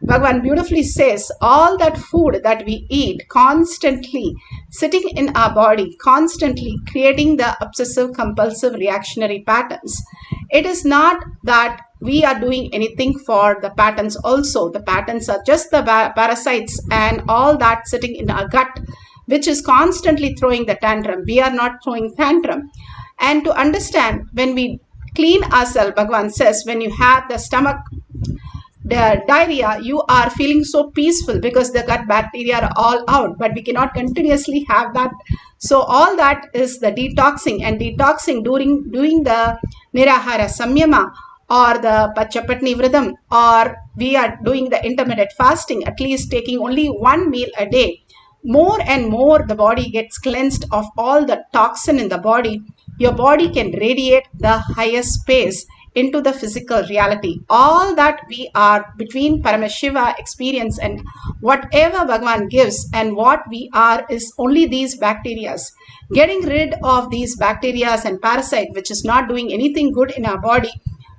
S9: Bhagavan beautifully says, all that food that we eat constantly sitting in our body, constantly creating the obsessive compulsive reactionary patterns. It is not that we are doing anything for the patterns also. The patterns are just the parasites and all that sitting in our gut, which is constantly throwing the tantrum. We are not throwing tantrum. And to understand, when we clean ourselves, Bhagavan says, when you have the stomach, the diarrhea, you are feeling so peaceful because the gut bacteria are all out, but we cannot continuously have that. So all that is the detoxing, and detoxing doing the Nirahara Samyama or the Pachapatni Vridam, or we are doing the intermittent fasting, at least taking only 1 meal a day. More and more the body gets cleansed of all the toxin in the body. Your body can radiate the highest space into the physical reality. All that we are between Paramashiva experience and whatever Bhagavan gives, and what we are is only these bacteria. Getting rid of these bacteria and parasite which is not doing anything good in our body,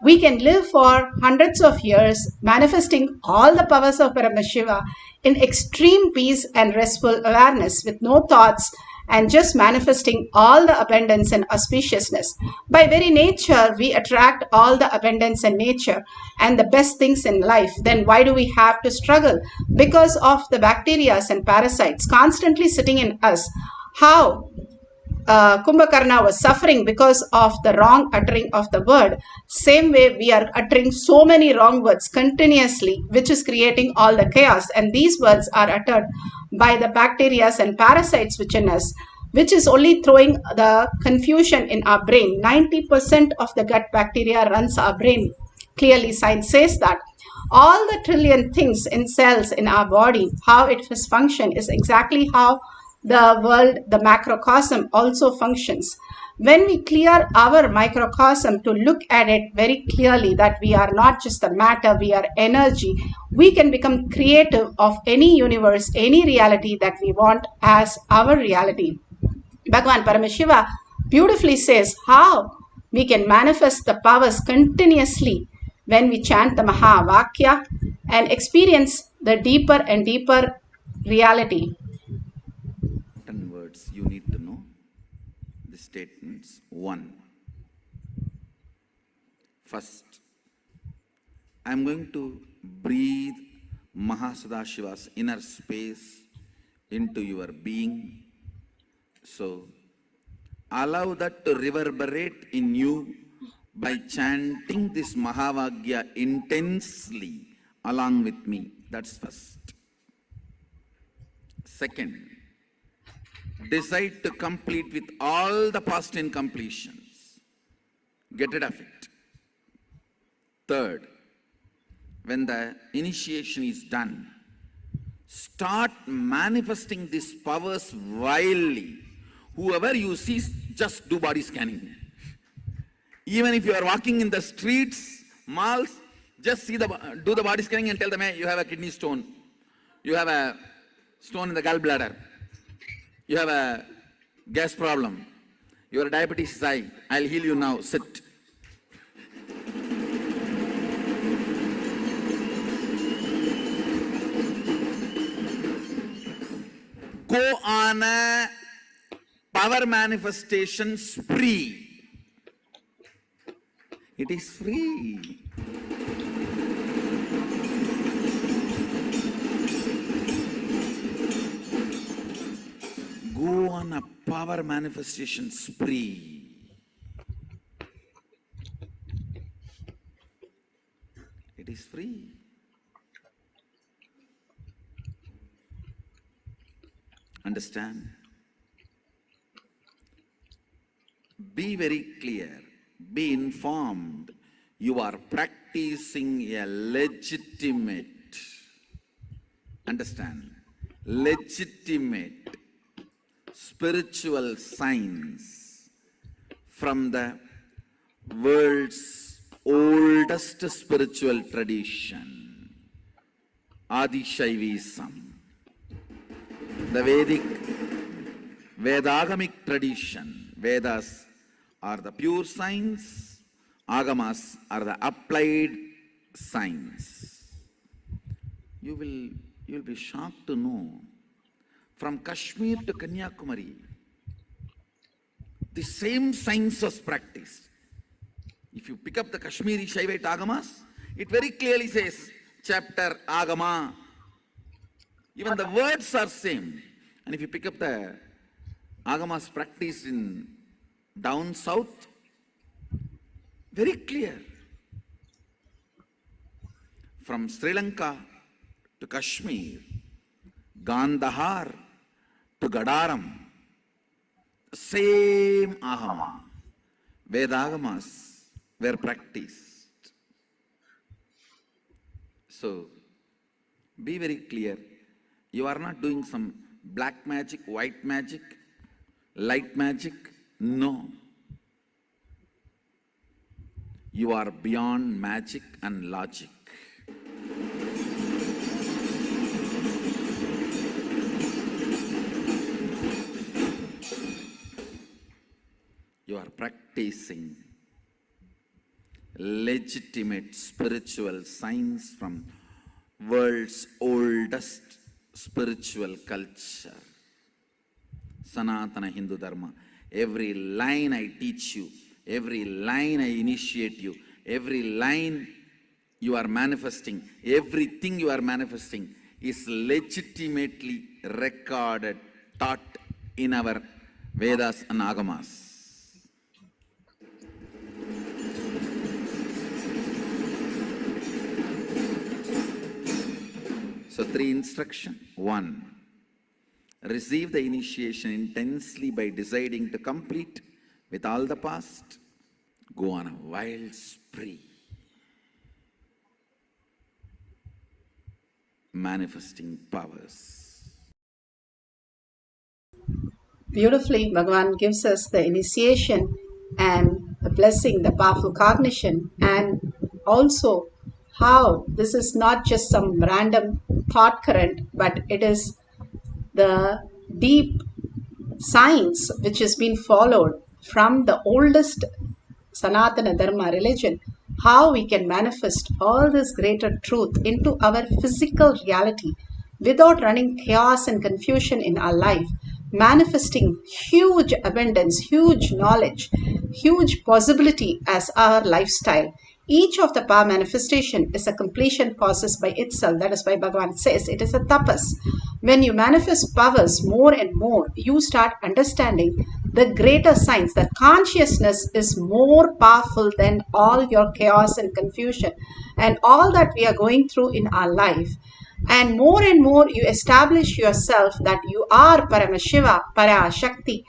S9: we can live for hundreds of years manifesting all the powers of Paramashiva in extreme peace and restful awareness with no thoughts, and just manifesting all the abundance and auspiciousness. By very nature, we attract all the abundance and nature and the best things in life. Then why do we have to struggle? Because of the bacteria and parasites constantly sitting in us. How Kumbhakarna was suffering because of the wrong uttering of the word. Same way we are uttering so many wrong words continuously, which is creating all the chaos. And these words are uttered by the bacteria and parasites within us, which is only throwing the confusion in our brain. 90% of the gut bacteria runs our brain. Clearly, science says that. All the trillion things in cells in our body, how it functions is exactly how the world, the macrocosm also functions. When we clear our microcosm to look at it very clearly that we are not just the matter, we are energy, we can become creative of any universe, any reality that we want as our reality. Bhagavan Paramashiva beautifully says how we can manifest the powers continuously when we chant the Mahavakya and experience the deeper and deeper reality.
S1: Important words you need to know. The statements. 1. First, I am going to breathe Mahasadashiva's inner space into your being. So, allow that to reverberate in you by chanting this Mahavagya intensely along with me. That's first. Second, decide to complete with all the past incompletions. Get rid of it. Third, when the initiation is done, start manifesting these powers wildly. Whoever you see, just do body scanning. Even if you are walking in the streets, malls, just do the body scanning and tell them, hey, you have a kidney stone. You have a stone in the gallbladder. You have a gas problem. Your diabetes is high. I'll heal you now. Sit. Go on a power manifestation spree. It is free. Go on a power manifestation spree. It is free. Understand? Be very clear. Be informed. You are practicing a legitimate, understand, legitimate spiritual science from the world's oldest spiritual tradition, Adi Shaivism. The Vedic, Vedagamic tradition. Vedas are the pure science, Agamas are the applied science. You will be shocked to know, from Kashmir to Kanyakumari, the same science was practiced. If you pick up the Kashmiri Shaivite Agamas, it very clearly says, chapter Agama. Even the words are same. And if you pick up the Agamas practiced in down south, very clear. From Sri Lanka to Kashmir, Gandhar to Gadaram, same Agama, Vedagamas were practiced. So, be very clear. You are not doing some black magic, white magic, light magic. No. You are beyond magic and logic. You are practicing legitimate spiritual science from world's oldest spiritual culture, Sanatana Hindu Dharma. Every line I teach you, every line I initiate you, every line you are manifesting, everything you are manifesting is legitimately recorded, taught in our Vedas and Agamas. So 3 instructions. 1. Receive the initiation intensely by deciding to complete with all the past. Go on a wild spree. Manifesting powers.
S9: Beautifully, Bhagavan gives us the initiation and the blessing, the powerful cognition, and also how this is not just some random thought current, but it is the deep science which has been followed from the oldest Sanatana Dharma religion, how we can manifest all this greater truth into our physical reality without running chaos and confusion in our life, manifesting huge abundance, huge knowledge, huge possibility as our lifestyle. Each of the power manifestation is a completion process by itself. That is why Bhagavan says it is a tapas. When you manifest powers more and more, you start understanding the greater science, that consciousness is more powerful than all your chaos and confusion and all that we are going through in our life. And more you establish yourself that you are Paramashiva, Parashakti,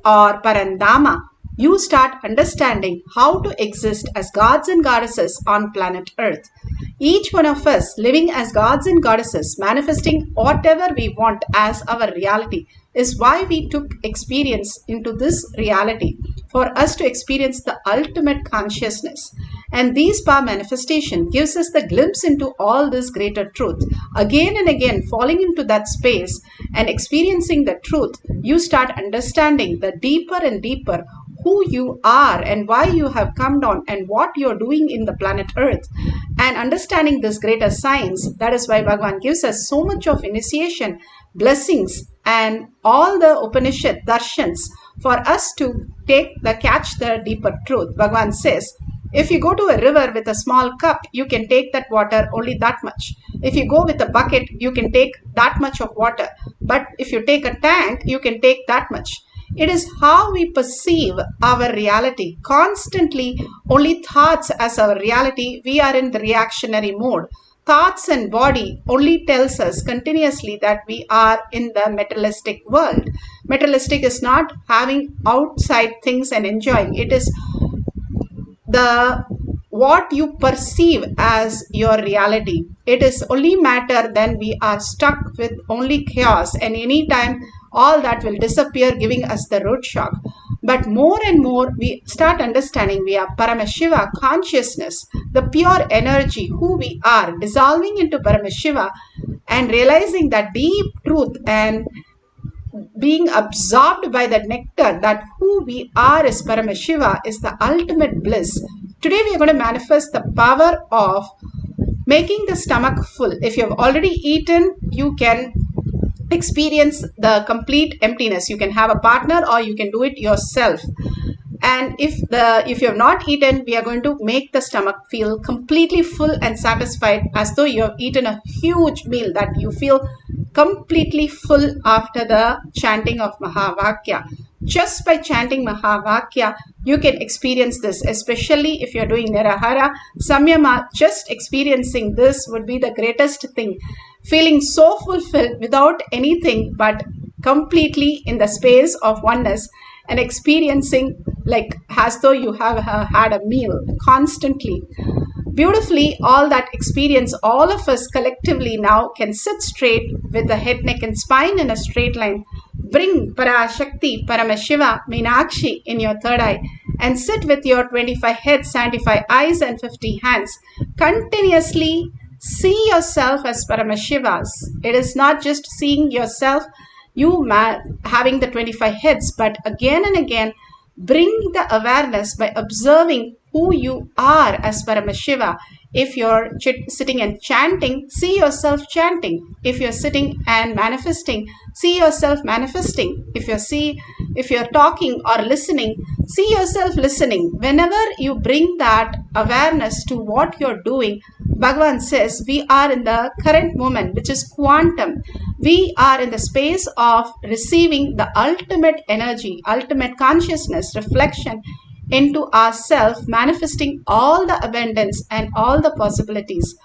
S9: or Parandama. You start understanding how to exist as gods and goddesses on planet Earth. Each one of us living as gods and goddesses, manifesting whatever we want as our reality, is why we took experience into this reality, for us to experience the ultimate consciousness. And these power manifestation gives us the glimpse into all this greater truth. Again and again, falling into that space and experiencing the truth, you start understanding the deeper and deeper who you are and why you have come down and what you're doing in the planet Earth. And understanding this greater science, that is why Bhagavan gives us so much of initiation, blessings, and all the Upanishad darshans for us to catch the deeper truth. Bhagavan says, if you go to a river with a small cup, you can take that water only that much. If you go with a bucket, you can take that much of water. But if you take a tank, you can take that much. It is how we perceive our reality. Constantly, only thoughts as our reality, we are in the reactionary mode. Thoughts and body only tells us continuously that we are in the materialistic world. Materialistic is not having outside things and enjoying. It is what you perceive as your reality. It is only matter then we are stuck with only chaos, and anytime all that will disappear, giving us the root shock. But more and more we start understanding we are Paramashiva consciousness, the pure energy, who we are, dissolving into Paramashiva and realizing that deep truth and being absorbed by the nectar that who we are is Paramashiva is the ultimate bliss. Today we are going to manifest the power of making the stomach full. If you have already eaten, you can experience the complete emptiness. You can have a partner or you can do it yourself. And if you have not eaten, we are going to make the stomach feel completely full and satisfied, as though you have eaten a huge meal, that you feel completely full after the chanting of Mahavakya. Just by chanting Mahavakya, you can experience this, especially if you're doing Nirahara, Samyama. Just experiencing this would be the greatest thing. Feeling so fulfilled without anything but completely in the space of oneness, and experiencing like as though you have had a meal constantly. Beautifully, all that experience, all of us collectively now can sit straight with the head, neck and spine in a straight line. Bring Parashakti, Paramashiva, Meenakshi in your third eye and sit with your 25 heads, 75 eyes and 50 hands. Continuously see yourself as Paramashivas. It is not just seeing yourself, having the 25 heads, but again and again bring the awareness by observing who you are as Paramashiva. If you're sitting and chanting, see yourself chanting. If you're sitting and manifesting, see yourself manifesting. If you're talking or listening, see yourself listening. Whenever you bring that awareness to what you're doing, Bhagavan says we are in the current moment, which is quantum. We are in the space of receiving the ultimate energy, ultimate consciousness, reflection into ourself, manifesting all the abundance and all the possibilities.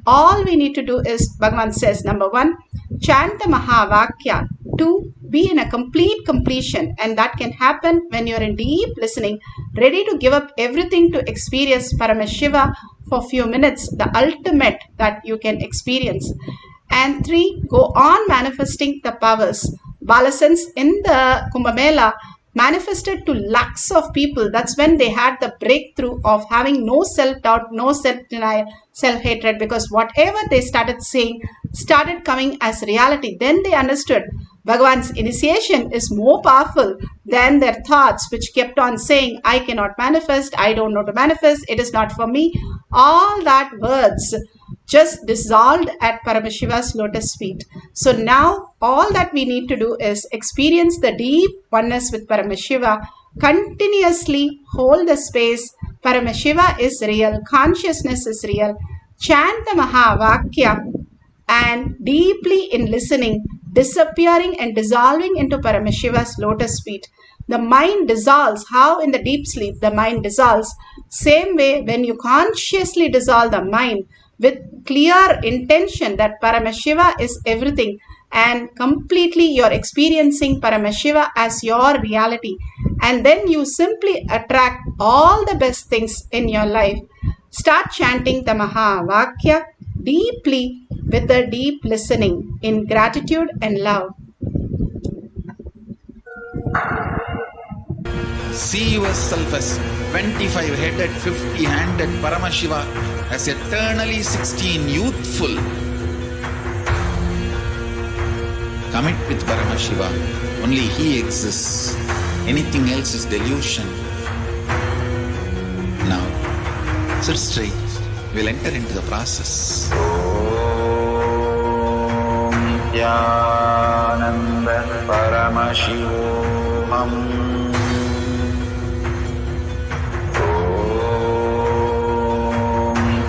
S9: All we need to do is, Bhagavan says, number 1, chant the Mahavakya. 2, be in a complete completion, and that can happen when you're in deep listening, ready to give up everything to experience Paramashiva for a few minutes, the ultimate that you can experience. And 3, go on manifesting the powers. Balasans in the Kumbh Mela manifested to lakhs of people. That's when they had the breakthrough of having no self-doubt, no self-denial, self-hatred, because whatever they started saying started coming as reality. Then they understood Bhagavan's initiation is more powerful than their thoughts, which kept on saying, I cannot manifest, I don't know to manifest, it is not for me. All that words just dissolved at Paramashiva's lotus feet. So now all that we need to do is experience the deep oneness with Paramashiva, continuously hold the space. Paramashiva is real, consciousness is real. Chant the Mahavakya and deeply in listening, disappearing and dissolving into Paramashiva's lotus feet. The mind dissolves. How in the deep sleep the mind dissolves? Same way, when you consciously dissolve the mind with clear intention that Paramashiva is everything, and completely you're experiencing Paramashiva as your reality, and then you simply attract all the best things in your life. Start chanting the Mahavakya deeply with a deep listening in gratitude and love.
S1: See yourself as 25-headed, 50-handed Paramashiva, as eternally 16, youthful. Commit with Paramashiva. Only He exists. Anything else is delusion. Now, sit straight. We'll enter into the process. Nithyananda Paramashivoham.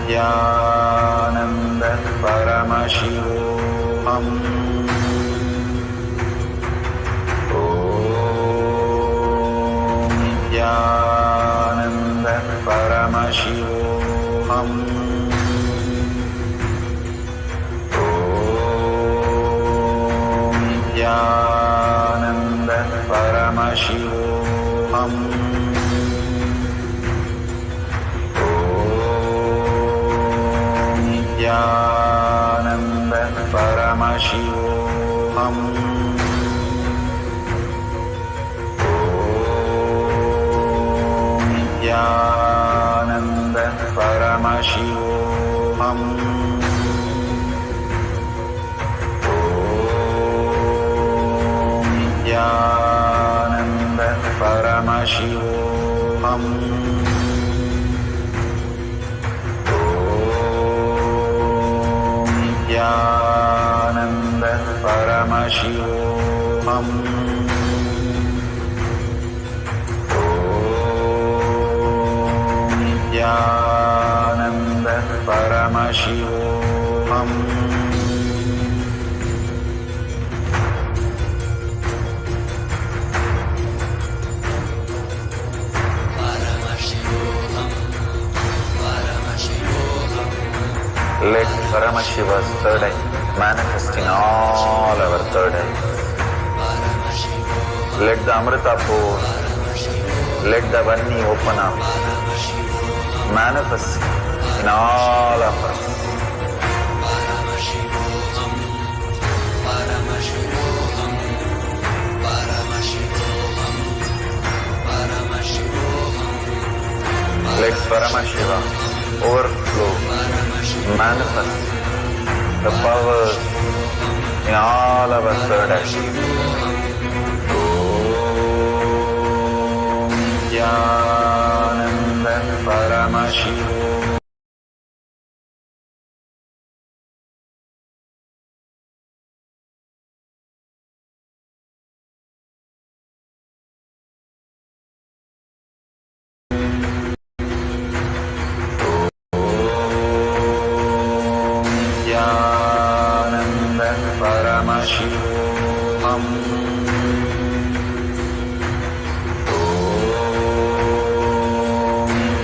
S1: Nithyananda Paramashivoham. Nithyananda Paramashivoham. Nithyananda Paramashivoham. Nithyananda Paramashivoham. Nithyananda Paramashivoham. Nithyananda Paramashivoham. Nithyananda Paramashivoham. Nithyananda Paramashivoham. Let Paramashiva's third eye manifest in all our third eyes. Let the Amrita pour, let the Vanni open up, manifest in all of us. Let Paramashiva overflow, manifest the powers in all our third eyes. Nithyananda Paramashivoham. Nithyananda Paramashivoham.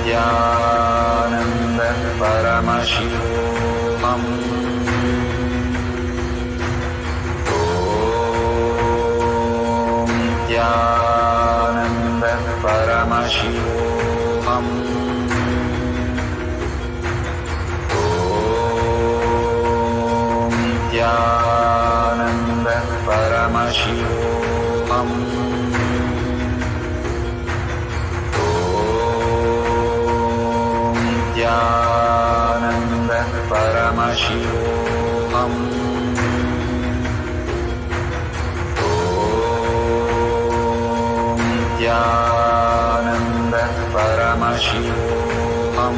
S1: Nithyananda Paramashivoham. Nithyananda Paramashivoham. Nithyananda Paramashivoham. Paramashivoham. Nithyananda Paramashivoham.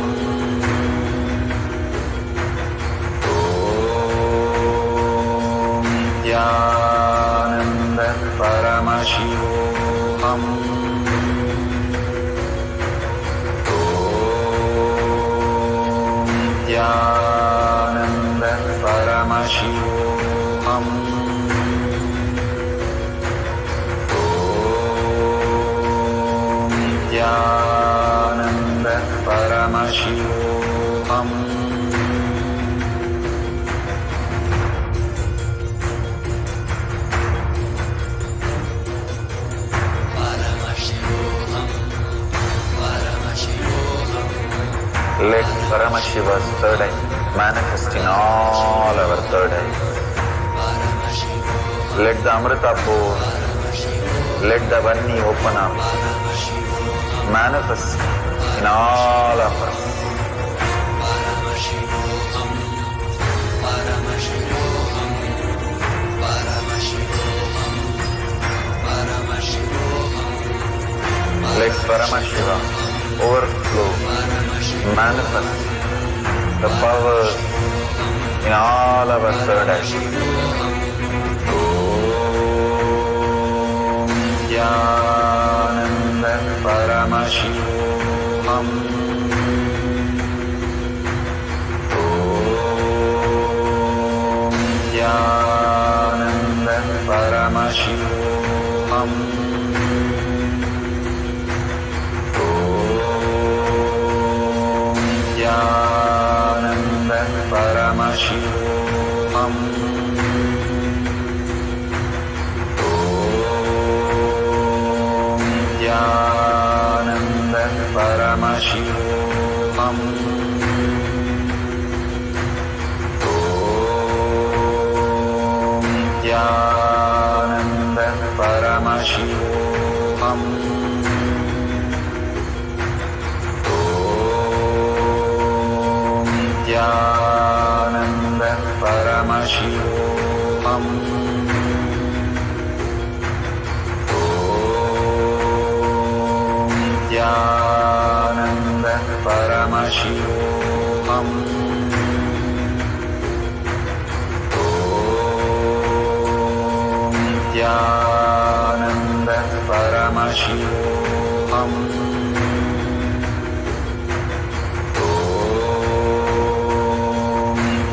S1: Nithyananda Paramashivoham. Nithyananda Paramashivoham. Nithyananda Paramashivoham. Let Paramashiva's third eye manifest in all our third eyes. Let the Amrita pour, let the Vanni open up, manifest in all of us. Let Paramashiva overflow, manifest the power in all our third eyes. Nithyananda Paramashivoham. Nithyananda Paramashivoham. Nithyananda Paramashivoham. Nithyananda Paramashivoham. Nithyananda Paramashivoham. Nithyananda Paramashivoham. Nithyananda Paramashivoham. Nithyananda Paramashivoham. Nithyananda Paramashivoham.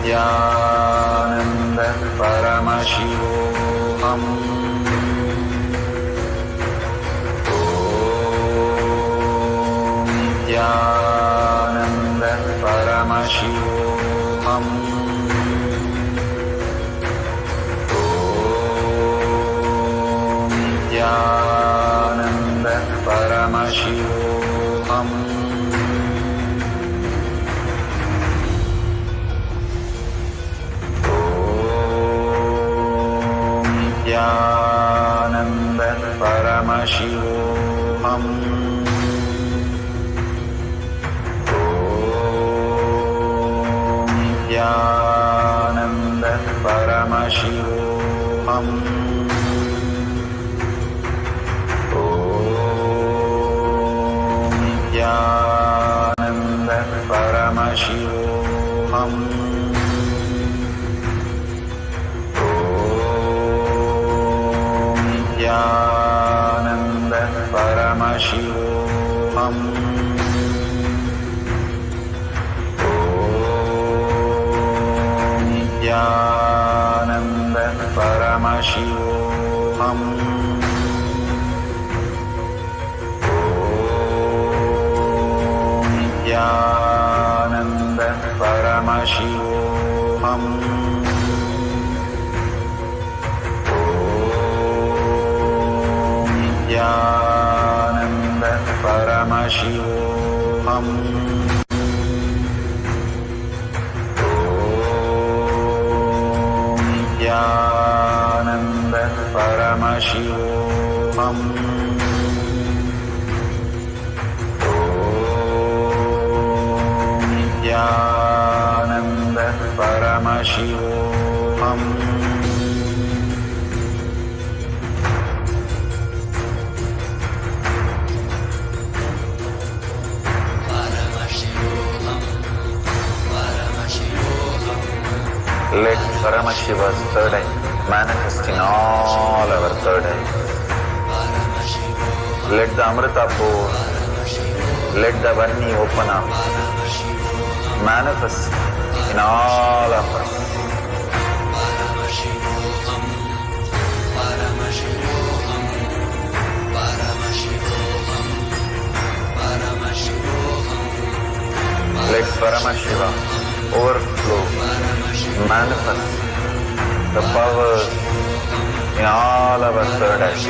S1: Nithyananda Paramashivoham. Nithyananda Paramashivoham. Nithyananda Paramashivoham. Nithyananda Paramashivoham. Nithyananda Paramashivoham. Nithyananda Paramashivoham. Nithyananda Paramashivoham. Nithyananda Paramashivoham. Nithyananda Paramashivoham. Nithyananda Paramashivoham. Nithyananda Paramashivoham. Let Paramashiva's third eye manifest in all our third eyes. Let the Amrita pour, let the Vanni open up, manifest in all of us. Let Paramashiva overflow, manifest the powers in all our third eyes.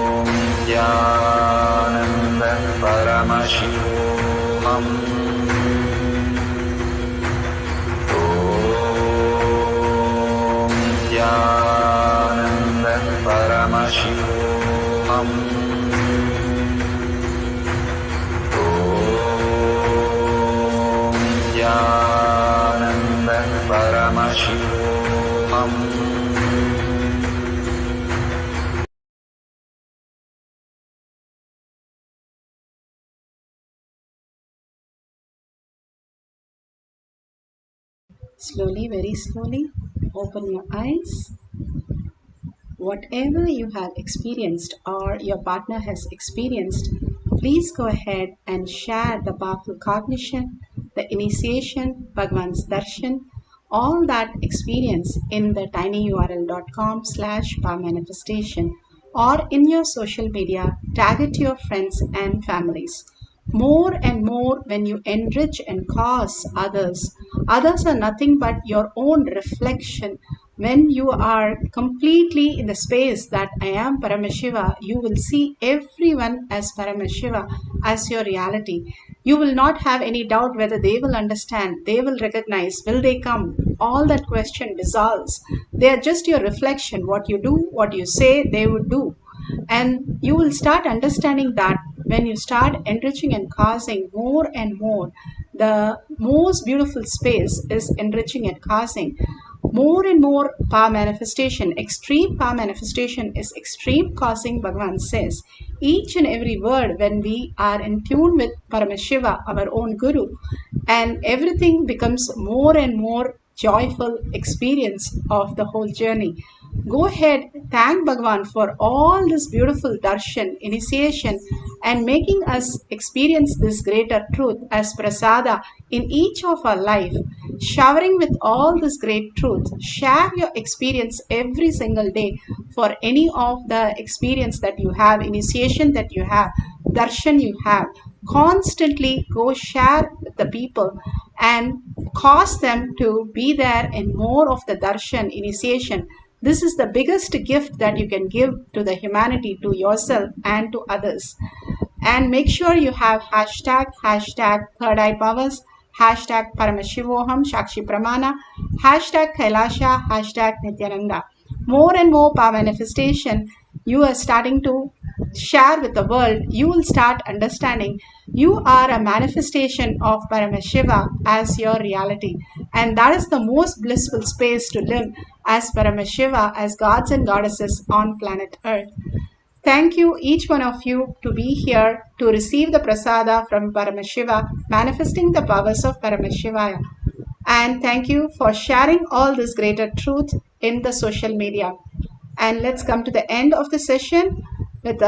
S1: Om Nithyananda Paramashivoham. Om Nithyananda Paramashivoham. Nithyananda Paramashivoham.
S9: Slowly, very slowly, open your eyes. Whatever you have experienced or your partner has experienced, please go ahead and share the powerful cognition, the initiation, Bhagwan's darshan, all that experience in the tinyurl.com/powermanifestation or in your social media. Tag it to your friends and families. More and more, when you enrich and cause others, others are nothing but your own reflection. When you are completely in the space that I am Paramashiva, you will see everyone as Paramashiva, as your reality. You will not have any doubt whether they will understand, they will recognize, will they come? All that question dissolves. They are just your reflection. What you do, what you say, they would do. And you will start understanding that when you start enriching and causing more and more, the most beautiful space is enriching and causing. More and more power manifestation, extreme power manifestation is extreme causing, Bhagavan says. Each and every word, when we are in tune with Paramashiva, our own Guru, and everything becomes more and more joyful experience of the whole journey. Go ahead, thank Bhagavan for all this beautiful darshan, initiation, and making us experience this greater truth as prasada in each of our life. Showering with all this great truth. Share your experience every single day for any of the experience that you have, initiation that you have, darshan you have. Constantly go share with the people and cause them to be there in more of the darshan, initiation. This is the biggest gift that you can give to the humanity, to yourself and to others. And make sure you have hashtag third eye powers, hashtag Paramashivoham, Shakshi Pramana, hashtag Kailaasa, hashtag Nithyananda. More and more power manifestation you are starting to share with the world. You will start understanding you are a manifestation of Paramashiva as your reality. And that is the most blissful space to live as Paramashiva, as gods and goddesses on planet Earth. Thank you, each one of you, to be here to receive the prasada from Paramashiva, manifesting the powers of Paramashivaya. And thank you for sharing all this greater truth in the social media. And let's come to the end of the session with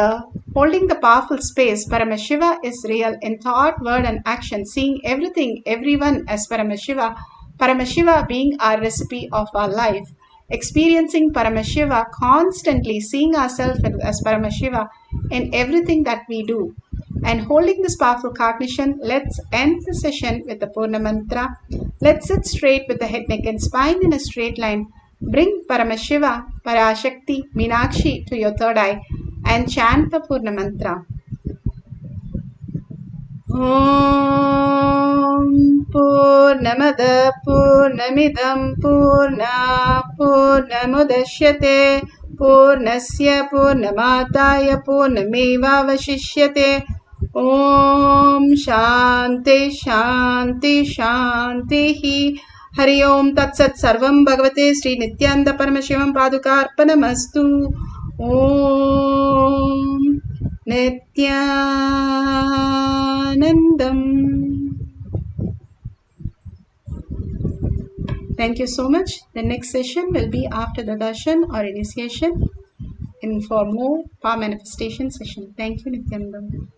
S9: holding the powerful space. Paramashiva is real in thought, word, and action, seeing everything, everyone as Paramashiva. Paramashiva being our recipe of our life. Experiencing Paramashiva, constantly seeing ourselves as Paramashiva in everything that we do. And holding this powerful cognition, let's end the session with the Purna Mantra. Let's sit straight with the head, neck, and spine in a straight line. Bring Paramashiva, Parashakti, Meenakshi to your third eye and chant the Purna Mantra. Om Purnamada Purnamidam Purna Purnamudashyate Purnasya Purnamataya Purnameva Vashishyate Om Shanti Shanti Shanti. Hari Om Tat Sat Sarvam Bhagavate Shri Nithyananda Paramashivam Padukarpanamastu. Om Nithyanandam. Thank you so much. The next session will be after the darshan or initiation for more power manifestation session. Thank you, Nithyanandam.